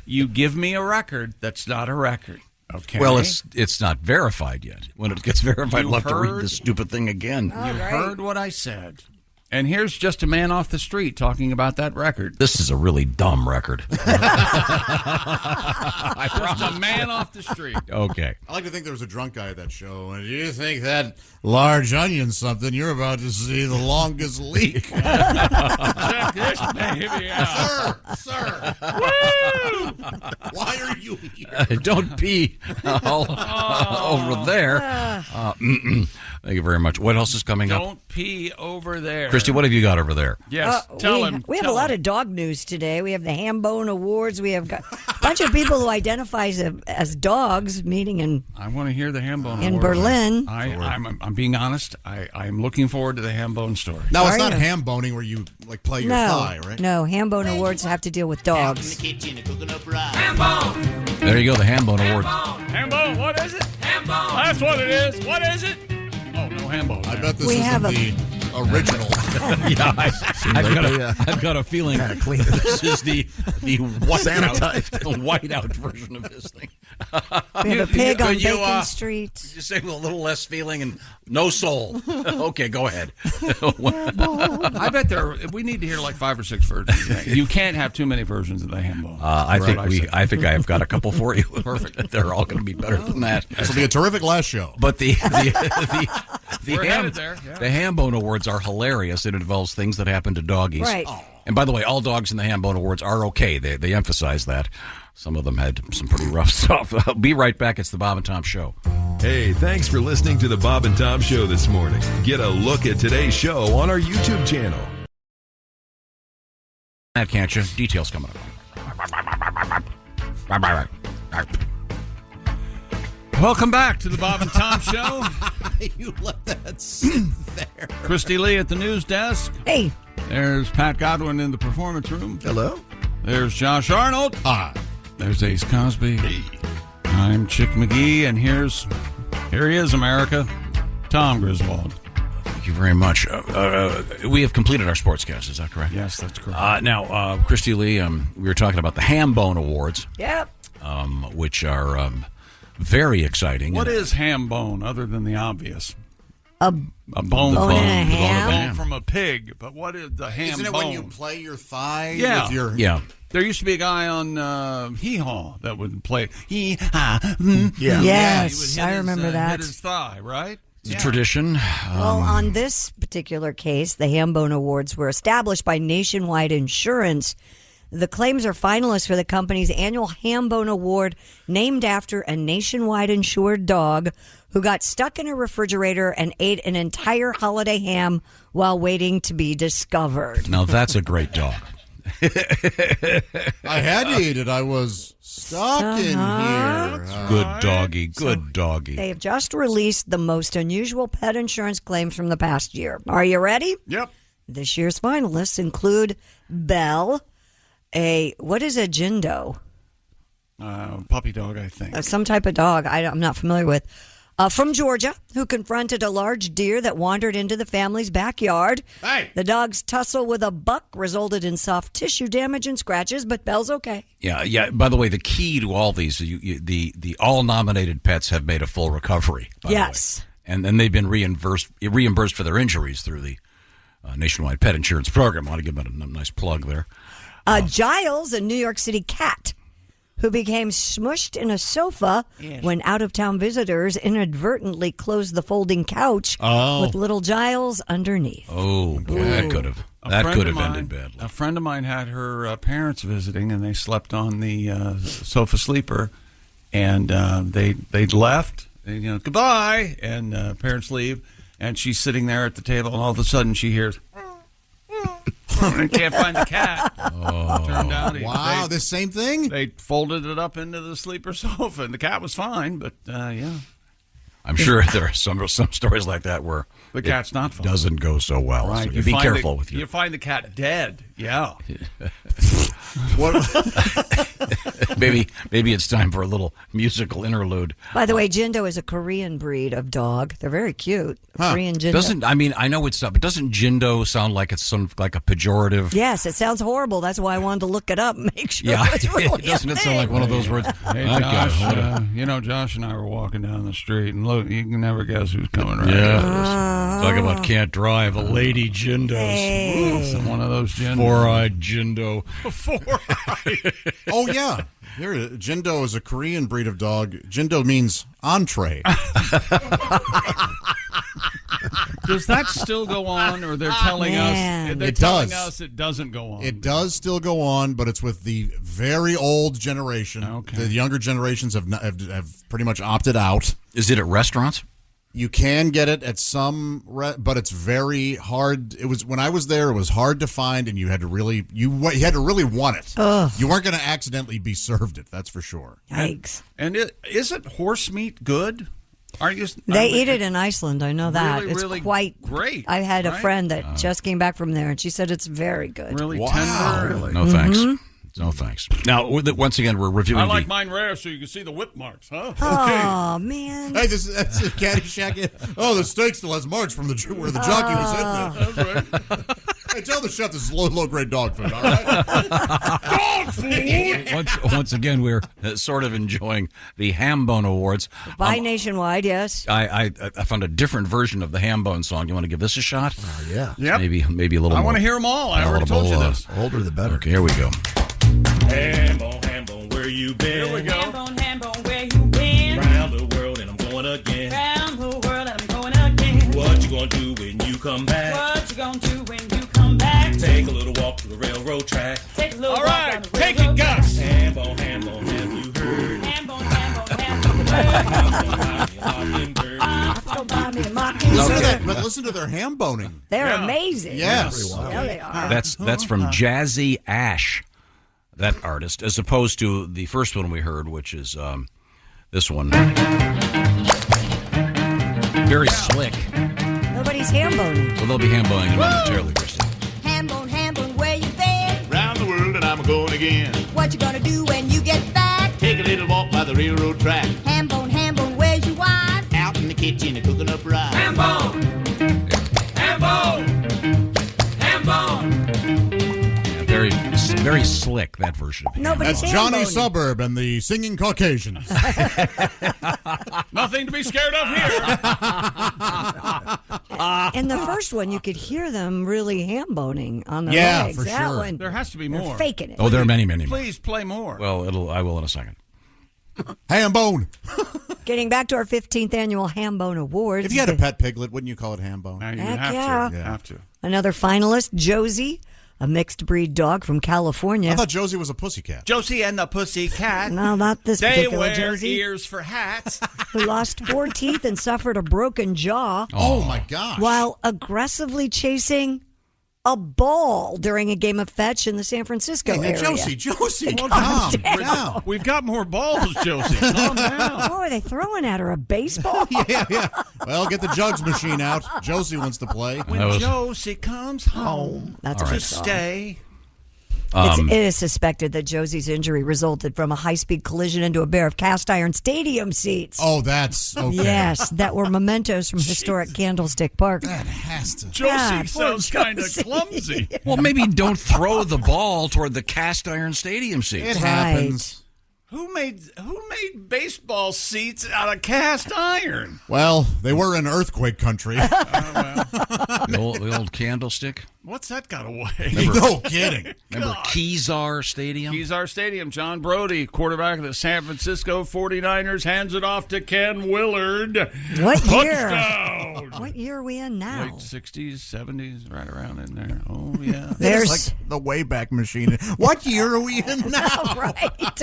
you give me a record that's not a record. Okay. Well, it's not verified yet. When it gets verified, we'll have to read this stupid thing again. You heard what I said. And here's just a man off the street talking about that record. This is a really dumb record. Just a man off the street. Okay. I like to think there was a drunk guy at that show. And you think that large onion's something, you're about to see the longest leak. Check this baby out. Sir. Woo! Why are you here? Don't pee over there. Thank you very much. What else is coming up? Don't pee over there. Kristi, what have you got over there? Yes, tell him. We have a lot of dog news today. We have the Hambone Awards. We have got a bunch of people who identify as dogs meeting in. I want to hear the Hambone in Award. Berlin. I'm being honest. I'm looking forward to the Hambone story. No, it's not ham boning where you like play your thigh, right? No, Hambone Awards have to deal with dogs. Hambone. There you go, the Hambone Awards. Hambone, what is it? Hambone. That's what it is. What is it? Oh, no Hambone. I bet this isn't the original. Yeah, I've got a feeling this is the whiteout version of this thing. We have a pig on Bacon Street. You say with a little less feeling and no soul. Okay, go ahead. I bet we need to hear like 5 or 6 versions. You can't have too many versions of the Hambone. I think I've got a couple for you. Perfect. They're all going to be better than that. This will be a terrific last show. But the We're headed there. Yeah. The Hambone Awards are hilarious. It involves things that happen to doggies. Right. And by the way, all dogs in the Hambone Awards are okay. They emphasize that. Some of them had some pretty rough stuff. I'll be right back. It's the Bob and Tom Show. Hey, thanks for listening to the Bob and Tom Show this morning. Get a look at today's show on our YouTube channel. That can't you? Details coming up. Welcome back to the Bob and Tom Show. You let that sit there. Kristi Lee at the news desk. Hey. There's Pat Godwin in the performance room. Hello. There's Josh Arnold. Hi. There's Ace Cosby. Hey. I'm Chick McGee, and here he is, America, Tom Griswold. Thank you very much. We have completed our sportscast. Is that correct? Yes, that's correct. Now, Kristi Lee, we were talking about the Hambone Awards. Yep. Which are very exciting. What is ham bone other than the obvious? A bone and a ham? Bone from a pig. But what is the ham Isn't it bone? when you play your thigh? Yeah. With your... Yeah. There used to be a guy on Hee Haw that would play Yeah. Yes, I remember that. Hit his thigh, right? It's a tradition. Well, on this particular case, the Hambone Awards were established by Nationwide Insurance. The claims are finalists for the company's annual Hambone Award, named after a nationwide insured dog who got stuck in a refrigerator and ate an entire holiday ham while waiting to be discovered. Now, that's a great dog. I had to eat it. I was stuck in here. Good doggy. Good doggy. They have just released the most unusual pet insurance claims from the past year. Are you ready? Yep. This year's finalists include Belle, what is a Jindo? Puppy dog, I think. Some type of dog I'm not familiar with. From Georgia, who confronted a large deer that wandered into the family's backyard. Hey! The dog's tussle with a buck resulted in soft tissue damage and scratches, but Belle's okay. Yeah. By the way, the key to all these, the all nominated pets have made a full recovery. Yes. And then they've been reimbursed for their injuries through the Nationwide Pet Insurance Program. I want to give them a nice plug there. Giles, a New York City cat, who became smushed in a sofa when out-of-town visitors inadvertently closed the folding couch with little Giles underneath. Oh, boy, that could have ended badly. A friend of mine had her parents visiting, and they slept on the sofa sleeper, and they left. And, goodbye, and parents leave, and she's sitting there at the table, and all of a sudden she hears... and can't find the cat. Turned out this same thing? They folded it up into the sleeper sofa, and the cat was fine, but yeah. I'm sure there are some stories like that where the cat's not fine. Doesn't go so well. Right. So you be careful with You find the cat dead. Yeah. Maybe it's time for a little musical interlude. By the way, Jindo is a Korean breed of dog. They're very cute. Korean Jindo. I know it's not, but doesn't Jindo sound like it's like a pejorative? Yes, it sounds horrible. That's why I wanted to look it up and make sure it's really doesn't it sound like one of those words? Hey, Josh, Josh and I were walking down the street, and look, you can never guess who's coming right after us. Talk about can't drive. A lady Jindos. Hey. One of those Jindos. Four-eyed Jindo. Four-eyed. Oh, yeah. Jindo is a Korean breed of dog. Jindo means entree. Does that still go on, or they're telling us? They're telling us it doesn't go on. It does still go on, but it's with the very old generation. Okay. The younger generations have pretty much opted out. Is it at restaurants? You can get it at some, but it's very hard. It was when I was there. It was hard to find, and you had to really want it. Ugh. You weren't going to accidentally be served it. That's for sure. Yikes! And isn't horse meat good? They eat it in Iceland. I know that. Really, it's really quite great. I had a friend that just came back from there, and she said it's very good. Really tender. Really? No thanks. No thanks. Now, once again, we're reviewing. I like mine rare, so you can see the whip marks, huh? Oh man! Hey, that's a Caddyshack. Oh, the steak still has marks from where the jockey was hitting it. That's right. Hey, tell the chef this is low grade dog food. All right. Dog food. Once again, we're sort of enjoying the Hambone Awards. By Nationwide, yes. I found a different version of the Hambone song. You want to give this a shot? Yeah. Yep. Maybe a little. I more. want to hear them all. I already told you this. Older the better. Okay, here we go. Hambone, where you been? Here we go. Hambone, where you been? Round the world and I'm going again. Round the world and I'm going again. What you gonna do when you come back? What you gonna do when you come back? Take a little walk to the railroad track. Take a little All walk right, on the take railroad it, Gus. Hambone, have you heard? Hambone, Listen to their ham boning. They're amazing. Yes. Yeah, they are. That's from Jazzy Ash, that artist, as opposed to the first one we heard, which is this one. Very slick. Nobody's ham-boning. Well, they'll be ham-boning momentarily, Kristi. Hambone, where you been? Round the world and I'm going again. What you gonna do when you get back? Take a little walk by the railroad track. Hambone, where's your wife? Out in the kitchen cooking up rice. Hambone! Yeah, very slick, that version of him. Nobody's That's Johnny ham-boning. Suburb and the Singing Caucasians. Nothing to be scared of here. In the first one, you could hear them really ham-boning on their Yeah, legs. for That sure. one, There has to be they're more. faking it. Oh, there are many, many more. Please play more. Well, I will in a second. Ham bone. Getting back to our 15th annual Hambone Awards. If you had a pet piglet, wouldn't you call it ham bone? Now you Heck have yeah. to. You have to. Another finalist, Josie, a mixed breed dog from California. I thought Josie was a pussycat. Josie and the Pussycat. No, not this They particular wear Josie, ears for hats. who lost 4 teeth and suffered a broken jaw Oh my gosh. while aggressively chasing a ball during a game of fetch in the San Francisco Hey, area. Josie, Well, calm down. We've got more balls, Josie. Calm down. Oh, are they throwing at her a baseball? Yeah. Well, get the jugs machine out. Josie wants to play. When Josie comes home That's to a good song. stay. It is suspected that Josie's injury resulted from a high-speed collision into a pair of cast-iron stadium seats. Oh, that's okay. Yes, that were mementos from historic Candlestick Park. That has to. Josie Yeah, poor sounds kind of Josie. clumsy. Well, maybe don't throw the ball toward the cast iron stadium seats. It happens. Who made baseball seats out of cast iron? Well, they were in earthquake country. The old candlestick. What's that got away? No kidding. Remember Kezar Stadium? Kezar Stadium. John Brody, quarterback of the San Francisco 49ers, hands it off to Ken Willard. What year? Touchdown. What year are we in now? Late 60s, 70s, right around in there. Oh, yeah. There's It's like the Wayback Machine. What year are we in now? right.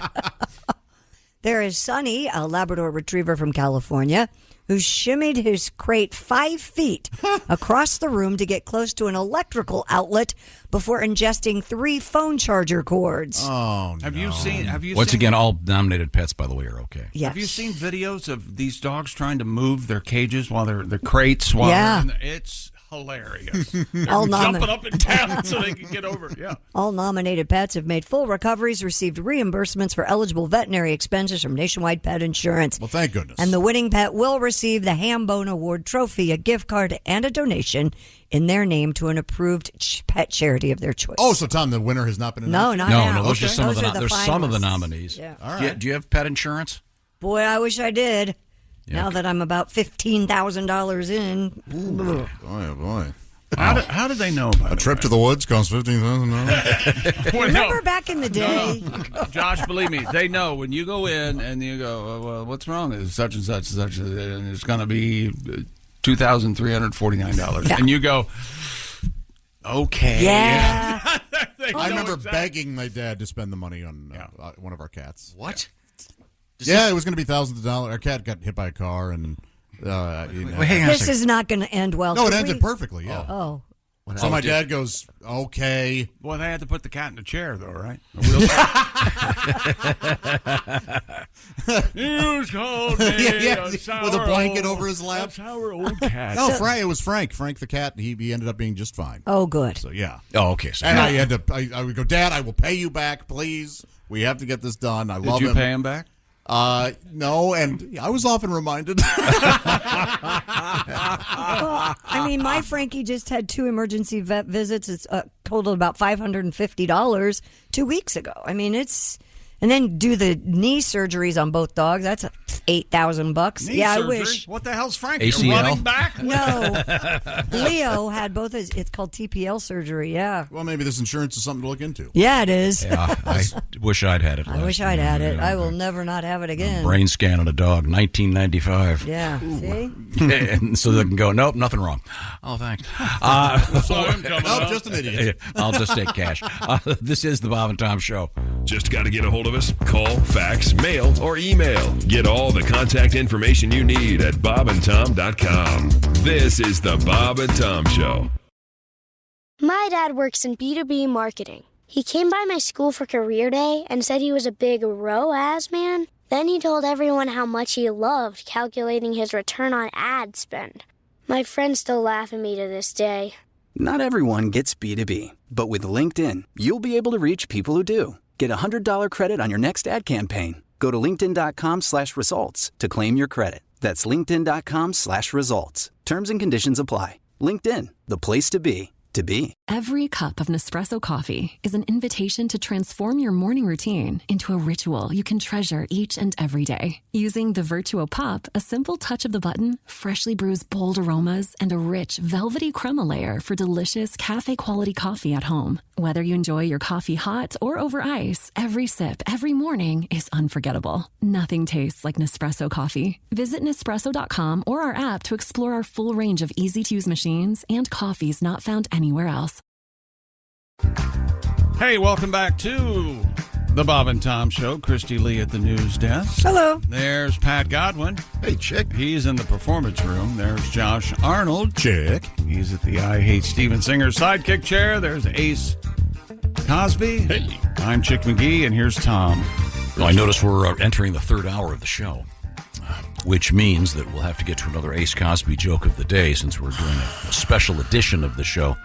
There is Sunny, a Labrador retriever from California, who shimmied his crate 5 feet across the room to get close to an electrical outlet before ingesting 3 phone charger cords. Oh, Have you seen? Once again, all nominated pets, by the way, are okay. Yes. Have you seen videos of these dogs trying to move their cages while the crates? While it's hilarious. They're jumping up and down so they can get over. Yeah. All nominated pets have made full recoveries, received reimbursements for eligible veterinary expenses from Nationwide Pet Insurance. Well, thank goodness. And the winning pet will receive the Hambone Award trophy, a gift card, and a donation in their name to an approved pet charity of their choice. Oh, so Tom, the winner has not been announced? No, those are some Those of the are the there's some of the finalists. nominees. Yeah. All right. Do you have pet insurance? Boy, I wish I did. Yeah. Now that I'm about $15,000 in. Boy, oh boy. How did they know about a trip to the woods costs $15,000? Remember back in the day? No. Josh, believe me, they know when you go in and you go, well, what's wrong? It's such and such and such, and it's going to be $2,349. Yeah. And you go, okay. Yeah. I remember begging my dad to spend the money on one of our cats. What? It was going to be thousands of dollars. Our cat got hit by a car, and hang on this is not going to end well. No, it ended perfectly. Yeah. Oh. So my dad goes, okay. Well, they had to put the cat in a chair, though, right? You called me with a blanket over his lap. That's our old cat. No, Frank. It was Frank. Frank the cat. He ended up being just fine. Oh, good. So yeah. Oh, okay. So and I had to. I would go, Dad. I will pay you back, please. We have to get this done. I love him. Did you pay him back? No, and I was often reminded. Well, I mean, my Frankie just had 2 emergency vet visits. It's totaled about $550 2 weeks ago. I mean, and then do the knee surgeries on both dogs. That's $8,000. Knee yeah, surgery? I wish. What the hell's Frank? ACL? Running back? No, Leo had both his. It's called TPL surgery. Yeah. Well, maybe this insurance is something to look into. Yeah, it is. Yeah, I wish I'd had it. I wish I'd had it. I will never not have it again. Brain scan on a dog, 1995. Yeah. See? And so they can go, nope, nothing wrong. Oh, thanks. Nope, just an idiot. I'll just take cash. This is the Bob and Tom Show. Just got to get a hold of us? Call, fax, mail, or email. Get all the contact information you need at bobandtom.com. This is the Bob and Tom Show. My dad works in B2B marketing. He came by my school for career day and said he was a big ROAS man. Then he told everyone how much he loved calculating his return on ad spend. My friends still laugh at me to this day. Not everyone gets B2B, but with LinkedIn, you'll be able to reach people who do. Get a $100 credit on your next ad campaign. Go to linkedin.com/results to claim your credit. That's linkedin.com/results. Terms and conditions apply. LinkedIn, the place to be. Every cup of Nespresso coffee is an invitation to transform your morning routine into a ritual you can treasure each and every day. Using the Virtuo Pup, a simple touch of the button freshly brews bold aromas and a rich, velvety crema layer for delicious cafe-quality coffee at home. Whether you enjoy your coffee hot or over ice, every sip, every morning is unforgettable. Nothing tastes like Nespresso coffee. Visit Nespresso.com or our app to explore our full range of easy-to-use machines and coffees not found anywhere else. Hey, welcome back to the Bob and Tom Show. Kristi Lee at the news desk. Hello. There's Pat Godwin. Hey, chick. He's in the performance room. There's Josh Arnold. Chick. He's at the I Hate Steven Singer sidekick chair. There's Ace Cosby. Hey. I'm Chick McGee, and here's Tom. Well, I notice we're entering the third hour of the show, which means that we'll have to get to another Ace Cosby joke of the day since we're doing a special edition of the show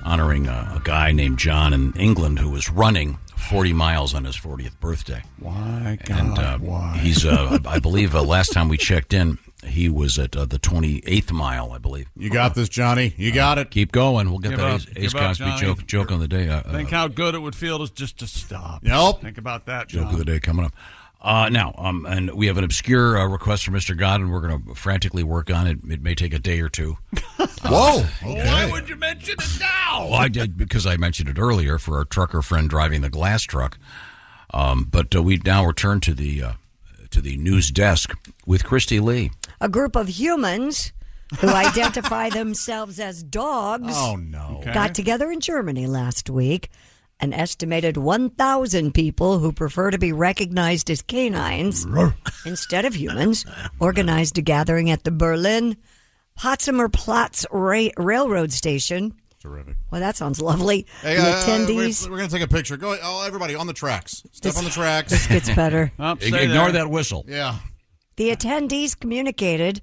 honoring a guy named John in England who was running 40 miles on his 40th birthday. Why, God, and why? He's, I believe, last time we checked in, he was at the 28th mile, I believe. You got this, Johnny. You got it. Keep going. We'll get Give that up. Ace Give up, Cosby joke on the day. Think how good it would feel just to stop. Nope. Think about that, John. Joke of the day coming up. Now, and we have an obscure request from Mr. Godwin. We're going to frantically work on it. It may take a day or two. Whoa. Okay. Why would you mention it now? Well, I did because I mentioned it earlier for our trucker friend driving the glass truck. But we now return to the news desk with Kristi Lee. A group of humans who identify themselves as dogs Oh, no. got together in Germany last week An estimated 1,000 people who prefer to be recognized as canines instead of humans organized a gathering at the Berlin Potsdamer Platz railroad station. Terrific. Well, that sounds lovely. Hey, the attendees. we're going to take a picture. Go, everybody on the tracks. Step on the tracks. This gets better. Ignore that whistle. Yeah. The attendees communicated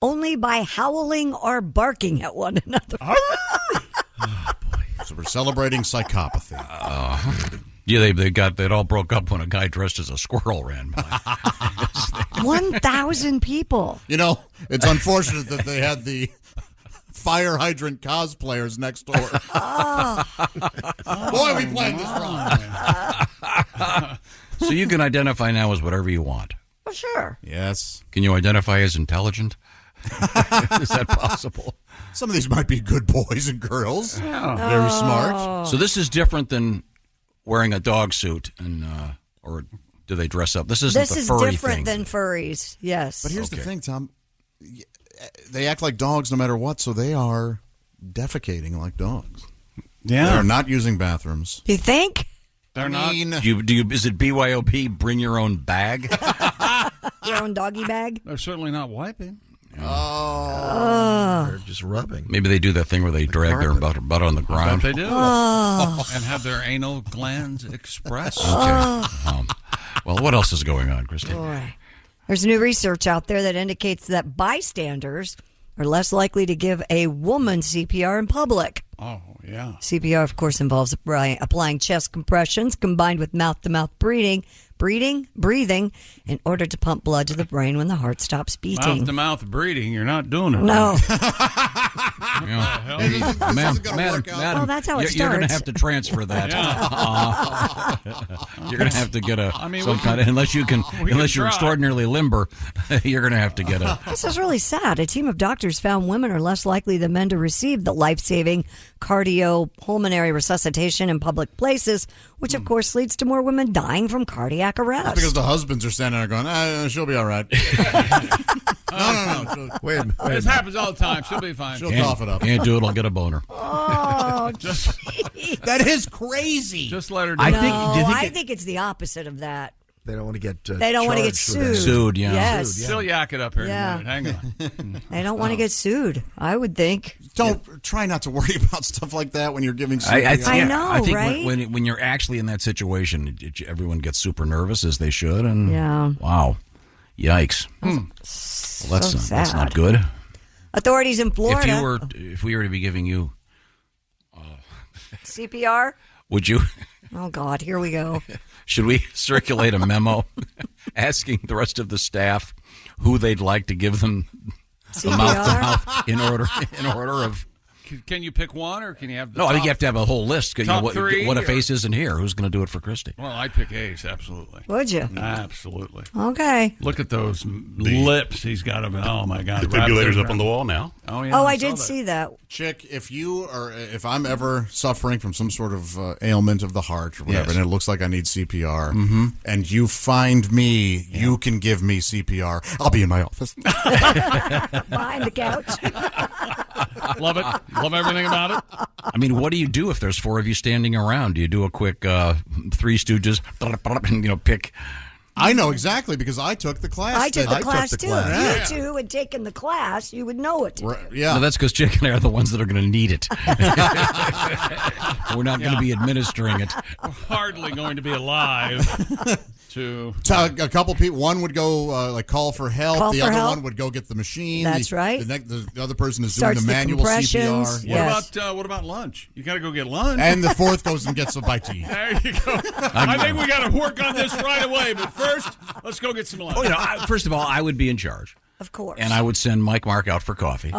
only by howling or barking at one another. So we're celebrating psychopathy. Yeah, they all broke up when a guy dressed as a squirrel ran by. 1,000 people. You know, it's unfortunate that they had the fire hydrant cosplayers next door. Boy, we played this wrong. So you can identify now as whatever you want. Well, sure. Yes. Can you identify as intelligent? Is that possible? Some of these might be good boys and girls. Yeah. Very smart. So this is different than wearing a dog suit, or do they dress up? This isn't the furry different thing. than furries, yes. But here's the thing, Tom. They act like dogs no matter what, so they are defecating like dogs. Yeah. They're not using bathrooms. You think? They're not. Is it BYOP, bring your own bag? Your own doggy bag? They're certainly not wiping. They're just rubbing. Maybe they do that thing where they drag their butt on the ground. They do. And have their anal glands expressed. Okay. Well, what else is going on, Kristi? Boy. There's new research out there that indicates that bystanders are less likely to give a woman CPR in public. Oh, yeah. CPR, of course, involves applying chest compressions combined with mouth-to-mouth breathing in order to pump blood to the brain when the heart stops beating. Mouth-to-mouth breathing, you're not doing it. No. Madam, well, that's how it you're going to starts. have to transfer that. You're going to have to get unless you're extraordinarily limber, you're going to have to get a. This is really sad. A team of doctors found women are less likely than men to receive the life-saving cardiopulmonary resuscitation in public places, which of course leads to more women dying from cardiac arrest. That's because the husbands are standing there going, she'll be all right. No. Wait. This happens all the time. She'll be fine. She'll cough it up. Can't do it. I'll get a boner. Oh, that is crazy. Just let her do I it. think it's the opposite of that. They don't want to get They don't want to get sued. Sued, yeah. Yes. Still yak it up here in a minute. Hang on. They don't want to get sued, I would think. Try not to worry about stuff like that when you're giving CPR. I know, I think right? when you're actually in that situation, everyone gets super nervous, as they should. And Yeah. wow. Yikes. Well, that's not good. Authorities in Florida. If we were to be giving you CPR? would you? Oh, God, here we go. Should we circulate a memo asking the rest of the staff who they'd like to give them the mouth-to-mouth in order of... Can you pick one, or can you have the No, I think you have to have a whole list. Top three, what if Ace isn't here? Who's going to do it for Kristi? Well, I'd pick Ace, absolutely. Would you? Absolutely. Okay. Look at those lips he's got. Oh, my God. Defibrillators up on the wall now. Oh, yeah. I did see that. Chick, if I'm ever suffering from some sort of ailment of the heart or whatever, and it looks like I need CPR, and you find me, you can give me CPR. I'll be in my office. Behind the couch. Love it. Love everything about it. I mean, what do you do if there's four of you standing around? Do you do a quick Three Stooges and, pick... I know exactly because I took the class. I took the class, too. Class. If you two had taken the class, you would know it. Yeah. No, that's because Chick and I are the ones that are going to need it. We're not going to be administering it. We're hardly going to be alive to... A couple people, one would go call for help. The other one would go get the machine. That's right. The other person is Starts doing the manual compressions. CPR. Yes. What about lunch? You got to go get lunch. And the fourth goes and gets a bite to eat. There you go. I think we got to work on this right away. But first, let's go get some lunch. First of all, I would be in charge. Of course. And I would send Mike Mark out for coffee.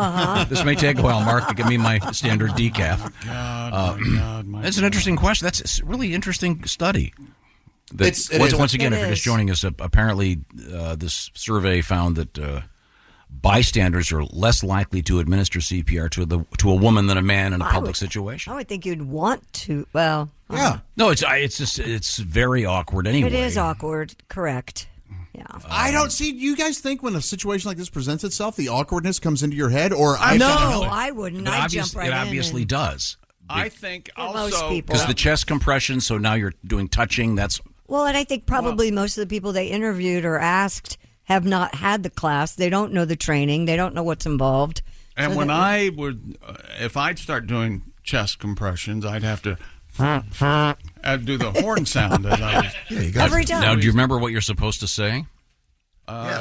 This may take a while, Mark, to give me my standard decaf. That's an interesting question. That's a really interesting study. Once again, if you're just joining us, apparently this survey found that bystanders are less likely to administer CPR to a woman than a man in a public situation. I would think you'd want to. Well, yeah. No, it's very awkward anyway. It is awkward. Correct. Yeah. I don't see. You guys think when a situation like this presents itself, the awkwardness comes into your head, or I wouldn't. I jump right in. It obviously does. I think most also people. Because the chest compression, so now you're doing touching. That's Well, and I think probably most of the people they interviewed or asked have not had the class. They don't know the training. They don't know what's involved. And So when that- I would, if I'd start doing chest compressions, I'd have to I'd do the horn sound as I was. Yeah, you got Every time. Now, do you remember what you're supposed to say?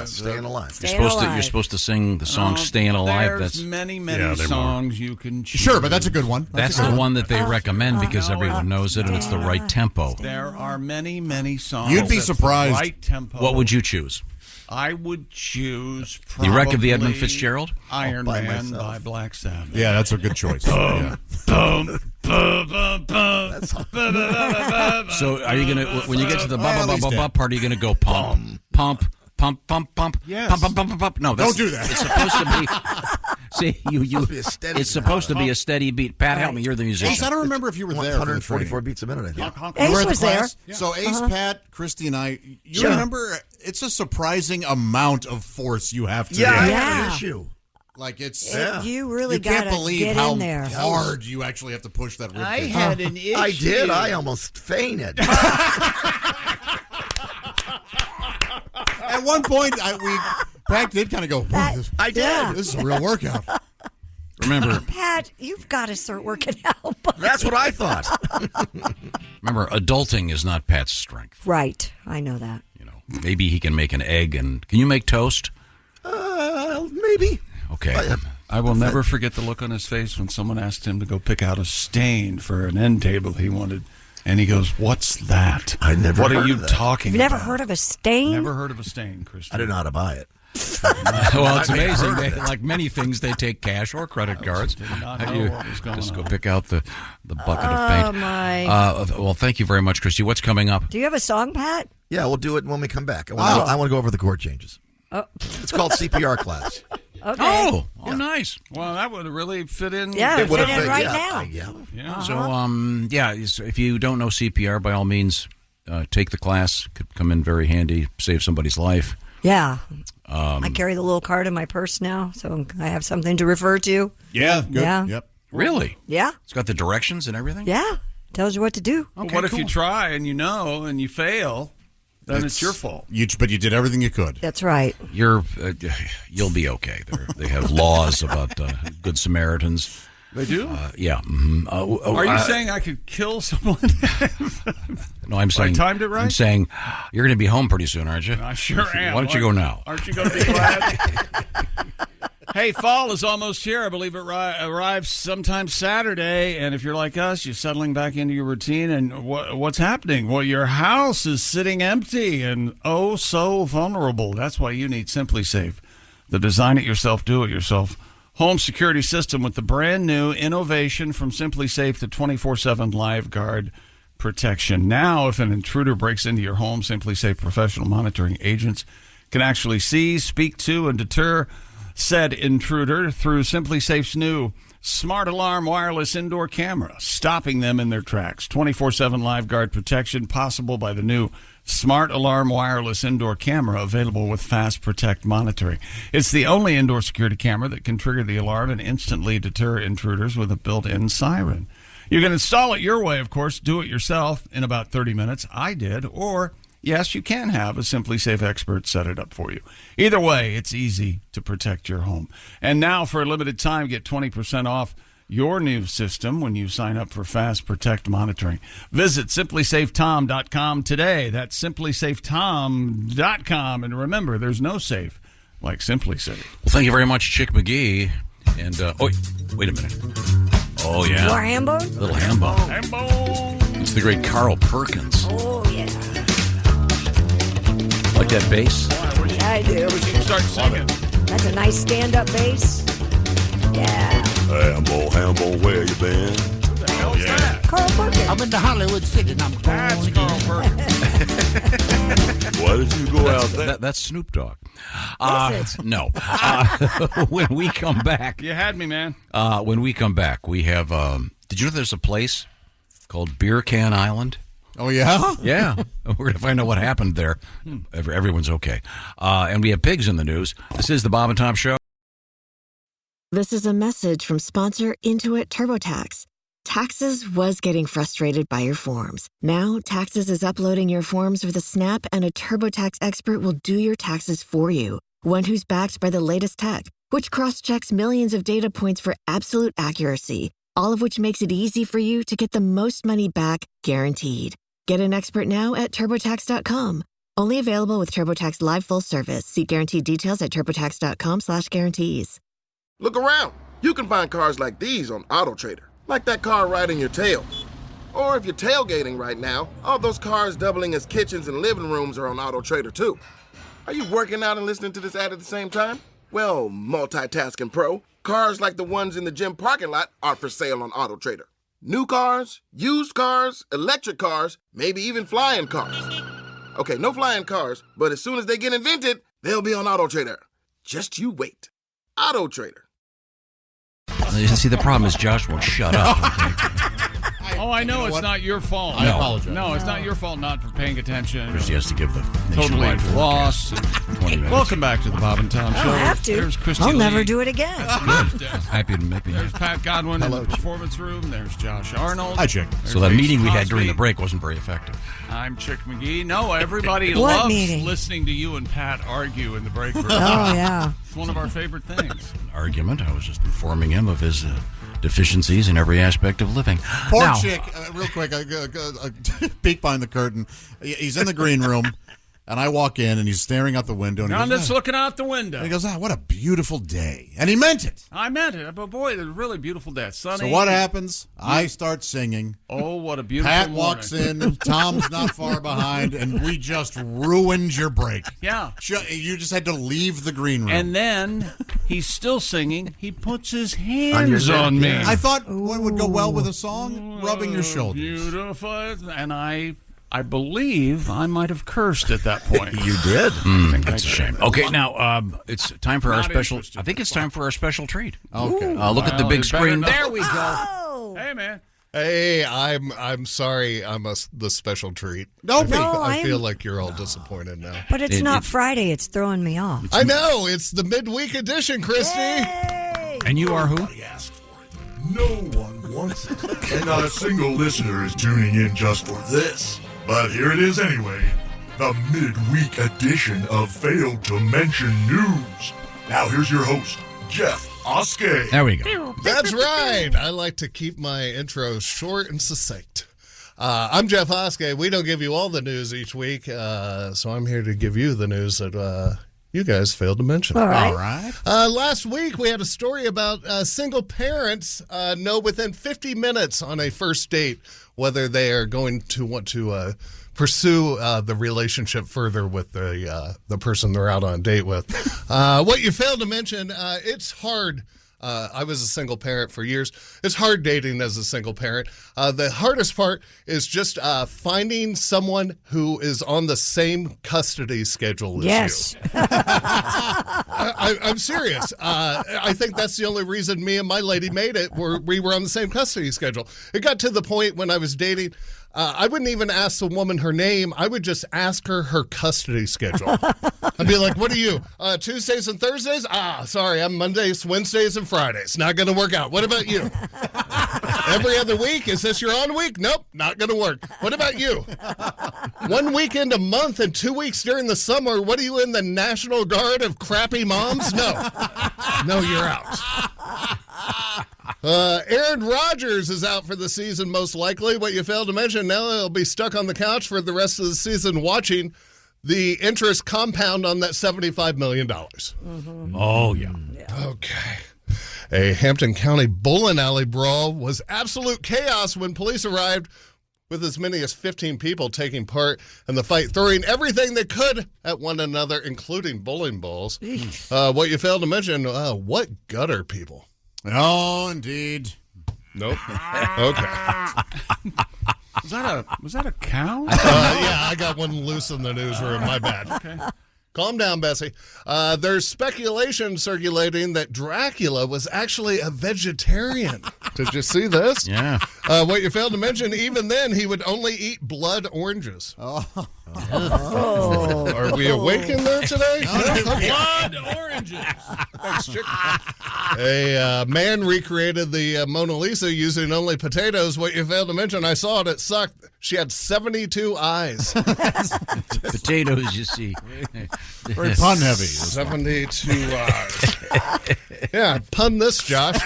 Staying Alive. You're supposed to sing the song "Staying Alive." There's That's many songs you can choose. Sure, but that's a good one. That's the one that they recommend because everyone knows it and it's the right tempo. There are many songs. You'd be that's the surprised. Right tempo. What would you choose? I would choose The Wreck of the Edmund probably Fitzgerald? Iron by Man myself. by Black Sabbath. Yeah, that's a good choice. Boom, boom, boom, boom. So, are you gonna when you get to the at least that. part? Are you gonna go pump, pump, pump, pump, pump, Yes. pump, pump, pump, pump, pump? No, Don't do that. It's supposed to be. See, you. be a steady It's supposed to be a steady beat. Pat, help me. You're the Ace, musician. I don't remember if you were there. for the 144 training. beats a minute, I think. Ace You were at the was there. class? So Ace, Pat, Kristi, and I. You Sure. remember? It's a surprising amount of force you have to. Yeah, I do. have Yeah. an issue. Like it's. You really You can't gotta believe get how in there. hard you actually have to push that rib I cage. had an issue. I did. I almost fainted. At one point, Pat did kind of go. "Whoa, this, I did. Yeah. this is a real workout." Remember, Pat, you've got to start working out. That's what I thought. adulting is not Pat's strength. Right. I know that. Maybe he can make an egg and can you make toast? Maybe. Okay. I will never forget the look on his face when someone asked him to go pick out a stain for an end table he wanted. And he goes, "What's that? I never What are heard you of that. talking You've never about?" heard of a stain? Never heard of a stain, Kristi. I didn't know how to buy it. Well, it's I mean, amazing. heard of it. Like many things, they take cash or credit cards. Did not know You what was going just on. go pick out the bucket of paint. Oh, my. Well, thank you very much, Kristi. What's coming up? Do you have a song, Pat? Yeah, we'll do it when we come back. I want to go over the chord changes. Oh. It's called CPR class. Okay. Oh, nice. Well, that would really fit in. Yeah, it would fit have in fit, right yeah. now. Yeah. So, if you don't know CPR, by all means, take the class. Could come in very handy, save somebody's life. Yeah. I carry the little card in my purse now, so I have something to refer to. Yeah. Good. Yeah. Yep. Really? Yeah. It's got the directions and everything? Yeah. Tells you what to do. But what if you try and you know and you fail? Then it's your fault. But you did everything you could. That's right. You'll be okay. They have laws about Good Samaritans. They do? Yeah. Mm-hmm. Are you saying I could kill someone? No, I'm saying. timed it right? I'm saying you're going to be home pretty soon, aren't you? I sure am. Why don't you go now? Aren't you going to be glad? Hey, fall is almost here. I believe it arrives sometime Saturday. And if you're like us, you're settling back into your routine. And what's happening? Well, your house is sitting empty and oh so vulnerable. That's why you need Simply Safe, the design-it-yourself, do-it-yourself home security system with the brand new innovation from Simply Safe, the 24/7 Live Guard protection. Now, if an intruder breaks into your home, Simply Safe professional monitoring agents can actually see, speak to, and deter said intruder through Simply Safe's new Smart Alarm wireless indoor camera, stopping them in their tracks. 24/7 Live Guard protection possible by the new Smart Alarm wireless indoor camera, available with Fast Protect monitoring. It's the only indoor security camera that can trigger the alarm and instantly deter intruders with a built-in siren. You can install it your way, of course. Do it yourself in about 30 minutes. I did. Or, yes, you can have a Simply Safe expert set it up for you. Either way, it's easy to protect your home. And now, for a limited time, get 20% off your new system when you sign up for Fast Protect monitoring. Visit simplysafetom.com today. That's simplysafetom.com. And remember, there's no safe like Simply Safe. Well, thank you very much, Chick McGee. And, wait a minute. Oh, yeah. More ham bone? Little ham bone. Ham bone. It's the great Carl Perkins. Oh, yeah. Like that bass? Yeah, I do. We can start singing. That's a nice stand-up bass. Yeah. Hambo, where you been? What the hell is that? Carl Perkins. I'm in the Hollywood City and I'm That's Carl Perkins. Why did you go out there? That's Snoop Dogg. Is it? No. When we come back. You had me, man. When we come back, we have. Did you know there's a place called Beer Can Island? Oh, yeah? Yeah. We're going to find out what happened there. Everyone's okay. And we have pigs in the news. This is the Bob and Tom Show. This is a message from sponsor Intuit TurboTax. Taxes was getting frustrated by your forms. Now, Taxes is uploading your forms with a snap, and a TurboTax expert will do your taxes for you. One who's backed by the latest tech, which cross-checks millions of data points for absolute accuracy, all of which makes it easy for you to get the most money back, guaranteed. Get an expert now at TurboTax.com. Only available with TurboTax Live Full Service. See guaranteed details at TurboTax.com/guarantees. Look around. You can find cars like these on AutoTrader, like that car riding your tail. Or if you're tailgating right now, all those cars doubling as kitchens and living rooms are on AutoTrader too. Are you working out and listening to this ad at the same time? Well, multitasking pro, cars like the ones in the gym parking lot are for sale on AutoTrader. New cars, used cars, electric cars, maybe even flying cars. Okay, no flying cars, but as soon as they get invented, they'll be on AutoTrader. Just you wait. AutoTrader. See, the problem is Josh won't shut up. Oh, I know it's not your fault. I apologize. No, it's not your fault not for paying attention. Kristi has to give the Totally nationwide lost. 20 minutes. Welcome back to the Bob and Tom I Show. don't have to. There's Kristi I'll Lee. never do it again. Happy to meet you. There's Pat Godwin in the performance room. There's Josh Arnold. Hi, Chick. So that meeting we had during the break wasn't very effective. I'm Chick McGee. No, everybody What loves meeting? listening to you and Pat argue in the break room. Oh, yeah. It's one of our favorite things. An argument. I was just informing him of his deficiencies in every aspect of living. Poor Now- Chick, real quick, peek behind the curtain. He's in the green room, and I walk in, and he's staring out the window. And he I'm goes, just looking out the window. and he goes, what a beautiful day. And he meant it. I meant it, but boy, it's a really beautiful day. It's sunny. So what happens? I start singing. Oh, what a beautiful Pat morning. walks in. Tom's not far behind, and we just ruined your break. Yeah. You just had to leave the green room. And then he's still singing. He puts his On hands your on me. I thought what would go well with a song? Rubbing your shoulders. Beautiful. And I believe I might have cursed at that point. You did? That's a shame. Okay, now it's time for our Not special. interested. I think it's time for our special treat. Okay. Look at the Well, big it better screen. not- There we go. Oh. Hey, man. Hey, I'm sorry. I'm the special treat. Don't be. I feel like you're all disappointed now. But it's not Friday. It's throwing me off. I know it's the midweek edition, Kristi. And you are who? No one wants it. And not a single listener is tuning in just for this. But here it is anyway. The midweek edition of Failed to Mention News. Now here's your host, Jeff Oskay. There we go. That's right. I like to keep my intros short and succinct. I'm Jeff Oskay. We don't give you all the news each week, so I'm here to give you the news that you guys failed to mention. All right. Last week, we had a story about single parents know within 50 minutes on a first date whether they are going to want to pursue the relationship further with the person they're out on a date with. What you failed to mention, it's hard. I was a single parent for years. It's hard dating as a single parent. The hardest part is just finding someone who is on the same custody schedule as you. I'm serious. I think that's the only reason me and my lady made it. We were on the same custody schedule. It got to the point when I was dating, I wouldn't even ask the woman her name. I would just ask her custody schedule. I'd be like, what are you, Tuesdays and Thursdays? Sorry, I'm Mondays, Wednesdays, and Fridays. Not going to work out. What about you? Every other week? Is this your on week? Nope, not going to work. What about you? 1 weekend a month and 2 weeks during the summer. What are you in the National Guard of crappy moms? No. No, you're out. Aaron Rodgers is out for the season, most likely. What you failed to mention, now he'll be stuck on the couch for the rest of the season watching the interest compound on that $75 million. Oh, yeah. Okay. A Hampton County bowling alley brawl was absolute chaos when police arrived with as many as 15 people taking part in the fight, throwing everything they could at one another, including bowling balls. What you failed to mention, what gutter people? Oh, indeed. Nope. Okay. Was that a cow? Yeah, I got one loose in the newsroom. My bad. Okay. Calm down, Bessie. There's speculation circulating that Dracula was actually a vegetarian. Did you see this? Yeah. What you failed to mention, even then, he would only eat blood oranges. Oh. Oh. Are we awake in there today? Blood oranges. Thanks, Chick. A man recreated the Mona Lisa using only potatoes. What you failed to mention, I saw it. It sucked. She had 72 eyes. Potatoes, you see. Very pun heavy. 72 eyes. Yeah, pun this, Josh.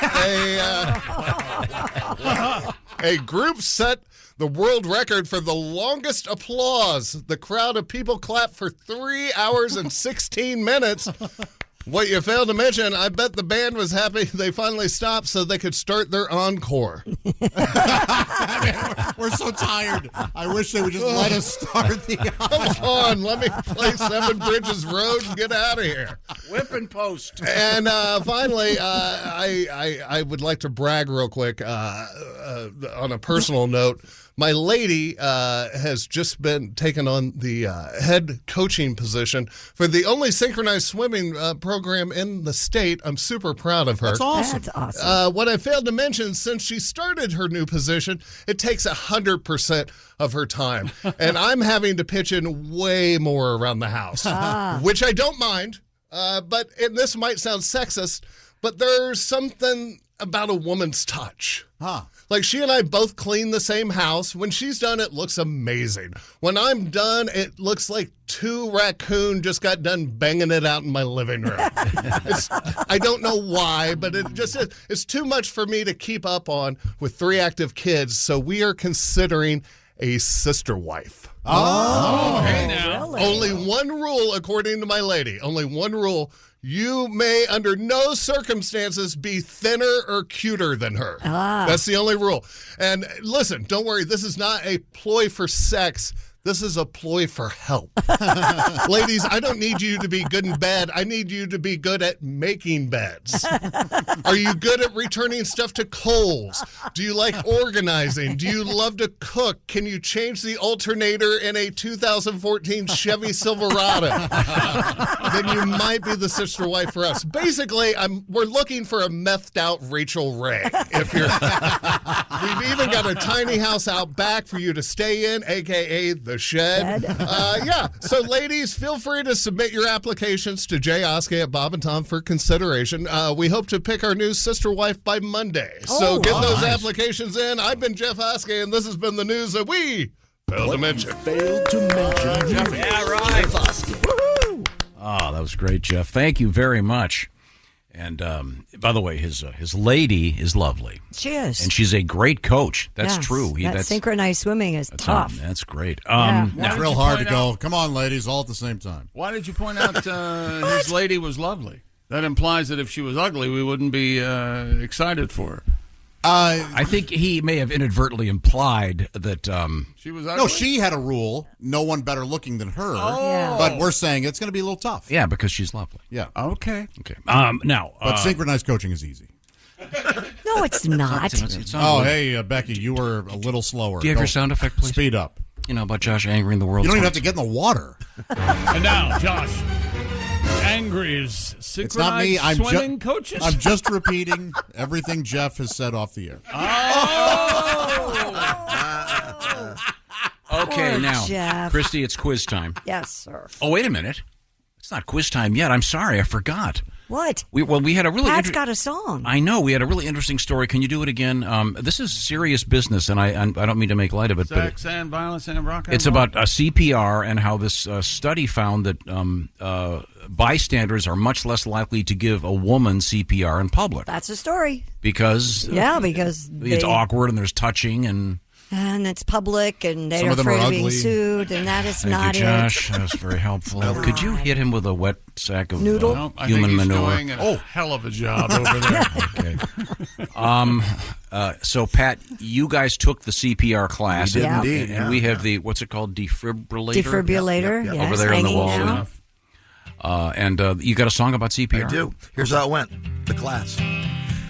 A group set the world record for the longest applause. The crowd of people clapped for 3 hours and 16 minutes. What you failed to mention, I bet the band was happy they finally stopped so they could start their encore. We're so tired. I wish they would just let us start the Come on, let me play Seven Bridges Road and get out of here. Whip and post. And finally, I would like to brag real quick on a personal note. My lady has just been taken on the head coaching position for the only synchronized swimming program in the state. I'm super proud of her. That's awesome. That's awesome. What I failed to mention, since she started her new position, it takes 100% of her time. And I'm having to pitch in way more around the house, which I don't mind. And this might sound sexist, but there's something about a woman's touch. Like, she and I both clean the same house. When she's done, it looks amazing. When I'm done, it looks like 2 raccoons just got done banging it out in my living room. I don't know why, but it's too much for me to keep up on with 3 active kids, so we are considering a sister wife. Okay, now. Really? Only one rule, according to my lady. Only one rule. You may, under no circumstances, be thinner or cuter than her. That's the only rule. And listen, don't worry. This is not a ploy for sex. This is a ploy for help. Ladies, I don't need you to be good in bed. I need you to be good at making beds. Are you good at returning stuff to Kohl's? Do you like organizing? Do you love to cook? Can you change the alternator in a 2014 Chevy Silverado? Then you might be the sister wife for us. Basically, we're looking for a methed out Rachel Ray. We've even got a tiny house out back for you to stay in, a.k.a. the shed. So ladies, feel free to submit your applications to Jay Oskay at Bob and Tom for consideration. We hope to pick our new sister wife by Monday. So get those applications in. I've been Jeff Oskay, and this has been the news that we failed to mention. Yeah, right. Woohoo! Oh, that was great, Jeff. Thank you very much. And by the way, his lady is lovely. She is. And she's a great coach. That's true. That's synchronized swimming is tough. That's great. It's real hard to go, come on, ladies, all at the same time. Why did you point out his lady was lovely? That implies that if she was ugly, we wouldn't be excited for her. I think he may have inadvertently implied that she was ugly. No, she had a rule: no one better looking than her. But we're saying it's going to be a little tough. Yeah, because she's lovely. Yeah. Okay. Now, but synchronized coaching is easy. No, it's not. Hey, Becky, you were a little slower. Do you have your sound effect, please? Speed up. You know about Josh angering the world. You don't even have to get in the water. And now, Josh. Angry's synchronized swimming coaches? I'm just repeating everything Jeff has said off the air. Okay, Poor now, Jeff. Kristi, it's quiz time. Yes, sir. Oh, wait a minute. It's not quiz time yet. I'm sorry, I forgot. What? We had a really Pat's got a song. I know. We had a really interesting story. Can you do it again? This is serious business, and I don't mean to make light of it. Sex and violence and rock and roll. It's about CPR and how this study found that bystanders are much less likely to give a woman CPR in public. That's a story. Because it's awkward and there's touching and it's public and they're Some of them are afraid of being ugly. sued, and that is Thank not you, Josh. it. That was very helpful. Could you hit him with a wet sack of Noodle? I human think he's manure? doing a hell of a job over there. Okay. So, Pat, you guys took the CPR class. We did indeed. And we have the, what's it called, defibrillator? Defibrillator, Yep. yes, Over there in the hanging wall. now. And you got a song about CPR? I do. Here's how it went. The class.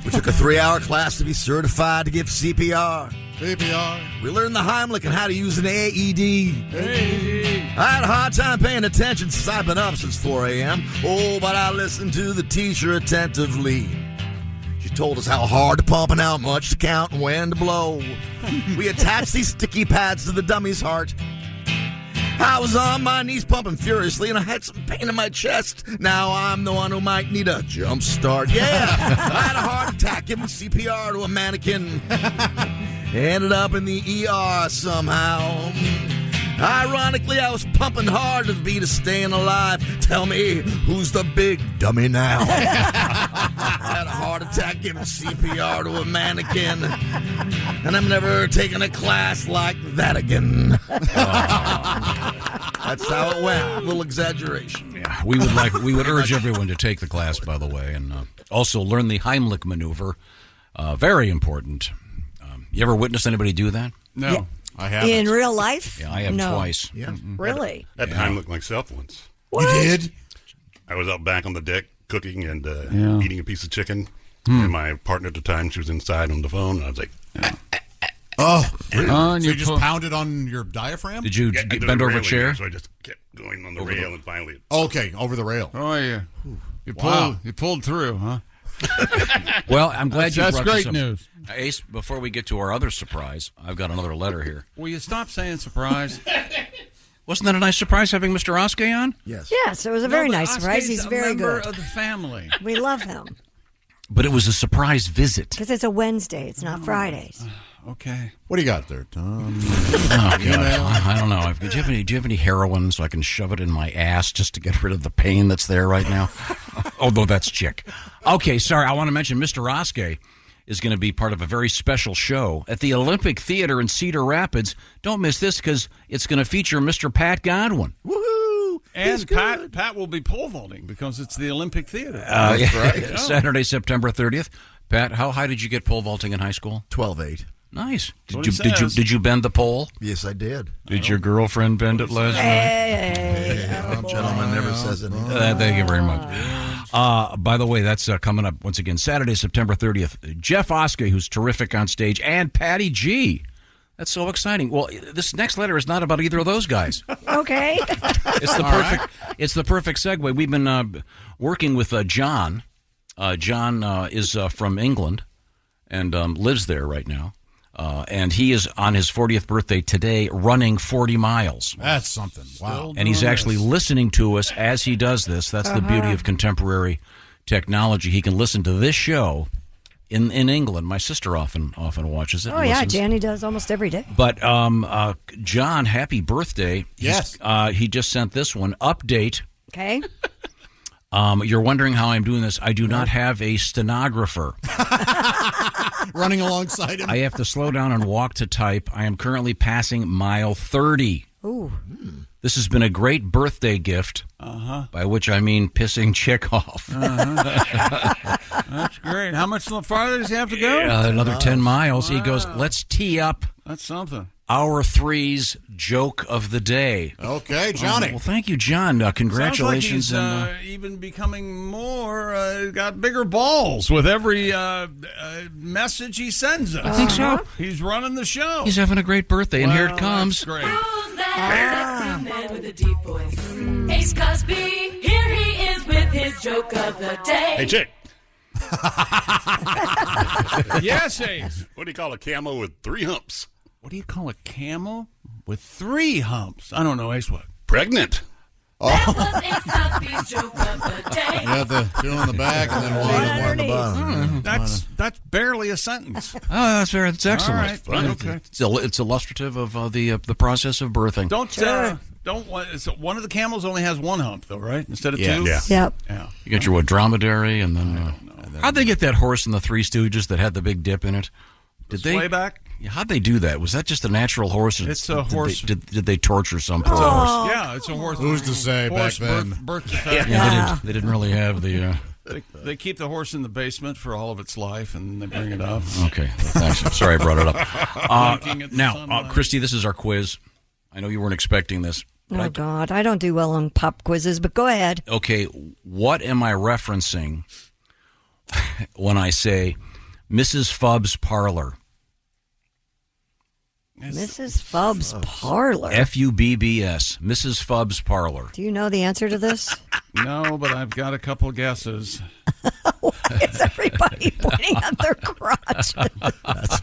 We took a 3-hour class to be certified to give CPR. CPR. We learned the Heimlich and how to use an AED. I had a hard time paying attention since I've been up since 4 a.m. Oh, but I listened to the teacher attentively. She told us how hard to pump and how much to count and when to blow. We attached these sticky pads to the dummy's heart. I was on my knees pumping furiously, and I had some pain in my chest. Now I'm the one who might need a jump start. Yeah, I had a heart attack, giving CPR to a mannequin. Ended up in the ER somehow. Ironically, I was pumping hard to the beat of Staying Alive. Tell me, who's the big dummy now? I had a heart attack giving CPR to a mannequin. And I'm never taking a class like that again. That's how it went. A little exaggeration. Yeah, we would urge everyone to take the class, by the way, and also learn the Heimlich maneuver. Very important. You ever witnessed anybody do that? No. Yeah. I haven't. In real life? Yeah, I have twice. Yeah. Really? I had Heimlich myself once. What? You did? I was out back on the deck cooking and eating a piece of chicken. And my partner at the time, she was inside on the phone. And I was like, Oh, Oh, and so you you just put- pounded on your diaphragm? Did you yeah, get there's bend a over a railing chair? there, so I just kept going on the rail and finally. Okay, over the rail. Oh, yeah. You Wow. pulled through, huh? Well, I'm glad you That's brought great this up. news. Ace, before we get to our other surprise, I've got another letter here. Will you stop saying surprise? Wasn't that a nice surprise having Mr. Oskay on? Yes. Yes, it was a very No, but nice surprise. Oskay's He's a very member good. of the family. We love him. But it was a surprise visit. Because it's a Wednesday. It's not Fridays. Okay. What do you got there, Tom? Oh, God. I don't know. Do you have any heroin so I can shove it in my ass just to get rid of the pain that's there right now? Although that's chick. Okay, sorry. I want to mention Mr. Oskay is going to be part of a very special show at the Olympic Theater in Cedar Rapids. Don't miss this because it's going to feature Mr. Pat Godwin. Woohoo! And Pat will be pole vaulting because it's the Olympic Theater. That's right. Yeah. Saturday, September 30th. Pat, how high did you get pole vaulting in high school? 12.8. Nice. what Did you bend the pole? Yes, I did. Did your girlfriend bend it last night? Hey, Gentleman never says anything. Thank you very much. By the way, that's coming up once again Saturday, September 30th. Jeff Oskay, who's terrific on stage, and Patty G. That's so exciting. Well, this next letter is not about either of those guys. Okay. It's the perfect segue. We've been working with John. John is from England and lives there right now. And he is on his 40th birthday today running 40 miles. That's something. Wow. And he's actually listening to us as he does this. That's the beauty of contemporary technology. He can listen to this show in England. My sister often watches it. Oh, and yeah. listens. Janny does almost every day. But John, happy birthday. Yes. He just sent this one. Update. Okay. You're wondering how I'm doing this. I do not have a stenographer. Running alongside him. I have to slow down and walk to type. I am currently passing mile 30. Ooh. This has been a great birthday gift, by which I mean pissing chick off. That's great. How much farther does he have to go? Another 10 miles. He goes, let's tee up That's something. our three's joke of the day. Okay, Johnny. Well, thank you, John. Congratulations. Sounds like he's even becoming more, got bigger balls with every message he sends us. I think so. He's running the show. He's having a great birthday, and here it comes. That's great. Who's that sexy man with a deep voice? Ace Cosby, here he is with his joke of the day. Hey, chick. Yes, Ace. What do you call a camel with 3 humps? What do you call a camel with 3 humps? I don't know, Ace. What? Pregnant. That was Ace Cosby's joke of the day. You have the 2 on the back and then one on the bottom. That's barely a sentence. Oh, that's excellent. All right. Okay. It's illustrative of the process of birthing. One of the camels only has 1 hump, though, right? Instead of 2? Yeah. Yep. Yeah. You got your dromedary, and then how'd they get that horse in the Three Stooges that had the big dip in it? Did they Swayback? Yeah, how'd they do that? Was that just a natural horse? It's a horse. Did they torture some poor horse? Yeah, it's a horse. Who's to say horse back then? Birth defect. Yeah, they didn't really have the. They keep the horse in the basement for all of its life, and they bring it up. Okay, thanks. I'm sorry I brought it up. Blinking at the Now, sunlight. Kristi, this is our quiz. I know you weren't expecting this. Oh, God. I don't do well on pop quizzes, but go ahead. Okay, what am I referencing when I say Mrs. Fubb's parlor? Mrs. Fubb's parlor. F-U-B-B-S. Mrs. Fubb's parlor. Do you know the answer to this? No, but I've got a couple guesses. Why is everybody pointing at their crotch? That's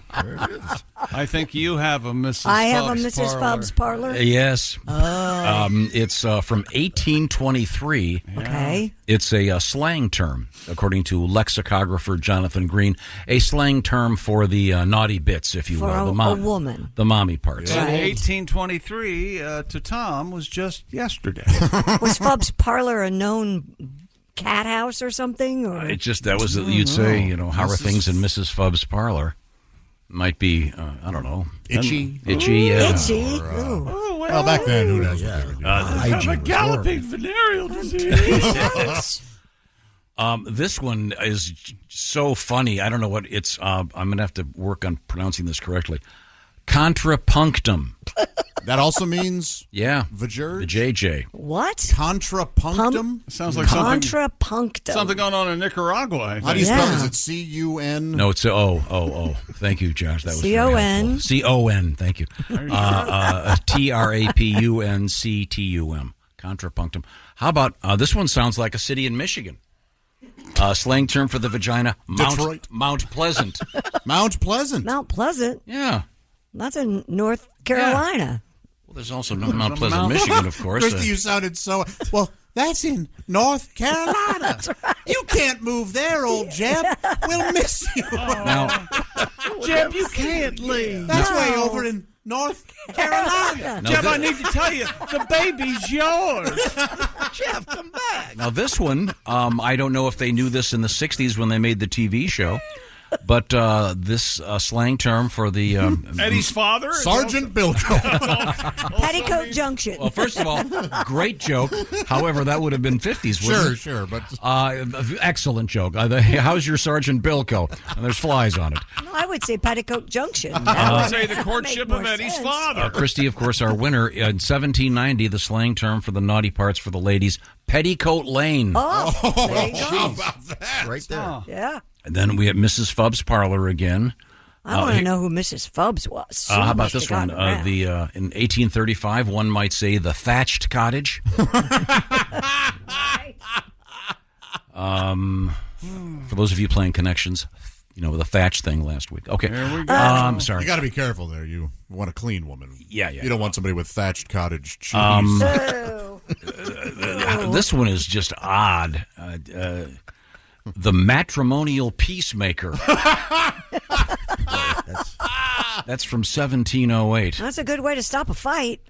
I think you have a Mrs. I have a Phelps Mrs. parlor. Phelps parlor. Yes. Oh. It's from 1823. Okay. It's a slang term, according to lexicographer Jonathan Green, a slang term for the naughty bits, if you For will. a woman. The mommy parts. And 1823 to Tom was just yesterday. Was Phelps parlor a known cat house or something? Or? It just, that was, you'd say, how are things in Mrs. Phelps' parlor? Might be, I don't know. Itchy? Itchy, yeah. Itchy? Well, back then, who knows? Have a galloping venereal disease. This one is so funny. I don't know what it's. I'm going to have to work on pronouncing this correctly. Contrapunctum. That also means vajurge? The JJ. What? Contrapunctum? Sounds like something. Contrapunctum. Something going on in Nicaragua. I think. How do you spell it? Is it C-U-N? No, it's O. Thank you, Josh. That was C-O-N. C-O-N. Thank you. T-R-A-P-U-N-C-T-U-M. Contrapunctum. How about this one? Sounds like a city in Michigan. Slang term for the vagina. Detroit. Mount Pleasant. Mount Pleasant. Mount Pleasant. Yeah. That's in North Carolina. Well, there's also Mount Pleasant, Michigan, of course. Kristi, you sounded so... Well, that's in North Carolina. That's right. You can't move there, old Jeb. We'll miss you. Now, Jeb, you can't leave. That's way over in North Carolina. Jeb, I need to tell you, the baby's yours. Jeff, come back. Now, this one, I don't know if they knew this in the 60s when they made the TV show, but this slang term for the... Eddie's father? Sergeant Bilko. Petticoat Junction. Well, first of all, great joke. However, that would have been 50s, wouldn't it? Sure, but... excellent joke. How's your Sergeant Bilko? And there's flies on it. No, I would say Petticoat Junction. I would say the courtship of Eddie's father. Kristi, of course, our winner. In 1790, the slang term for the naughty parts for the ladies, Petticoat Lane. Oh, there you go. How about that? Right there. Yeah. And then we have Mrs. Phelps' parlor again. I want to know who Mrs. Phelps was. How about this one? In 1835, one might say the thatched cottage. For those of you playing Connections, the thatch thing last week. Okay. There we go. I'm sorry. You got to be careful there. You want a clean woman. Yeah. You don't want somebody with thatched cottage cheese. This one is just odd. The matrimonial peacemaker. That's from 1708. That's a good way to stop a fight.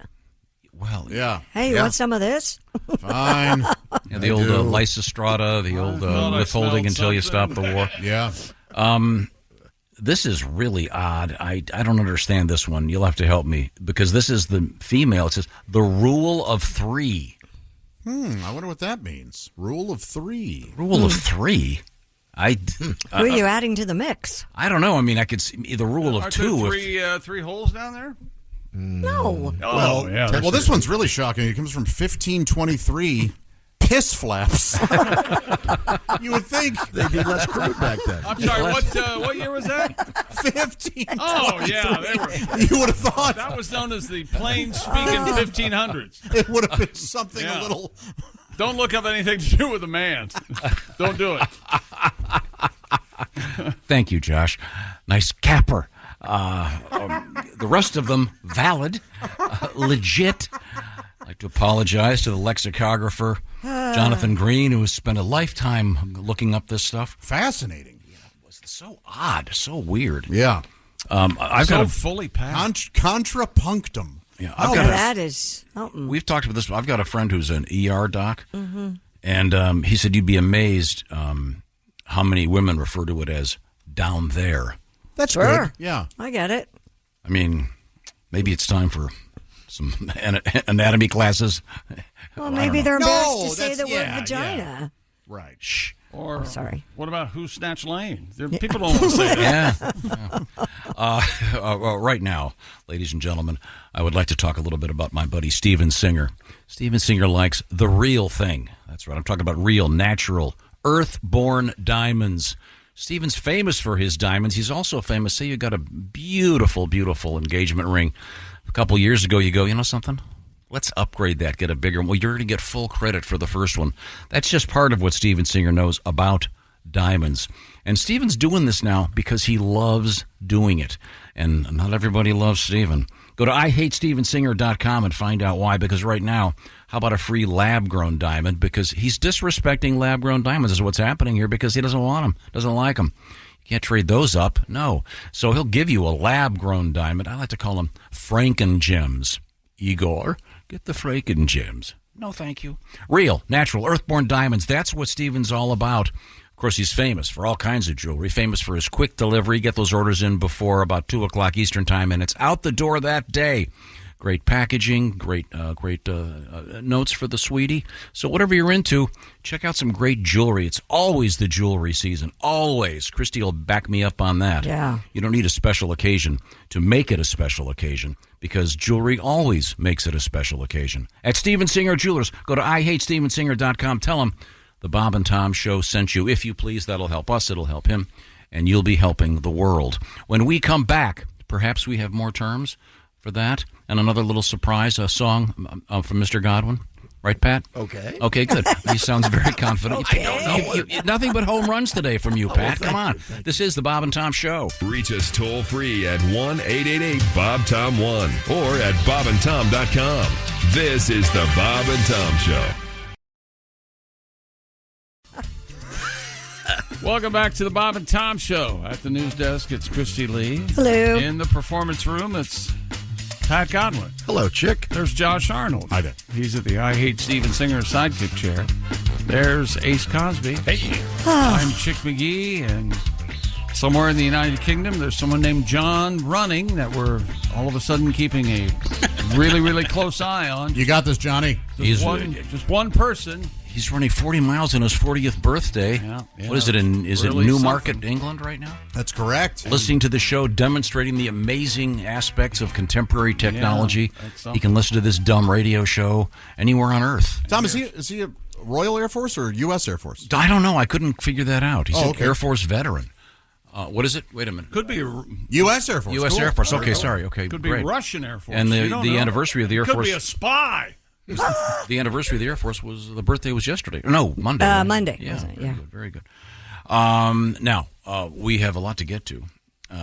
Well, yeah. Hey, you want some of this? Fine. Yeah, the old Lysistrata, the old withholding until you stop the war. Yeah. This is really odd. I don't understand this one. You'll have to help me because this is the female. It says the rule of three. I wonder what that means. Rule of three. Rule of three? Who are you adding to the mix? I don't know. I mean, I could see the rule of two. Three holes down there? No. Oh, yeah. Well, this one's really shocking. It comes from 1523. Piss flaps. You would think they'd be less crude back then. I'm sorry, what year was that? 15. Oh, yeah. You would have thought. That was known as the plain-speaking 1500s. It would have been something a little... Don't look up anything to do with a man. Don't do it. Thank you, Josh. Nice capper. The rest of them, valid, legit. I'd like to apologize to the lexicographer, Jonathan Green, who has spent a lifetime looking up this stuff. Fascinating. Yeah, it was so odd, so weird. Yeah. I've got fully packed. Contrapunctum. Yeah, that is something. We've talked about this. I've got a friend who's an ER doc, and he said you'd be amazed how many women refer to it as down there. That's sure. Good. Yeah. I get it. I mean, maybe it's time for some anatomy classes. Well, maybe they're embarrassed to say the word vagina. Yeah. Right. Shh. Or sorry. What about Who Snatched Lane? People don't want to say that. Right now, ladies and gentlemen, I would like to talk a little bit about my buddy Steven Singer. Steven Singer likes the real thing. That's right. I'm talking about real, natural, earth-born diamonds. Steven's famous for his diamonds. He's also famous. Say you got a beautiful, beautiful engagement ring. A couple years ago, you go, you know something? Let's upgrade that, get a bigger one. Well, you're going to get full credit for the first one. That's just part of what Steven Singer knows about diamonds. And Steven's doing this now because he loves doing it. And not everybody loves Steven. Go to IHateStevenSinger.com and find out why, because right now, how about a free lab-grown diamond? Because he's disrespecting lab-grown diamonds is what's happening here because he doesn't want them, doesn't like them. You can't trade those up, no. So he'll give you a lab-grown diamond. I like to call them Franken-gems. Igor, get the Franken-gems. No, thank you. Real, natural, earthborn diamonds, that's what Steven's all about. Of course, he's famous for all kinds of jewelry, famous for his quick delivery. Get those orders in before about 2 o'clock Eastern time, and it's out the door that day. Great packaging, great notes for the sweetie. So whatever you're into, check out some great jewelry. It's always the jewelry season, always. Kristi will back me up on that. Yeah. You don't need a special occasion to make it a special occasion because jewelry always makes it a special occasion. At Steven Singer Jewelers, go to IHateStevenSinger.com. Tell them the Bob and Tom Show sent you. If you please, that'll help us. It'll help him, and you'll be helping the world. When we come back, perhaps we have more terms for that, and another little surprise, a song from Mr. Godwin. Right, Pat? Okay. Okay, good. He sounds very confident. Okay. I don't know. Nothing but home runs today from you, Pat. Come on. This is the Bob and Tom Show. Reach us toll free at 1-888-BOB-TOM-1 or at bobandtom.com. This is the Bob and Tom Show. Welcome back to the Bob and Tom Show. At the news desk, it's Kristi Lee. Hello. In the performance room, it's Pat Godwin. Hello, chick. There's Josh Arnold. Hi there. He's at the I Hate Steven Singer sidekick chair. There's Ace Cosby. Hey. I'm Chick McGee, and somewhere in the United Kingdom, there's someone named John Running that we're all of a sudden keeping a really, really close eye on. You got this, Johnny. Just one person. He's running 40 miles on his 40th birthday. Yeah. What is it in? Is Really it something. Newmarket, England, right now? That's correct. Listening to the show, demonstrating the amazing aspects of contemporary technology. that's He can listen to this dumb radio show anywhere on Earth. Tom, is he a Royal Air Force or U.S. Air Force? I don't know. I couldn't figure that out. He's okay. an Air Force veteran. What is it? Wait a minute. Could be a U.S. Air Force. U.S. Cool. Air Force. Okay, sorry. Okay, Could be great. Russian Air Force. And You don't the know. anniversary of the Air Could Force. be a spy. The anniversary of the Air Force was the birthday was yesterday. No, Monday. Monday. Yeah, Wasn't it? very Yeah. good, very good. Now we have a lot to get to,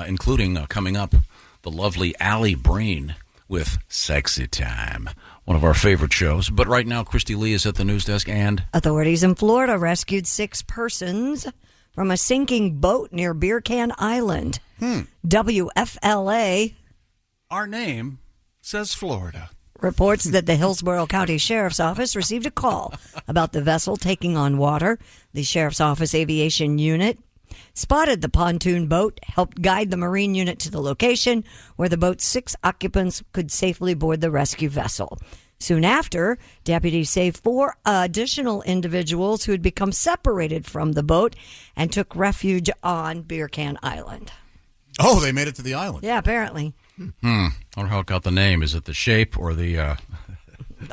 including coming up the lovely Alli Breen with "Sexy Time," one of our favorite shows. But right now, Kristi Lee is at the news desk, and Authorities in Florida rescued 6 persons from a sinking boat near Beer Can Island. WFLA Our name says Florida. reports that the Hillsborough County Sheriff's Office received a call about the vessel taking on water. The Sheriff's Office Aviation Unit spotted the pontoon boat, helped guide the Marine unit to the location where the boat's 6 occupants could safely board the rescue vessel. Soon after, deputies saved 4 additional individuals who had become separated from the boat and took refuge on Beer Can Island. Oh, they made it to the island. Yeah, apparently. I wonder how it got the name. Is it the shape or the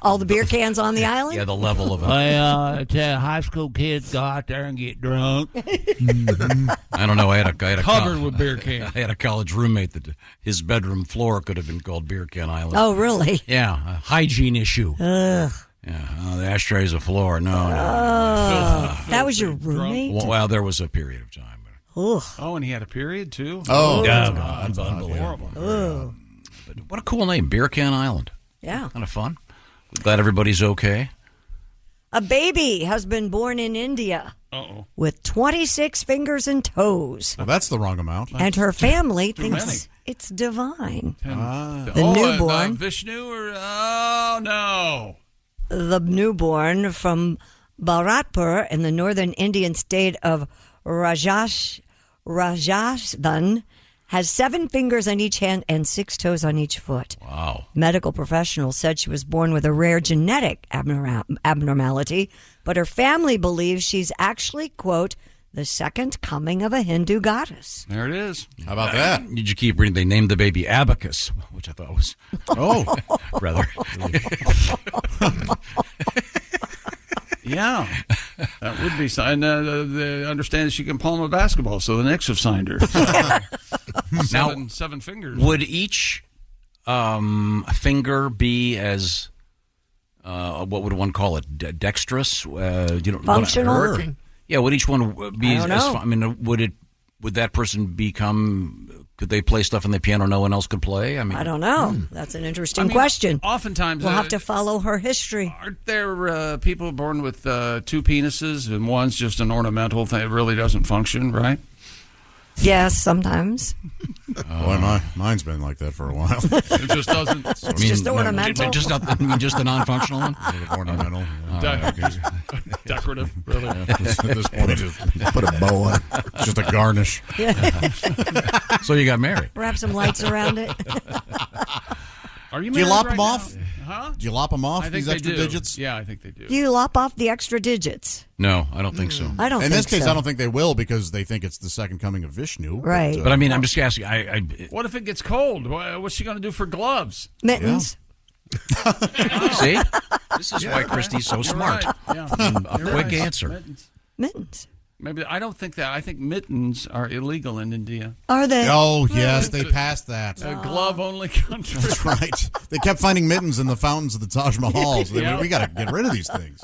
All the beer cans on the island? the level of it? High school kids go out there and get drunk. I don't know. I had a Covered with beer cans. I had a college roommate that his bedroom floor could have been called Beer Can Island. Oh, really? Yeah, a hygiene issue. Ugh. Yeah, the ashtrays of floor. No. That was your roommate? Well, there was a period of time. Ugh. Oh, and he had a period, too? Oh, God. God. Unbelievable. Ugh. But what a cool name, Beer Can Island. Yeah. Kind of fun. Glad everybody's okay. A baby has been born in India Uh-oh. with 26 fingers and toes. Well, that's the wrong amount. And her family Too thinks many. it's divine. The newborn. Vishnu or... Oh, no. The newborn from Bharatpur in the northern Indian state of Rajasthan has 7 fingers on each hand and 6 toes on each foot. Wow. Medical professionals said she was born with a rare genetic abnormality, but her family believes she's actually, quote, the second coming of a Hindu goddess. There it is. How about that? Did you keep reading? They named the baby Abacus, which I thought was rather. Yeah, that would be. And they understand that she can palm a basketball, so the Knicks have signed her. Seven fingers. Would each finger be as what would one call it? Dexterous? Functional? Yeah, would each one be? I don't know. I mean, would that person become? Could they play stuff on the piano no one else could play? I mean, I don't know. That's an interesting question. Oftentimes, we'll have to follow her history. Aren't there people born with two penises and one's just an ornamental thing? It really doesn't function, right? Yes, sometimes. Boy, mine's been like that for a while. It just doesn't. It's just ornamental. Just a non-functional one. Ornamental. Decorative, really. At this point, just put a bow on. Just a garnish. So you got married. Wrap some lights around it. Are you? Do you married lop right them off? now? Huh? Do you lop them off? I think These they extra do. digits? Yeah, I think they do. Do you lop off the extra digits? No, I don't think so. I don't. In think this case, so. I don't think they will because they think it's the second coming of Vishnu. Right. But I mean, I'm just asking. What if it gets cold? What's she going to do for gloves? Mittens. See, this is why Kristi's so smart. Right. Yeah. A quick answer. Mittens. Maybe I don't think that. I think mittens are illegal in India. Are they? Oh, yes, they passed that. A glove-only country. That's right. They kept finding mittens in the fountains of the Taj Mahal. So Yeah. we got to get rid of these things.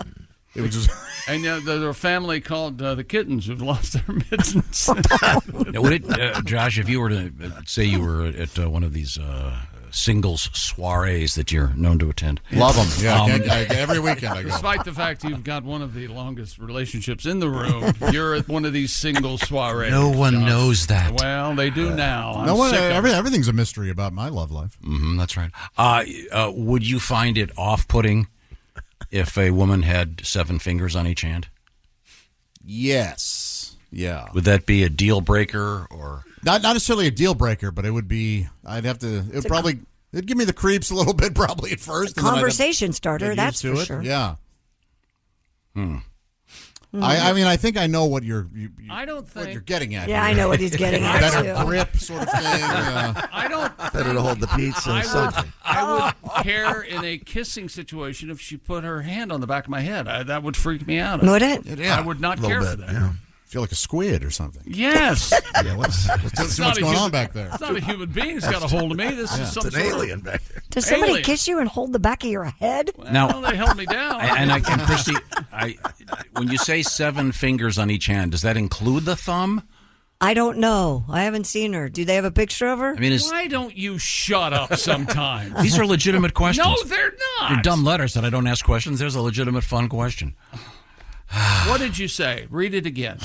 It was just. And there's a family called the Kittens who've lost their mittens. Now, would it, Josh, if you were to say you were at one of these singles soirees that you're known to attend, Love them. Yeah, every weekend I go. Despite the fact you've got one of the longest relationships in the room, you're at one of these single soirees. no one knows that. Well, they do now. No one. sick of it. Everything's a mystery about my love life. Mm-hmm, that's right. Would you find it off-putting if a woman had 7 fingers on each hand? Yes. Yeah. Would that be a deal breaker or Not necessarily a deal breaker, but it would be. I'd have to. It'd give me the creeps a little bit probably at first. It's a conversation starter. That's for sure. Yeah. I mean, I think I know what you're getting at. Yeah, here. I know what he's getting at, Better too. grip, sort of thing. I don't. Better to hold the pizza or something. I would care in a kissing situation if she put her hand on the back of my head. That would freak me out. Would it? I would not care for that. Yeah. Feel like a squid or something. Yes. Yeah, what's Too much going on back there. It's not a human being who's got a hold of me. This is some it's an alien back there. Does somebody Alien. kiss you and hold the back of your head? Now, they held me down. and Kristi, when you say 7 fingers on each hand, does that include the thumb? I don't know. I haven't seen her. Do they have a picture of her? I mean, why don't you shut up sometimes? These are legitimate questions. No, they're not. You're dumb letters that I don't ask questions. There's a legitimate, fun question. What did you say? Read it again.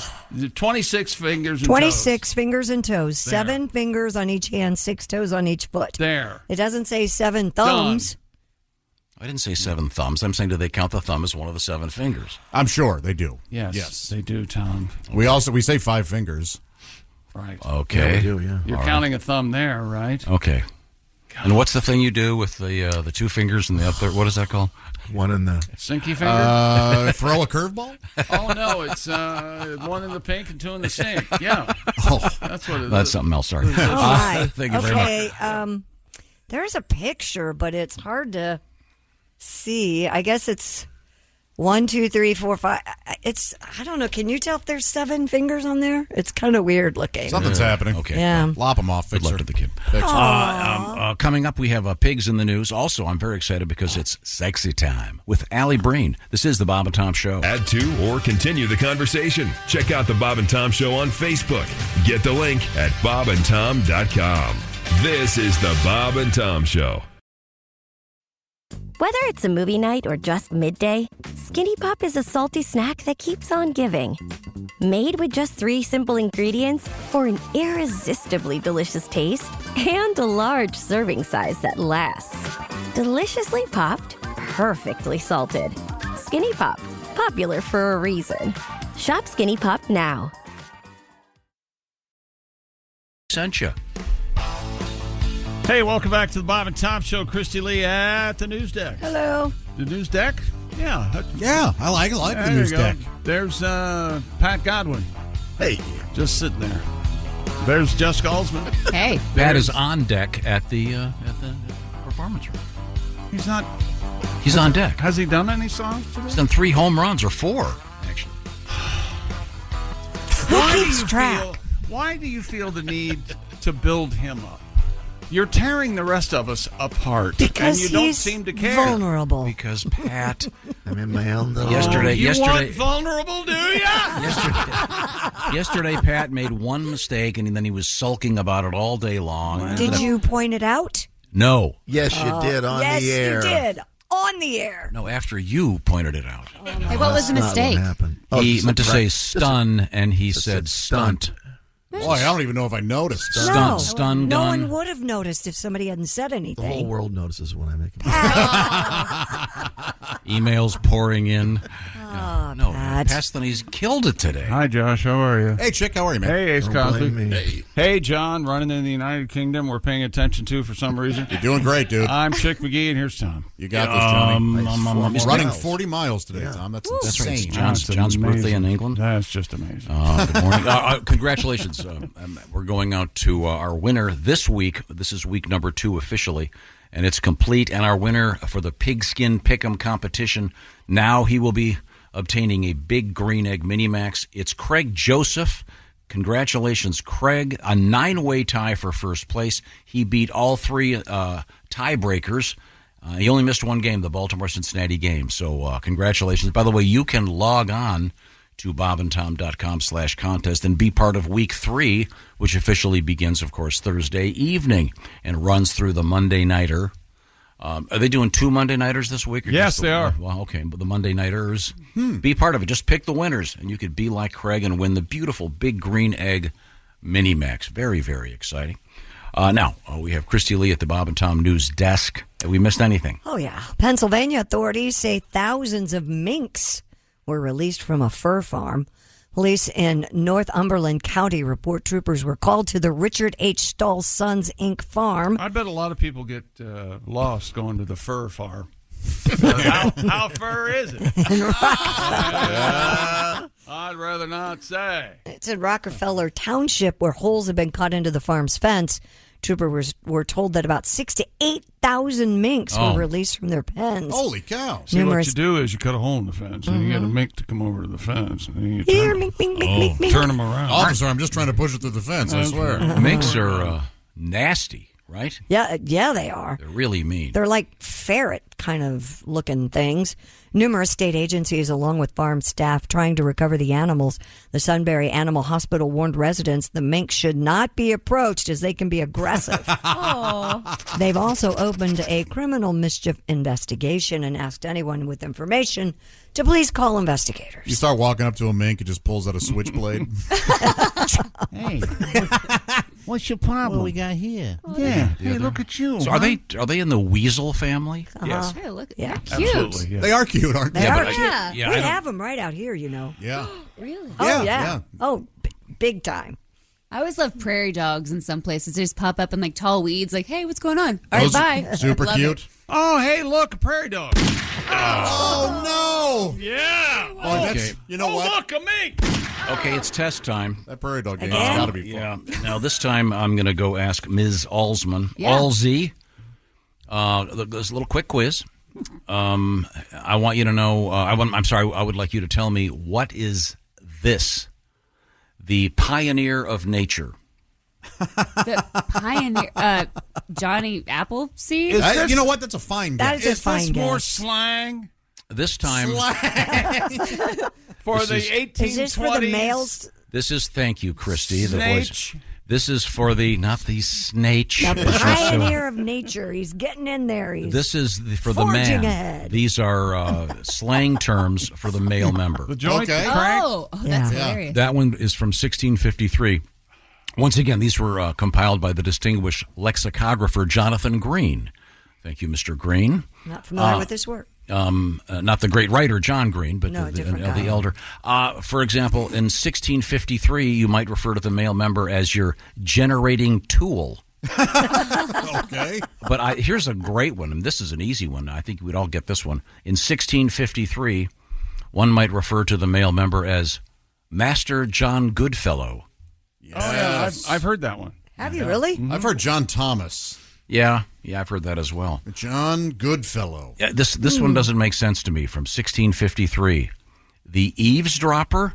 26 fingers and 26 toes. fingers and toes. 7 fingers on each hand, 6 toes on each foot. There. It doesn't say 7 thumbs. I didn't say 7 thumbs. I'm saying, do they count the thumb as one of the 7 fingers? I'm sure they do. Yes, they do, Tom. We say 5 fingers. Right. Okay. Yeah, we do, yeah. You're All counting a thumb there, right? Okay. And what's the thing you do with the 2 fingers and the other? What is that called? One in the Stinky finger? Throw a curveball? Oh, no. It's 1 in the pink and 2 in the sink. Yeah. That's what it is. That's something else. Sorry. Oh, my. Thank you very much. Okay. There's a picture, but it's hard to see. I guess it's 1, 2, 3, 4, 5. I don't know. Can you tell if there's 7 fingers on there? It's kind of weird looking. Something's happening. Okay. Yeah. Lop them off. Good luck to the kid. Coming up, we have pigs in the news. Also, I'm very excited because it's sexy time with Alli Breen. This is the Bob and Tom Show. Add to or continue the conversation. Check out the Bob and Tom Show on Facebook. Get the link at bobandtom.com. This is the Bob and Tom Show. Whether it's a movie night or just midday, Skinny Pop is a salty snack that keeps on giving. Made with just 3 simple ingredients for an irresistibly delicious taste and a large serving size that lasts. Deliciously popped, perfectly salted. Skinny Pop, popular for a reason. Shop Skinny Pop now. Sent you. Hey, welcome back to the Bob and Tom Show. Kristi Lee at the news deck. Hello. The news deck? Yeah. Yeah, I like the There news you go. deck. There's Pat Godwin. Hey. Just sitting there. There's Jessica Alsman. Hey. Pat is on deck at the performance room. He's not. He's on deck. Has he done any songs today? He's done 3 home runs or 4, actually. Who keeps track? Why do you feel the need to build him up? You're tearing the rest of us apart. Because and you don't he's seem to care. vulnerable. Because Pat, I'm in my own little... You want vulnerable, do ya? Yesterday, Pat made one mistake, and then he was sulking about it all day long. Did you point it out? No. Yes, you did on the air. Yes, you did. On the air. No, after you pointed it out. Hey, what was the mistake? He meant to say stun, and he said stunt. Boy, I don't even know if I noticed. Stun No gun. one would have noticed if somebody hadn't said The anything. whole world notices when I make a Emails pouring in. No, Pat. Pasthany's killed it today. Hi, Josh. How are you? Hey, Chick, how are you, man? Hey, Ace Don't Cosby. blame me. Hey, John, running in the United Kingdom. We're paying attention to for some reason. You're doing great, dude. I'm Chick McGee, and here's Tom. You got this, Johnny. Nice. Running 40 miles today, Tom. That's insane. John's birthday in England. That's just amazing. Good morning. Congratulations. We're going out to our winner this week. This is week number 2 officially, and it's complete. And our winner for the Pigskin Pick'em competition, now he will be obtaining a Big Green Egg Minimax. It's Craig Joseph. Congratulations, Craig. A 9-way tie for first place. He beat all 3 tiebreakers. He only missed one game, the Baltimore-Cincinnati game. So congratulations. By the way, you can log on to bobandtom.com/contest and be part of week 3, which officially begins, of course, Thursday evening and runs through the Monday Nighter. Are they doing 2 Monday Nighters this week? Or yes, they are. Well, okay, but the Monday Nighters, be part of it. Just pick the winners, and you could be like Craig and win the beautiful Big Green Egg Minimax. Very, very exciting. Now, we have Kristi Lee at the Bob and Tom News Desk. Have we missed anything? Oh, yeah. Pennsylvania authorities say thousands of minks were released from a fur farm. Police in Northumberland County report troopers were called to the Richard H. Stahl Sons, Inc. farm. I bet a lot of people get lost going to the fur farm. How fur is it? I'd rather not say. It's in Rockefeller Township where holes have been cut into the farm's fence. Troopers were told that about 6,000 to 8,000 minks were released from their pens. Holy cow. See, what you do is you cut a hole in the fence, and you get a mink to come over to the fence. And then you turn them around. Officer, I'm just trying to push it through the fence, I swear. Minks are nasty, right? Yeah, they are. They're really mean. They're like ferret kind of looking things. Numerous state agencies, along with farm staff, trying to recover the animals. The Sunbury Animal Hospital warned residents the minks should not be approached as they can be aggressive. They've also opened a criminal mischief investigation and asked anyone with information to please call investigators. You start walking up to a mink, it just pulls out a switchblade. Hey, what's your problem? What we got here? Hey, look at you. So are they in the weasel family? Yes. Hey, look, Yeah. they're cute. Absolutely. Yeah. They are cute, aren't they? They are but cute. I We don't- have them right out here, you know. Yeah. Really? Oh, Yeah, yeah. yeah. Oh, big time. I always love prairie dogs in some places. They just pop up in like tall weeds, like, hey, what's going on? All right, Those bye. super Love cute. it. Oh, hey, look, a prairie dog. Oh, no. Yeah. Oh, that's, you know what? Look, a mink. Okay, it's test time. That prairie dog game Again? has got to be fun. Yeah. Now, this time I'm going to go ask Ms. Alsman. Yeah. Alzi. There's a little quick quiz. I want you to know, I would like you to tell me, what is this? The pioneer of nature. The pioneer, Johnny Appleseed? You know what? That's a fine That guess. is a fine Is this more guess. slang This time, for This the is- 1820s? Is this for the males? this is, thank you, Kristi, the voice. Snake. This is for the, not the snake. The pioneer of nature. He's getting in there. He's This is for the forging man. ahead. These are slang terms for the male member. The joint, Okay. the crank. Oh, that's Yeah. hilarious. That one is from 1653. Once again, these were compiled by the distinguished lexicographer Jonathan Green. Thank you, Mr. Green. not familiar with this work. Not the great writer John Green, but No, the different guy. elder. For example, in 1653, you might refer to the male member as your generating tool. Okay. But here's a great one, and this is an easy one. I think we'd all get this one. In 1653, one might refer to the male member as Master John Goodfellow. Oh, yeah, I've heard that one. Have you really? I've heard John Thomas. Yeah, I've heard that as well. John Goodfellow. Yeah, this one doesn't make sense to me. From 1653, the eavesdropper.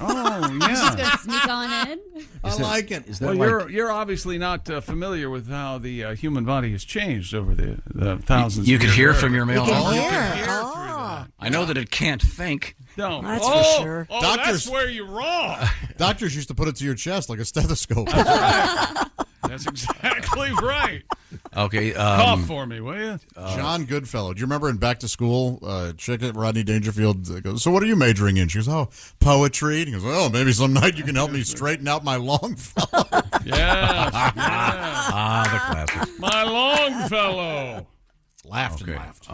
Oh, He's just going to sneak on in. I like it. Is that Well, you're obviously not familiar with how the human body has changed over the thousands. You of could years. hear from your male. You can Oh, hear. I know that it can't think. No, That's for sure. Oh, Doctors- that's where you're wrong. Doctors used to put it to your chest like a stethoscope. That's exactly right. Okay. Cough for me, will you? John Goodfellow. Do you remember in Back to School, chick at Rodney Dangerfield goes, "So what are you majoring in?" She goes, "Oh, poetry." And he goes, "Oh, maybe some night you can help me straighten out my Longfellow." Yes. The classic. My Longfellow. Laughed and laughed.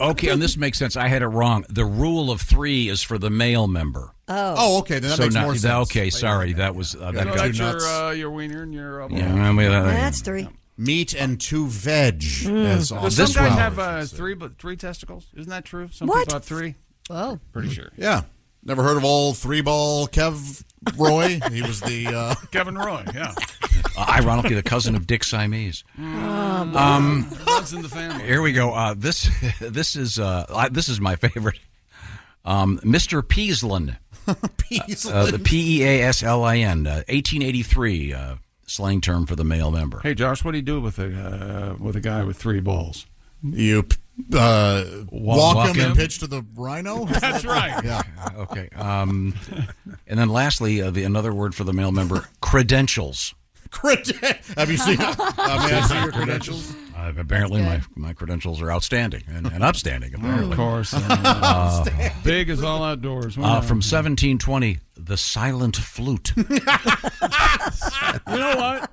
Okay, and this makes sense. I had it wrong. The rule of 3 is for the male member. Oh, okay. Then that makes more sense. Okay, sorry. That was that So got that's your wiener and your That's 3. Meat and 2 veg. As Does some guys have three testicles? Isn't that true? Some people have 3. Whoa. Pretty sure. Yeah. Never heard of old 3-ball Kev Roy? He was the Kevin Roy, yeah. Ironically, the cousin of Dick Siamese. Runs in the family. Here we go. This is my favorite. Mr. Peaslin. Peaslin. The Peaslin. 1883 slang term for the male member. Hey, Josh, what do you do with a guy with 3 balls? You walk him and pitch to the rhino? That's right. Yeah. Okay. And then lastly, another word for the male member, credentials. Have you seen may I see your credentials? Apparently, my credentials are outstanding and upstanding, apparently. Of course. Big as all outdoors. From 1720, the silent flute. You know what?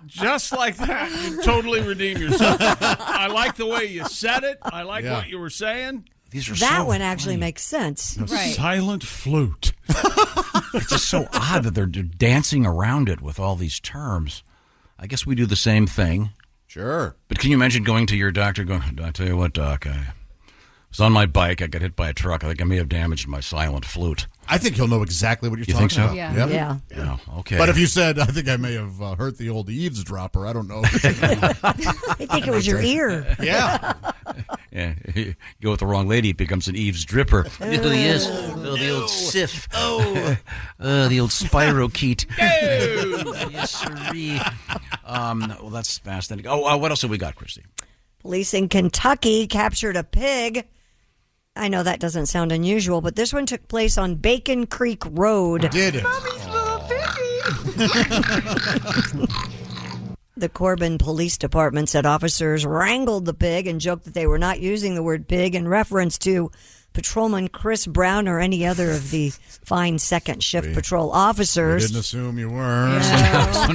Just like that, you totally redeem yourself. I like the way you said it. I like what you were saying. These are That so one actually funny. makes sense. The silent flute. It's just so odd that they're dancing around it with all these terms. I guess we do the same thing. Sure. But can you imagine going to your doctor going, I tell you what, Doc, I was on my bike. I got hit by a truck. I think I may have damaged my silent flute. I think he'll know exactly what you're You talking think so? about. Yeah. Yep. Yeah. Oh, okay. But if you said, I think I may have hurt the old eavesdropper, I don't know. I think it was your ear. Yeah. Yeah, you go with the wrong lady, it becomes an eavesdripper. Oh, yes. Oh, the old Sif. The old spirochete. Yes, sirree. Well, that's fascinating. Oh, what else have we got, Kristi? Police in Kentucky captured a pig. I know that doesn't sound unusual, but this one took place on Bacon Creek Road. Did it? The Corbin Police Department said officers wrangled the pig and joked that they were not using the word pig in reference to Patrolman Chris Brown or any other of the fine second shift patrol officers. We didn't assume you were. Yeah. So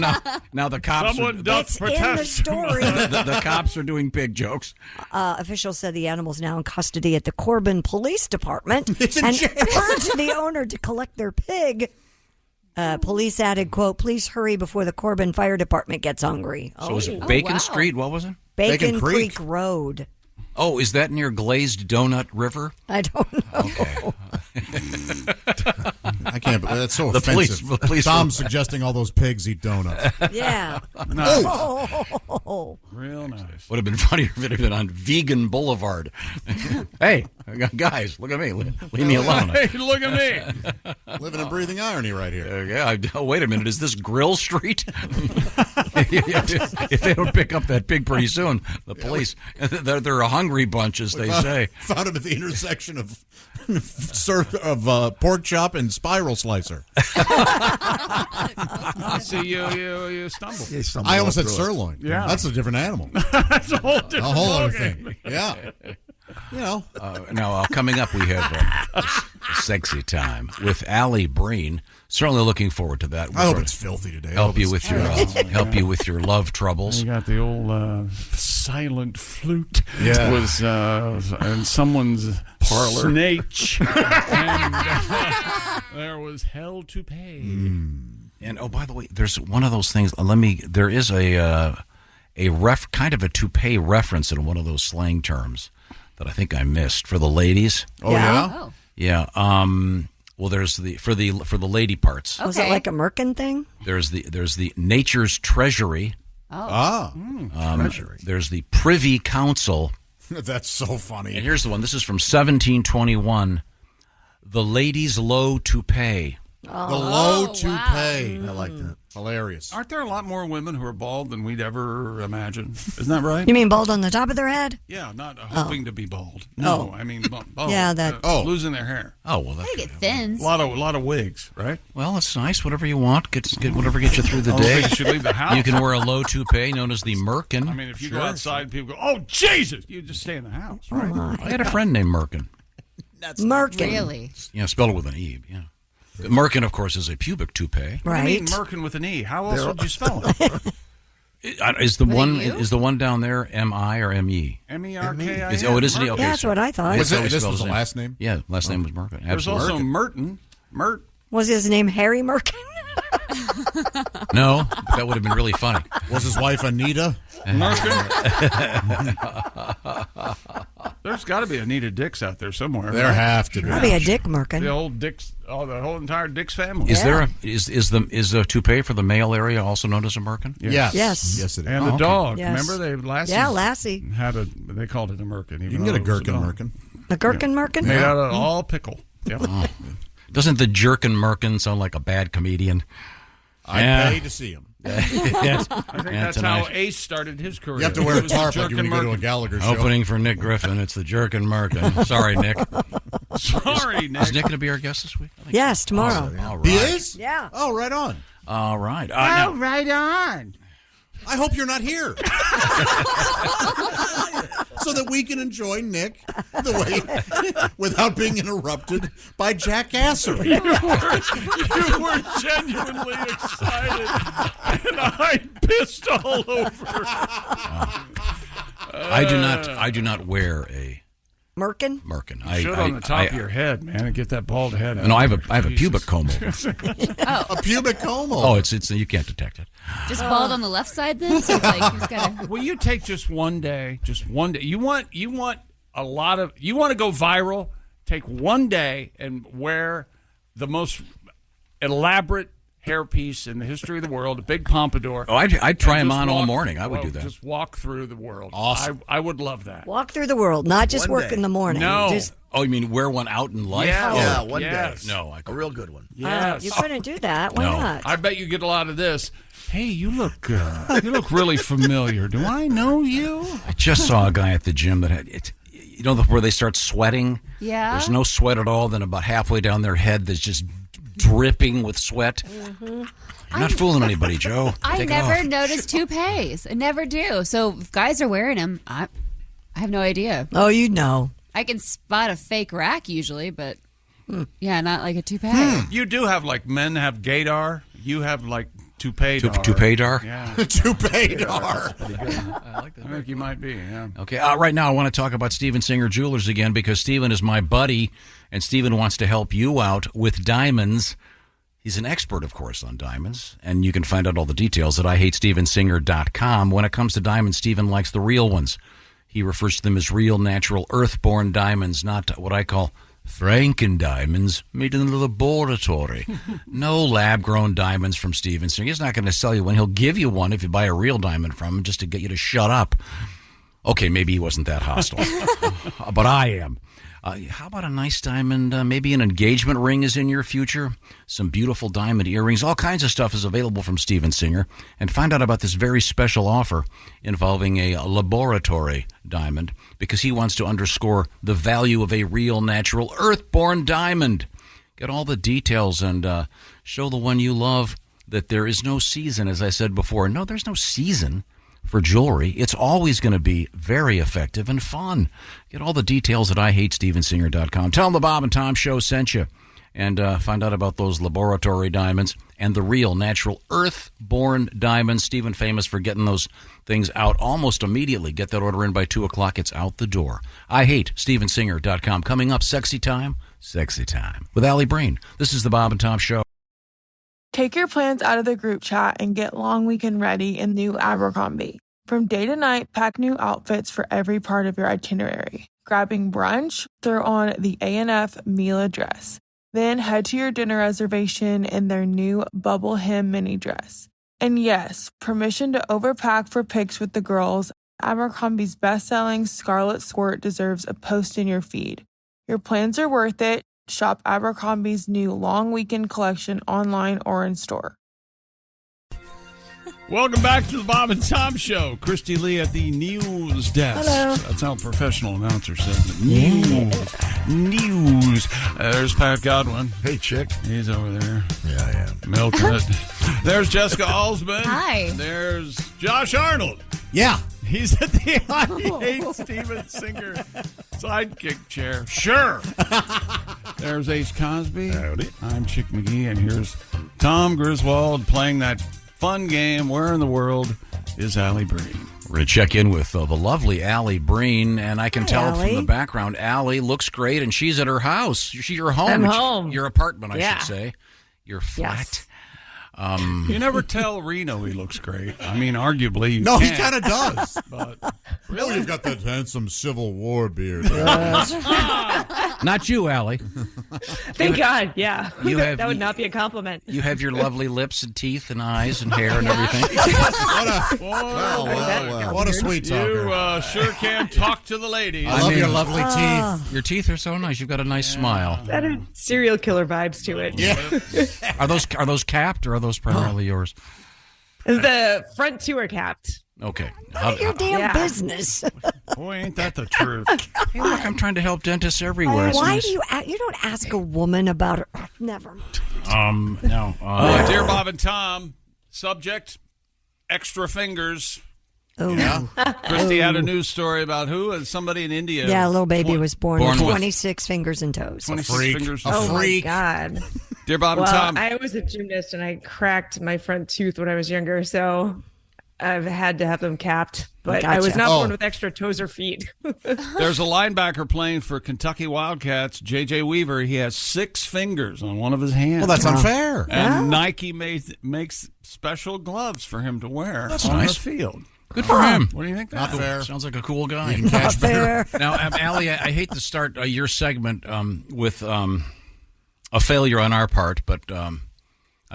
now the cops Someone ducked It's in the story. the cops are doing pig jokes. Officials said the animal's now in custody at the Corbin Police Department It's in and jail. urged the owner to collect their pig. Police added, quote, "Please hurry before the Corbin Fire Department gets hungry." So was it Bacon Street? What was it? Bacon Creek Road. Oh, is that near Glazed Donut River? I don't know. Okay. I can't. That's so The police- offensive. the police Tom's suggesting all those pigs eat donuts. Yeah. Nice. Oh. Real nice. Would have been funnier if it had been on Vegan Boulevard. Hey, guys, look at me. Leave me alone. Hey, look at me. Living and breathing irony right here. Wait a minute. Is this Grill Street? If they don't pick up that pig pretty soon, the police, they're a hungry bunch, as they say. Found him at the intersection of pork chop and spiral slicer. I see you stumble. I almost said sirloin. Yeah. That's a different animal. That's a whole different other ballgame. thing. Yeah. You know. Now, coming up, we have a sexy time with Alli Breen. Certainly looking forward to that. I hope it's filthy today. Help you with your love troubles. You got the old silent flute. Yeah. Was in someone's parlor. Snatch. And there was hell to pay. And oh, by the way, there's one of those things. There is a kind of a toupee reference in one of those slang terms that I think I missed for the ladies. Oh yeah. Oh. Yeah. Well, there's for the lady parts. Was it like a Merkin thing? There's the Nature's Treasury. Oh. Treasury. There's the Privy Council. That's so funny. And here's the one. This is from 1721. The ladies' low toupee. The low toupee. I like that. Hilarious. Aren't there a lot more women who are bald than we'd ever imagine? Isn't that right? You mean bald on the top of their head? Yeah, not hoping to be bald. No, I mean bald. Yeah, that. Losing their hair. Oh, well, I think it thins. A lot of wigs, right? Well, it's nice. Whatever you want. Get whatever gets you through the day. You should leave the house. You can wear a low toupee known as the merkin. I mean, if you go outside, people go, "Oh Jesus!" You just stay in the house, right? I had a friend named Merkin. That's Merkin. Really? Yeah, spelled it with an E. Yeah. Merkin, of course, is a pubic toupee. What do you mean Merkin with an E? How else would you spell it? Is the one down there M-I or M-E? M-E-R-K-I-N. Oh, it is an E. Okay, Yeah, that's what I thought. This was the last name? Yeah, last name was Merkin. There's also Merton. Was his name Harry Merkin? No, that would have been really funny. Was his wife Anita? There's got to be Anita Dix out there somewhere. There have to be. Probably a Dick Merkin. The old Dix, the whole entire Dix family. Is there a toupee for the male area also known as a merkin? Yes. Yes. It is. And the dog. Yes. Remember Lassie? Yeah, Lassie. They called it a merkin. You can get a gherkin merkin. A gherkin merkin? Made out of all pickle. Yep. Oh. Doesn't the jerkin merkin sound like a bad comedian? I'd pay to see him. Yes. I think that's how Ace started his career. You have to wear a tarp like you when you go to a Gallagher show. Opening for Nick Griffin, it's the jerkin merkin. Sorry, Nick. Sorry, Nick. Is Nick going to be our guest this week? Yes, tomorrow. All right. He is? Yeah. Oh, right on. All right. Right on. I hope you're not here. So that we can enjoy Nick without being interrupted by jackassery. You were genuinely excited, and I pissed all over. I do not wear a Merkin. I should on the top of your head, man, and get that bald head out. No, I have a pubic comb over. A pubic comb over. Oh, it's you can't detect it. Just bald on the left side then? So it's like he's gotta... Will you take just one day? You want a lot of. You want to go viral? Take one day and wear the most elaborate hairpiece in the history of the world, a big pompadour. Oh, I'd try them on all morning. I would do that. Just walk through the world. Awesome. I would love that. Walk through the world, not just work in the morning. No. Oh, you mean wear one out in life? Yes. Yeah, one day. No, A real good one. Yes. You couldn't do that. Why No. not? I bet you get a lot of this. Hey, you look really familiar. Do I know you? I just saw a guy at the gym that had it. You know where they start sweating? Yeah. There's no sweat at all. Then about halfway down their head, there's just dripping with sweat. Mm-hmm. You're not fooling anybody, Joe. I Take it never off. noticed toupees. I never do. So if guys are wearing them, I have no idea. Oh, you know. I can spot a fake rack usually, but yeah, not like a toupee. You do have men have gaydar. You have toupee-dar. Toupee-dar? Yeah. Toupee-dar. I like that. I think you might be, yeah. Okay, right now I want to talk about Steven Singer Jewelers again because Steven is my buddy, and Steven wants to help you out with diamonds. He's an expert, of course, on diamonds, and you can find out all the details at IHateStevenSinger.com. When it comes to diamonds, Steven likes the real ones. He refers to them as real, natural, earth-born diamonds, not what I call Franken diamonds made in the laboratory. No lab-grown diamonds from Steven Singer. He's not going to sell you one. He'll give you one if you buy a real diamond from him just to get you to shut up. Okay, maybe he wasn't that hostile, but I am. How about a nice diamond? Maybe an engagement ring is in your future. Some beautiful diamond earrings. All kinds of stuff is available from Steven Singer. And find out about this very special offer involving a laboratory diamond because he wants to underscore the value of a real, natural, earth-born diamond. Get all the details and show the one you love that there is no season, as I said before. No, there's no season for jewelry. It's always going to be very effective and fun. Get all the details at IHateStevenSinger.com. Tell them the Bob and Tom Show sent you. And find out about those laboratory diamonds and the real, natural, earth-born diamonds. Steven famous for getting those things out almost immediately. Get that order in by 2 o'clock. It's out the door. IHateStevenSinger.com. Coming up, Sexy Time with Alli Breen. This is the Bob and Tom Show. Take your plans out of the group chat and get long weekend ready in new Abercrombie. From day to night, pack new outfits for every part of your itinerary. Grabbing brunch? Throw on the A&F Mila dress. Then head to your dinner reservation in their new bubble hem mini dress. And yes, permission to overpack for pics with the girls. Abercrombie's best-selling Scarlet Squirt deserves a post in your feed. Your plans are worth it. Shop Abercrombie's new long weekend collection online or in store. Welcome back to the Bob and Tom Show. Kristi Lee at the news desk. Hello. That's how a professional announcer says it. News. There's Pat Godwin. Hey, chick. He's over there. Yeah, I am. Milking it. There's Jessica Alsman. Hi. There's Josh Arnold. Yeah. He's at the I Hate Steven Singer sidekick chair. Sure. There's Ace Cosby. Howdy. I'm Chick McGee, and here's Tom Griswold playing that fun game. Where in the world is Alli Breen? We're going to check in with the lovely Alli Breen, and I can tell Alli. from the background, Alli looks great, and she's at her house. She's your home. I'm home. Your apartment, I Yeah. should say. Your flat. Yes. You never tell Reno he looks great. I mean, arguably, you No, he can't, kind of does. But Really? You've got that handsome Civil War beard. Not you, Alli. Thank God, yeah. You have- that would not be a compliment. You have your lovely lips and teeth and eyes and hair and everything. What a sweet talker. You sure can talk to the ladies. I love your lovely teeth. Your teeth are so nice. You've got a nice smile. That had serial killer vibes to it. Yeah. Are those capped or are those primarily yours? The front two are capped. Okay. Your damn business. Boy, ain't that the truth. Hey, look, I'm trying to help dentists everywhere. Why do you don't ask a woman about her? Never mind. No. Dear Bob and Tom, subject, extra fingers. Oh. Yeah. Kristi had a news story about who? Somebody in India. Yeah, a little baby was born with with 26 fingers and toes. 26 fingers. Oh, my God. Dear Bob Well, and Tom. I was a gymnast and I cracked my front tooth when I was younger, so I've had to have them capped. But I was Gotcha. not born with extra toes or feet. There's a linebacker playing for Kentucky Wildcats, J.J. Weaver. He has 6 fingers on one of his hands. Well, that's unfair. And Nike makes special gloves for him to wear That's on nice. the field. Good for him. What do you think? Not fair. Sounds like a cool guy. You can cash better. Now, Alli, I hate to start your segment with a failure on our part, but I'm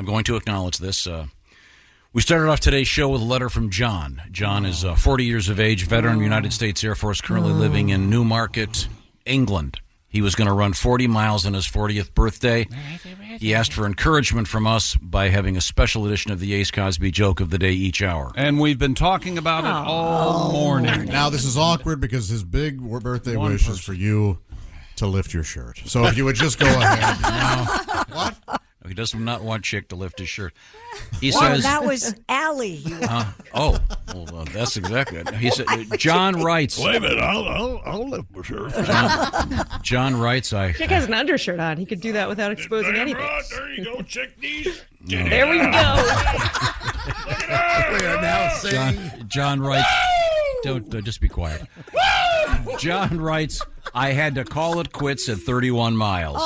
going to acknowledge this. We started off today's show with a letter from John. John is 40 years of age, veteran United States Air Force, currently living in Newmarket, England. He was going to run 40 miles on his 40th birthday. He asked for encouragement from us by having a special edition of the Ace Cosby joke of the day each hour. And we've been talking about it all morning. Now, this is awkward because his big birthday wish is for you to lift your shirt. So if you would just go ahead. Now, what? He does not want Chick to lift his shirt. He Well, says, that was Alli. well, that's exactly it. He said, John writes. Wait a minute, I'll lift my shirt. John writes, Chick has an undershirt on. He could do that without exposing anything. There you go, check these. There we go. We are now saying, John writes, don't just be quiet. John writes, I had to call it quits at 31 miles.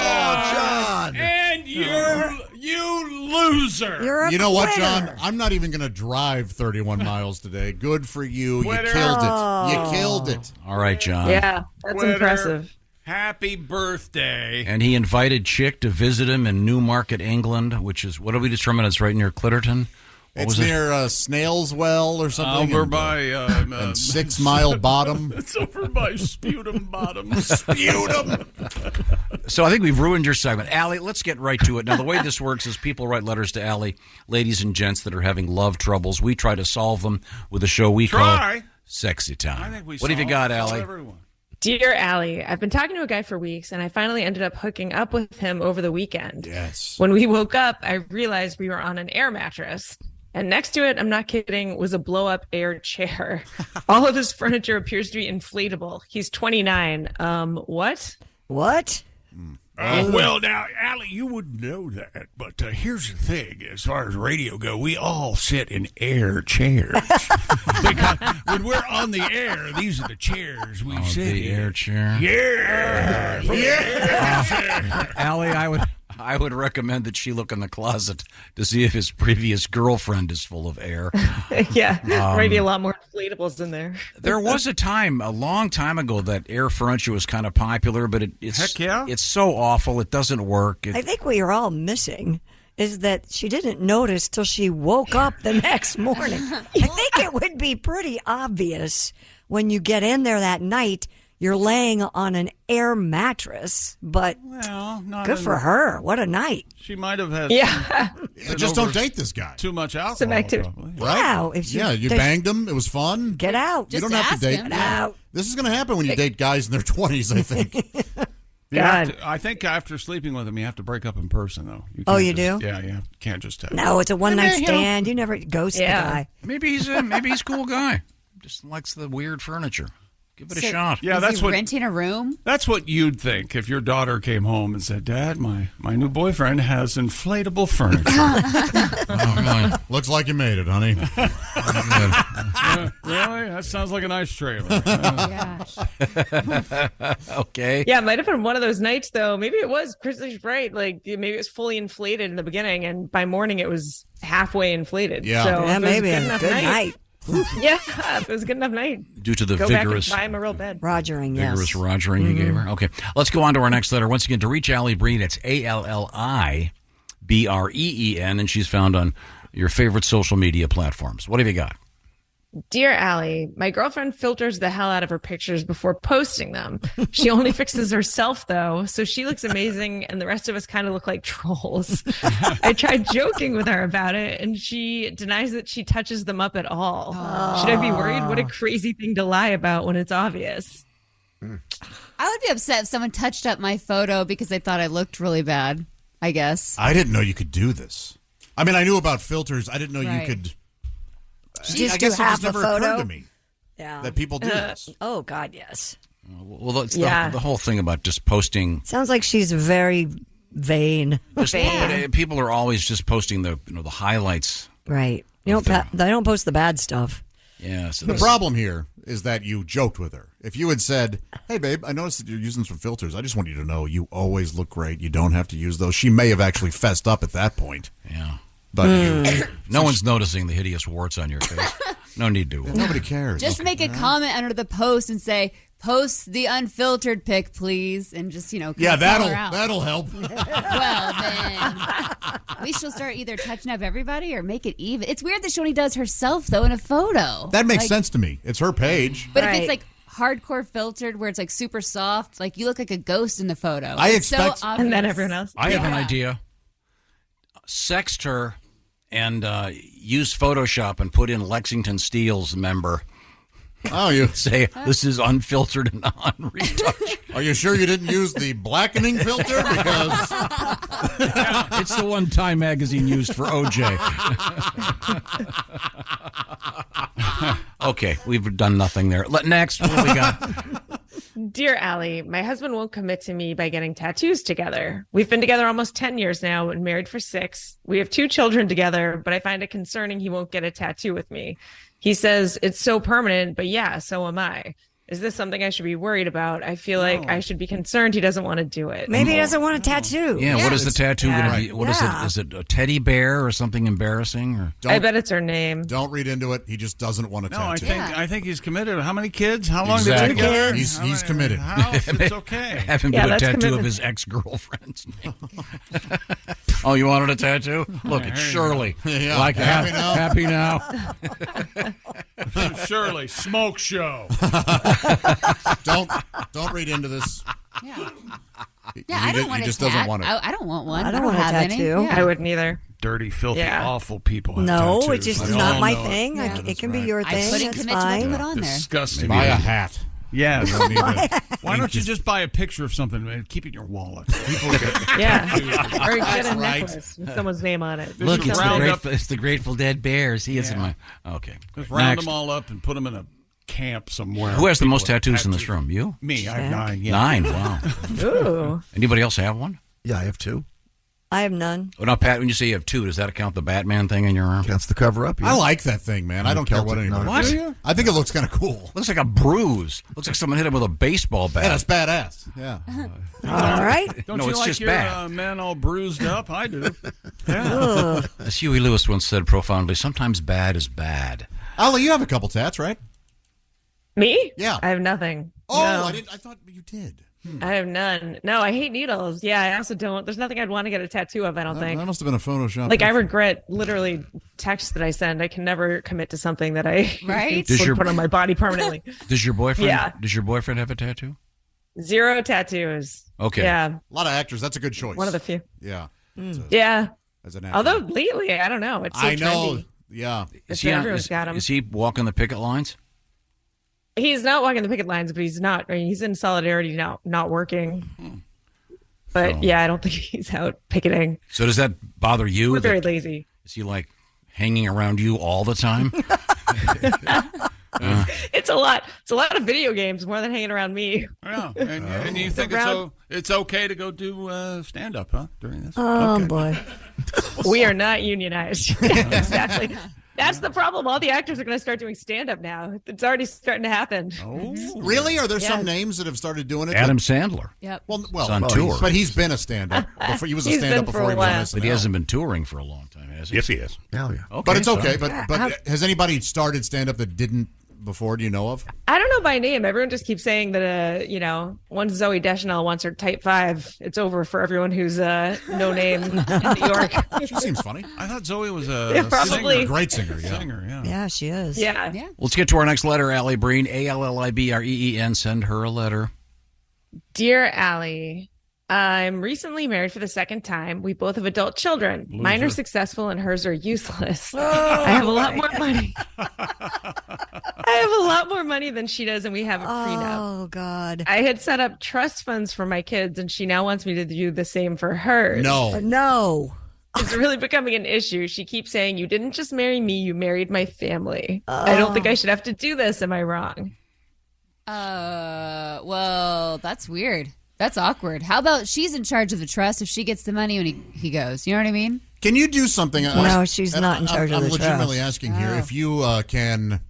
John. And you loser. You know what, John? I'm not even going to drive 31 miles today. Good for you. Quitter. You killed it. You killed it. All right, John. Yeah, that's Quitter. impressive. Happy birthday. And he invited Chick to visit him in Newmarket, England, which is, what do we determine? It's right near Clitterton? What It's was near Snail's Well or something. Over by and 6 Mile Bottom. It's over by Sputum Bottom. Sputum. So I think we've ruined your segment. Alli, let's get right to it. Now, the way this works is people write letters to Alli, ladies and gents that are having love troubles. We try to solve them with a show we call Sexy Time. I think we what have you got, Alli? Everyone. Dear Alli, I've been talking to a guy for weeks, and I finally ended up hooking up with him over the weekend. Yes. When we woke up, I realized we were on an air mattress. And next to it, I'm not kidding, was a blow-up air chair. All of his furniture appears to be inflatable. He's 29. What? What? Well, now, Alli, you wouldn't know that, but here's the thing. As far as radio go, we all sit in air chairs. Because when we're on the air, these are the chairs we sit the in. air chair. Yeah. Alli, I would recommend that she look in the closet to see if his previous girlfriend is full of air. Yeah, maybe a lot more inflatables in there. There was a time, a long time ago, that air furniture was kind of popular, but it's so awful. It doesn't work. I think what you're all missing is that she didn't notice till she woke up the next morning. I think it would be pretty obvious when you get in there that night. You're laying on an air mattress, but not good for her. What a night. She might have had. Just don't date this guy. Too much alcohol. Some activity. Probably. Right? Yeah, if You banged him. It was fun. Get out. You don't have to date. Get out. This is going to happen when you date guys in their 20s, I think. I think after sleeping with him, you have to break up in person, though. You do? Yeah, you can't just have. No, it's a one-night stand. You never ghost the guy. Maybe he's a cool guy. Just likes the weird furniture. Give it a shot. Yeah, Is he renting a room? That's what you'd think if your daughter came home and said, "Dad, my new boyfriend has inflatable furniture." Really? Looks like you made it, honey. Really? That sounds like a nice trailer. Okay. Yeah, it might have been one of those nights, though. Maybe it was. Kristi's right. Like, maybe it was fully inflated in the beginning, and by morning it was halfway inflated. Yeah. So Yeah, if it was maybe a a good enough good night. night. Yeah, if it was a good enough night. Due to the Go vigorous back and buy him a real bed. Rogering, yes. vigorous rogering you gave her. Okay, let's go on to our next letter. Once again, to reach Alli Breen, it's ALLIBREEN, and she's found on your favorite social media platforms. What have you got? Dear Allie, my girlfriend filters the hell out of her pictures before posting them. She only fixes herself, though, so she looks amazing, and the rest of us kind of look like trolls. I tried joking with her about it, and she denies that she touches them up at all. Should I be worried? What a crazy thing to lie about when it's obvious. I would be upset if someone touched up my photo because they thought I looked really bad, I guess. I didn't know you could do this. I mean, I knew about filters. I didn't know you Right. could. Just I do guess it half just a never photo? occurred to me Yeah. that people do this. Oh, God, yes. Well, that's Yeah. the whole thing about just posting. Sounds like she's very vain. People are always just posting the highlights. Right. They don't post the bad stuff. Yeah. So The problem here is that you joked with her. If you had said, "Hey, babe, I noticed that you're using some filters. I just want you to know you always look great. You don't have to use those." She may have actually fessed up at that point. Yeah. But no one's noticing the hideous warts on your face. No need to. Nobody cares. Just make a comment under the post and say, "Post the unfiltered pic, please," and just Yeah, call her out. that'll help. Well, then at least she'll start either touching up everybody or make it even. It's weird that she only does herself though in a photo. That makes Like, sense to me. It's her page. But if it's like hardcore filtered, where it's like super soft, like you look like a ghost in the photo. I It's expect- so obvious. And then everyone else. I have an idea. Sext her and use Photoshop and put in Lexington Steel's member. Oh, you say this is unfiltered and non-retouch. Are you sure you didn't use the blackening filter? Because it's the one Time Magazine used for OJ. Okay, we've done nothing there. Next, what do we got? Dear Allie, my husband won't commit to me by getting tattoos together. We've been together almost 10 years now and married for 6. We have 2 children together, but I find it concerning he won't get a tattoo with me. He says it's so permanent, but yeah, so am I. Is this something I should be worried about? I feel like I should be concerned he doesn't want to do it. Maybe he doesn't want a tattoo. Yeah, what is the tattoo going to be? What is Yeah. it? Is it a teddy bear or something embarrassing? Or I bet it's her name. Don't read into it. He just doesn't want to No, I tattoo. I think he's committed. How many kids? How long Exactly. did they together? He's committed. It's okay. Have him do a tattoo of his ex-girlfriend's name. Oh, you wanted a tattoo? Look, it's Shirley. Yeah. Like Happy now? Happy now. Shirley, smoke show. Don't read into this. Yeah, He I don't want he a just tat. doesn't want it. I don't want one. I don't want a have any. tattoo. Yeah. I wouldn't either. Dirty, filthy, Yeah. awful people have No, tattoos. it's just We not all my know it. thing. It can be your I thing. couldn't That's commit to what fine. to put on there. Disgusting. Buy a hat. Yeah. You don't need to- Why don't you just buy a picture of something and keep it in your wallet? People get Yeah. tattoos. Or get a right. necklace with someone's name on it. Look, it's round up- it's the Grateful Dead Bears. He is in my. Okay. Just round Next. them all up and put them in a camp somewhere. Who has the People most have tattoos in this room? You? Me. I have 9. Yeah. 9. Wow. Ooh. Anybody else have one? Yeah, I have 2. I have none. Oh, now, Pat, when you say you have 2, does that count the Batman thing in your arm? That's the cover up. I like that thing, man. I don't care what anybody What? says. I think it looks kind of cool. Looks like a bruise. Looks like someone hit him with a baseball bat. Yeah, it's badass. Yeah. All right. Don't No, you it's like just your bad. men all bruised up? I do. Yeah. As Huey Lewis once said profoundly, sometimes bad is bad. Alli, you have a couple tats, right? Me? Yeah. I have nothing. Oh, No. I thought you did. I have none. No, I hate needles. Yeah, I also don't. There's nothing I'd want to get a tattoo of, I don't think. That must have been a Photoshop. Like, I regret literally texts that I send. I can never commit to something that I Right? would put on my body permanently. Does your boyfriend? Yeah. Does your boyfriend have a tattoo? 0 tattoos. Okay. Yeah. A lot of actors. That's a good choice. One of the few. Yeah. Yeah. As an actor. Although lately, I don't know. It's so I know. trendy. Yeah. Everyone's got 'em. Is he walking the picket lines? He's not walking the picket lines, but he's not. I mean, he's in solidarity now, not working. But yeah, I don't think he's out picketing. So does that bother you? We're very that- lazy. Is he like hanging around you all the time? It's a lot. It's a lot of video games more than hanging around me. Yeah, and you think it's okay to go do stand up, huh? During this? Oh Okay. boy, we are not unionized. Exactly. That's the problem. All the actors are going to start doing stand up now. It's already starting to happen. Oh, really? Are there some names that have started doing it? Adam Sandler. Yep. Well, He's on tour. but he's been a stand-up. He was a He's stand-up been for before he a was on while. SNL. But he hasn't been touring for a long time, has he? Yes, he has. Hell yeah. Okay, But it's so- okay. But has anybody started stand-up that didn't before? Do you know of? I don't know by name. Everyone just keeps saying that, once Zooey Deschanel wants her type 5, it's over for everyone who's no name in New York. She seems funny. I thought Zoe was a Yeah, probably. singer. Great singer, yeah. yeah, she is. Yeah. Let's get to our next letter, Alli Breen. Allibreen. Send her a letter. Dear Allie, I'm recently married for the second time. We both have adult children. Mine are successful and hers are useless. I have a lot more money. I have a lot more money than she does, and we have a prenup. Oh God. I had set up trust funds for my kids, and she now wants me to do the same for hers. No. It's really becoming an issue. She keeps saying, "You didn't just marry me, you married my family." I don't think I should have to do this. Am I wrong? Well, that's weird. That's awkward. How about she's in charge of the trust if she gets the money when he goes? You know what I mean? Can you do something? No, she's not in charge of the I'm legitimately trust. asking here if you can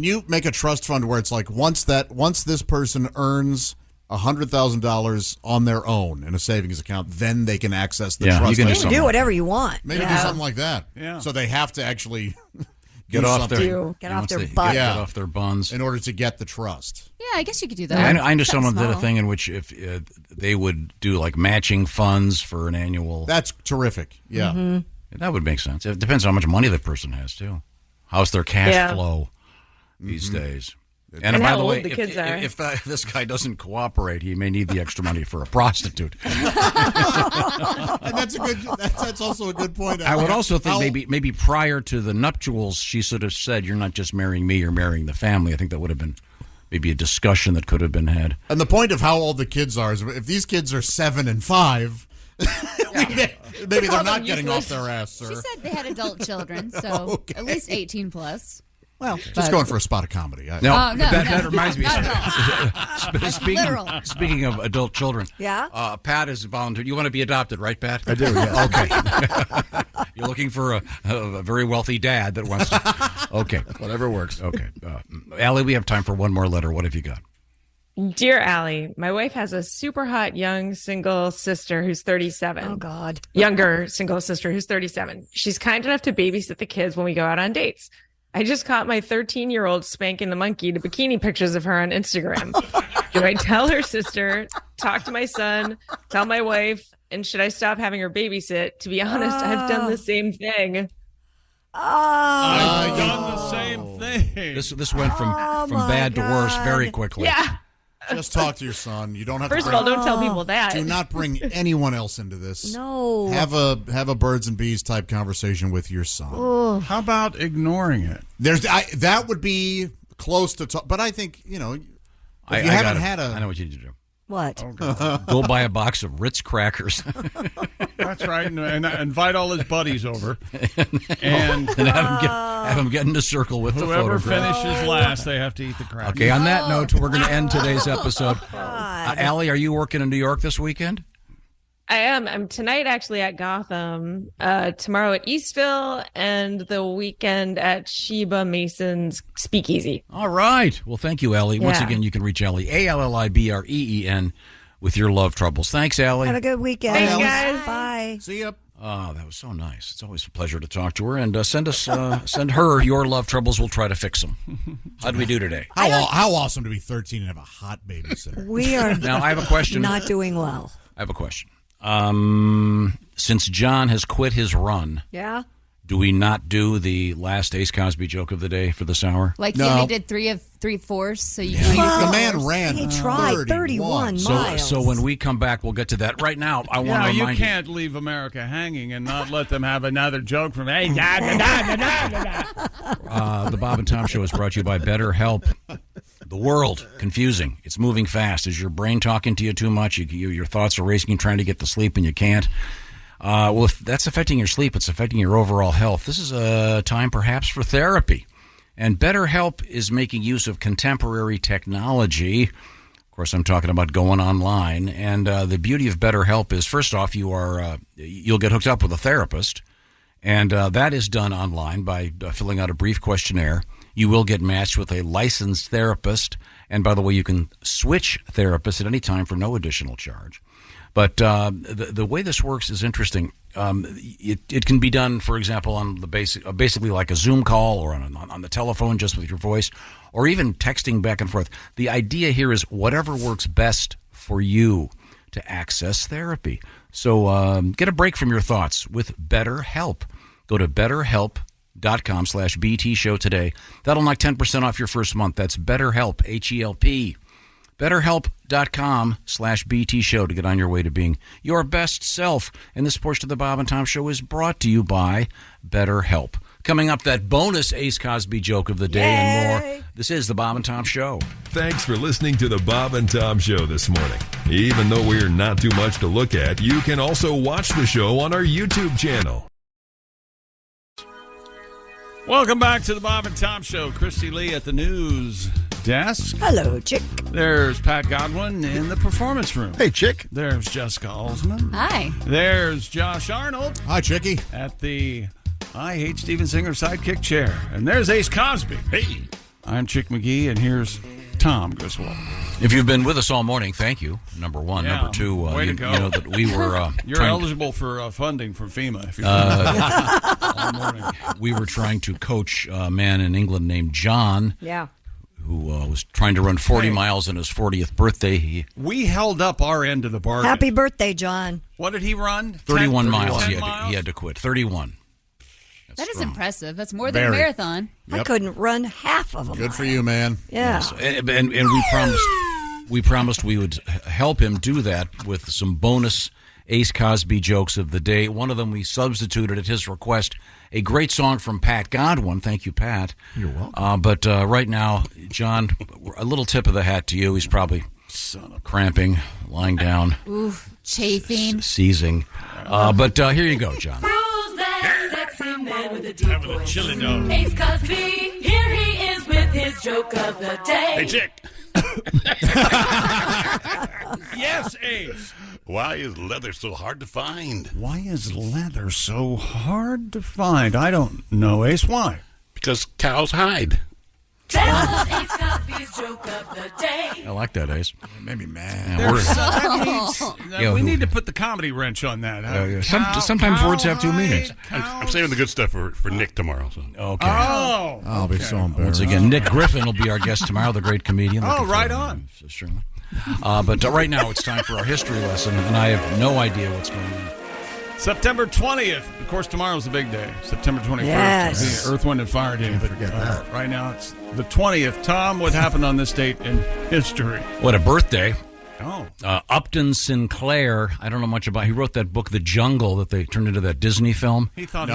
you make a trust fund where it's like once this person earns $100,000 on their own in a savings account, then they can access the Yeah, trust. you can fund. do Do whatever you want. Maybe do something like that. Yeah. So they have to actually Get do off something. their Get off their Get butt. off their buns in order to get the trust. Yeah, I guess you could do that. I know Start someone did a small. thing in which if they would do like matching funds for an annual. That's terrific. Yeah. Mm-hmm. That would make sense. It depends on how much money the person has too. How's their cash flow these days? And by how the old way, the kids are. if this guy doesn't cooperate, he may need the extra money for a prostitute. And that's also a good point. I would also think maybe prior to the nuptials, she should have said, "You're not just marrying me; you're marrying the family." I think that would have been maybe a discussion that could have been had. And the point of how old the kids are is if these kids are 7 and 5, maybe they're not getting off their ass, sir. She said they had adult children, so at least 18 plus. Well, just going for a spot of comedy. That reminds me. Literal. Speaking of adult children, Pat is volunteered. You want to be adopted, right, Pat? I do, yeah. Okay. You're looking for a very wealthy dad that wants to. Okay. Whatever works. Okay. Allie, we have time for one more letter. What have you got? Dear Allie, my wife has a super hot young single sister who's 37. Oh, God. Younger single sister who's 37. She's kind enough to babysit the kids when we go out on dates. I just caught my 13-year-old spanking the monkey to bikini pictures of her on Instagram. Do I tell her sister, talk to my son, tell my wife, and should I stop having her babysit? To be honest, I've done the same thing. I've done the same thing. This went from bad to worse very quickly. Yeah. Just talk to your son. You don't have First to of all, don't tell people that. Do not bring anyone else into this. No. Have a birds and bees type conversation with your son. Oh. How about ignoring it? That would be close to talk, but I think, if you I know what you need to do. What? Go buy a box of Ritz crackers. That's right, and invite all his buddies over, and have him get in a circle with whoever the photograph. finishes last, they have to eat the crackers. Okay, on that note, we're going to end today's episode. Allie, are you working in New York this weekend? I am. I'm tonight actually at Gotham, tomorrow at Eastville, and the weekend at Sheba Mason's Speakeasy. All right. Well, thank you, Allie. Once again, you can reach Allie, Allibreen, with your love troubles. Thanks, Allie. Have a good weekend. Thanks, guys. Bye. See ya. Oh, that was so nice. It's always a pleasure to talk to her. And send her your love troubles. We'll try to fix them. How do we do today? How awesome to be 13 and have a hot babysitter. We are now, I have a question. Not doing well. I have a question. Since John has quit his run, Yeah? do we not do the last Ace Cosby joke of the day for this hour? Like he only did 3/4, so you The man ran. He tried 31 miles. So when we come back, we'll get to that. Right now, I want to you remind can't leave America hanging and not let them have another joke from hey. The Bob and Tom Show is brought to you by BetterHelp. The world, confusing. It's moving fast. Is your brain talking to you too much? Your thoughts are racing. You're trying to get to sleep and you can't. Well, if that's affecting your sleep, it's affecting your overall health. This is a time perhaps for therapy. And BetterHelp is making use of contemporary technology. Of course, I'm talking about going online. And the beauty of BetterHelp is, first off, you'll get hooked up with a therapist. And that is done online by filling out a brief questionnaire. You will get matched with a licensed therapist. And by the way, you can switch therapists at any time for no additional charge. But the way this works is interesting. It can be done, for example, on the basically like a Zoom call or on the telephone just with your voice, or even texting back and forth. The idea here is whatever works best for you to access therapy. So get a break from your thoughts with BetterHelp. Go to BetterHelp.com/BT show today. That'll knock 10% off your first month. That's BetterHelp, H-E-L-P. BetterHelp.com/BT show to get on your way to being your best self. And this portion of the Bob and Tom Show is brought to you by BetterHelp. Coming up, that bonus Ace Cosby joke of the day and more. This is the Bob and Tom Show. Thanks for listening to the Bob and Tom Show this morning. Even though we're not too much to look at, you can also watch the show on our YouTube channel. Welcome back to the Bob and Tom Show. Kristi Lee at the news desk. Hello, Chick. There's Pat Godwin in the performance room. Hey, Chick. There's Jessica Alsman. Hi. There's Josh Arnold. Hi, Chickie. At the I Hate Steven Singer sidekick chair. And there's Ace Cosby. Hey. I'm Chick McGee, and here's Tom Griswold. If you've been with us all morning, thank you. Number one. Yeah, Number two, way to go. You know that we were You're eligible for funding from FEMA. If you're all morning. We were trying to coach a man in England named John. Yeah. Who was trying to run 40 miles on his 40th birthday. We held up our end of the bargain. Happy birthday, John. What did he run? 31 miles. 10 He had to quit. 31. That is impressive. That's more than a marathon. I couldn't run half of them. Good for you, man. Yeah. Yes. And we promised we would help him do that with some bonus Ace Cosby jokes of the day. One of them we substituted at his request, a great song from Pat Godwin. Thank you, Pat. You're welcome. But right now, John, a little tip of the hat to you. He's probably cramping, lying down. Ooh, chafing. Seizing. But here you go, John. Sexy man with a deep voice. Chili dog. Ace Cosby, here he is with his joke of the day. Hey, Chick. Yes, Ace. Why is leather so hard to find? Why is leather so hard to find? I don't know, Ace. Why? Because cows hide. That was Ace Cosby's joke of the day. I like that, Ace. It made me mad. We need to put the comedy wrench on that. Huh? Sometimes words have two meanings. I'm saving the good stuff for Nick tomorrow. So. Okay. Oh. I'll be so embarrassed. Once again, Nick Griffin will be our guest tomorrow, the great comedian. Oh, right on. But right now it's time for our history lesson, and I have no idea what's going on. September 20th. Of course, tomorrow's the big day. September 21st. Yes. The Earth, Wind, and Fire Day. But right now, it's the 20th. Tom, what happened on this date in history? What a birthday. Oh. Upton Sinclair, I don't know much about. He wrote that book, The Jungle, that they turned into that Disney film. He thought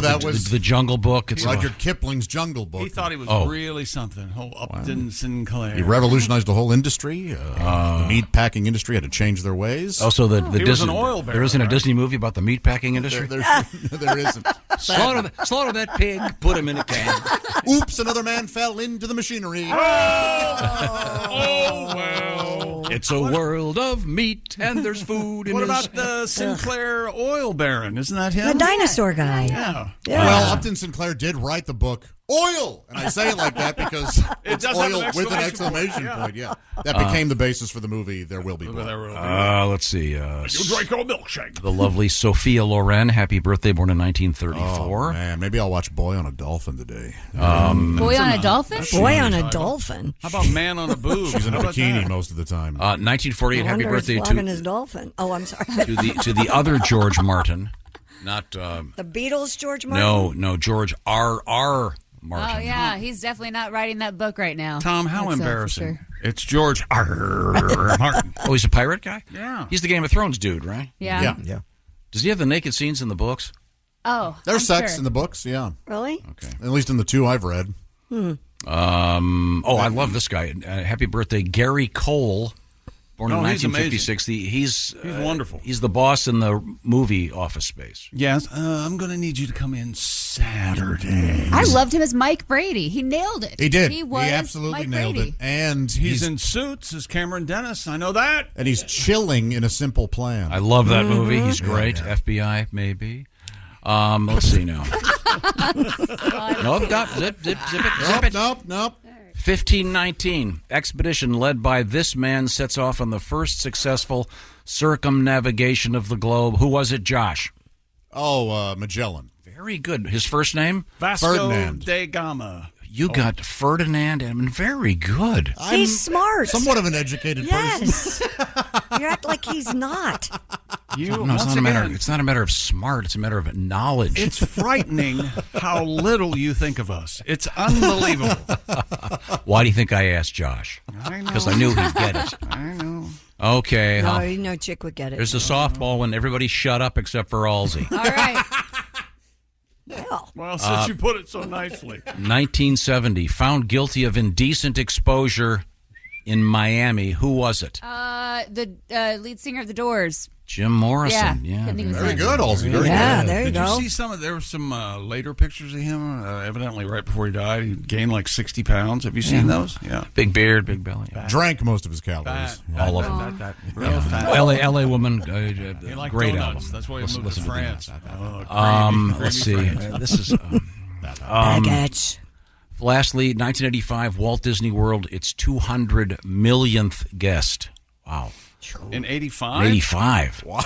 that was The Jungle Book. It's Rudyard Kipling's Jungle Book. He thought he was really something. Upton Sinclair. He revolutionized the whole industry. The meat packing industry had to change their ways. Also, the he Disney. was an oil baron, there isn't a right? Disney movie about the meat packing industry. There isn't. Slaughter that pig. Put him in a can. Oops! Another man fell into the machinery. Oh, well. It's a world of meat, and there's food in What his... about the Sinclair oil baron? Isn't that him? The dinosaur guy. Yeah. Yeah. Well, Upton Sinclair did write the book Oil! And I say it like that because it's does have oil an with an exclamation exclamation point, point. Yeah. That became the basis for the movie There Will Be Blood. Let's see. You drink your milkshake. The lovely Sophia Loren, happy birthday, born in 1934. Oh, man. Maybe I'll watch Boy on a Dolphin today. Boy on a dolphin? Boy on a dolphin. How about Man on a Boob? She's in a How about bikini that? most of the time. 1948, happy birthday flogging his dolphin. Oh, I'm sorry. to the other George Martin, not the Beatles, George Martin. no George R.R. Martin. Oh, yeah. He's definitely not writing that book right now. Tom, how That's, embarrassing. for sure. It's George R. Martin. Oh, he's a pirate guy? Yeah. He's the Game of Thrones dude, right? Yeah. Does he have the naked scenes in the books? Oh, There's I'm sex sure. in the books, yeah. Really? Okay. At least in the two I've read. I love this guy. Happy birthday, Gary Cole. Born in he's 1956. He's wonderful. He's the boss in the movie Office Space. Yes, I'm going to need you to come in Saturday. I loved him as Mike Brady. He nailed it. He did. He was absolutely Mike nailed Brady. it. And He's in Suits as Cameron Dennis. I know that. And he's chilling in A Simple Plan. I love that movie. He's great. Yeah. FBI, maybe. Let's see now. Nope, zip it. Nope. 1519, expedition led by this man sets off on the first successful circumnavigation of the globe. Who was it, Josh? Oh, Magellan. Very good. His first name? Vasco Ferdinand. da Gama. You got Ferdinand, and very good. He's smart. Somewhat of an educated Yes. You act like he's not. No, it's not a matter. It's not a matter of smart. It's a matter of knowledge. It's frightening how little you think of us. It's unbelievable. Why do you think I asked Josh? I know. Because I knew he'd get it. I know. Okay. No chick would get it. There's a softball when everybody shut up except for Halsey. All right. Well, since you put it so nicely. 1970, found guilty of indecent exposure in Miami. Who was it? The lead singer of The Doors. Jim Morrison. Yeah. Couldn't think of his Very name. good, Halsey. Very Yeah, good. there you Did go. you see some of, there were some later pictures of him, evidently right before he died. He gained like 60 pounds. Have you seen those? Yeah. Big beard, big belly. Drank most of his calories. All of them. Real fat. LA woman, He liked great donuts. album. That's why he moved to France. Let's see. This is Baguettes. lastly, 1985, Walt Disney World, its 200 millionth guest. Wow. In 85? 85. Wow.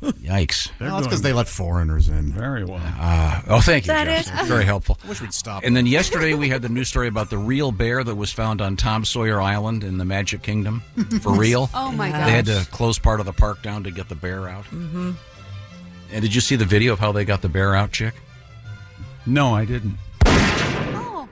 Yikes. They're Well, that's because doing they let foreigners in. very well. Thank you, Is that Josh. it? Very helpful. I wish we'd stop. And then yesterday we had the news story about the real bear that was found on Tom Sawyer Island in the Magic Kingdom. For real. Oh, my gosh. They had to close part of the park down to get the bear out. Mm-hmm. And did you see the video of how they got the bear out, Chick? No, I didn't.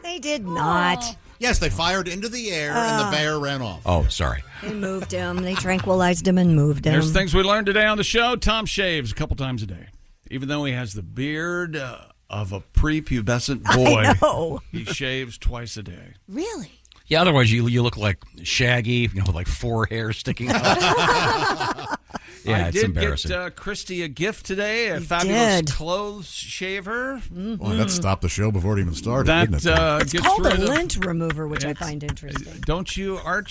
They did not. Yes, they fired into the air and the bear ran off. Oh, sorry. They moved him. They tranquilized him and moved him. There's things we learned today on the show. Tom shaves a couple times a day. Even though he has the beard of a prepubescent boy, I know. he shaves twice a day. Really? Yeah, otherwise you look like Shaggy, with like 4 hairs sticking out. Yeah, I it's did embarrassing. get Kristi a gift today, a You fabulous did. clothes shaver. Boy, that stopped the show before it even started, That didn't it? It's gets called a rid of- lint remover, which I find interesting. Aren't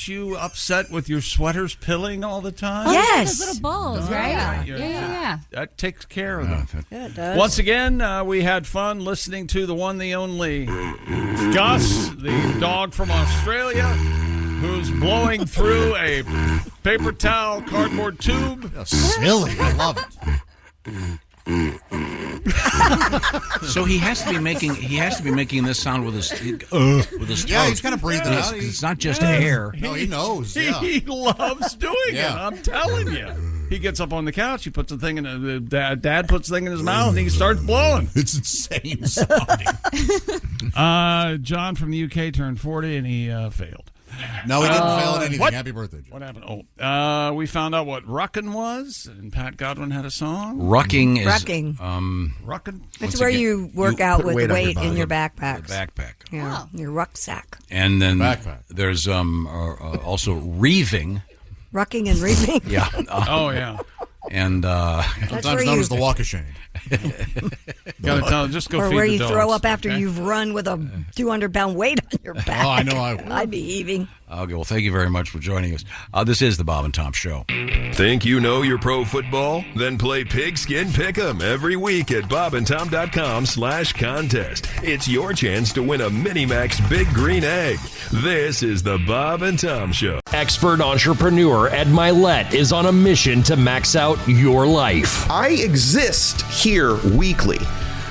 you upset with your sweaters pilling all the time? Oh, Yes. those little balls, right? Yeah. That takes care of them. Yeah, it does. Once again, we had fun listening to the one, the only Gus, the dog from Australia, who's blowing through a paper towel cardboard tube. Silly. I love it. So he has to be making this sound with his throat. Yeah, he's got to breathe it out. It's not just air. No, he knows. Yeah. He loves doing it. Yeah. I'm telling you. He gets up on the couch. He puts the thing in. Dad puts the thing in his mouth, and he starts blowing. It's insane sounding. John from the UK turned 40, and he failed. No, he didn't fail at anything. What? Happy birthday, John. What happened? We found out what rucking was, and Pat Godwin had a song. Rucking is Rucking. Rucking. It's where you work out put with weight on your weight in body. your backpacks. backpack. Yeah, your rucksack. And then Backpack. there's also reeving. Rucking and reeving. Yeah. Oh yeah. And Sometimes where known you- as the walk of shame. Gotta tell. Just go Or feed where the you dogs, throw up after okay? you've run with a 200-pound weight on your back. Oh, I know I would. I'd be heaving. Okay, well, thank you very much for joining us. This is the Bob and Tom Show. Think you know your pro football? Then play Pigskin Pick'em every week at bobandtom.com/contest. It's your chance to win a Minimax Big Green Egg. This is the Bob and Tom Show. Expert entrepreneur Ed Milet is on a mission to max out your life. I exist here weekly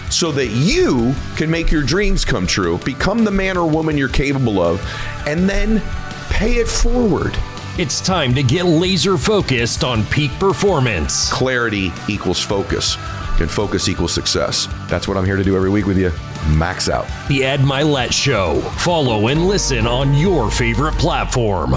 so that you can make your dreams come true, become the man or woman you're capable of, and then pay it forward. It's time to get laser focused on peak performance. Clarity equals focus, and focus equals success. That's what I'm here to do every week with you. Max out. The Ed Milet Show. Follow and listen on your favorite platform.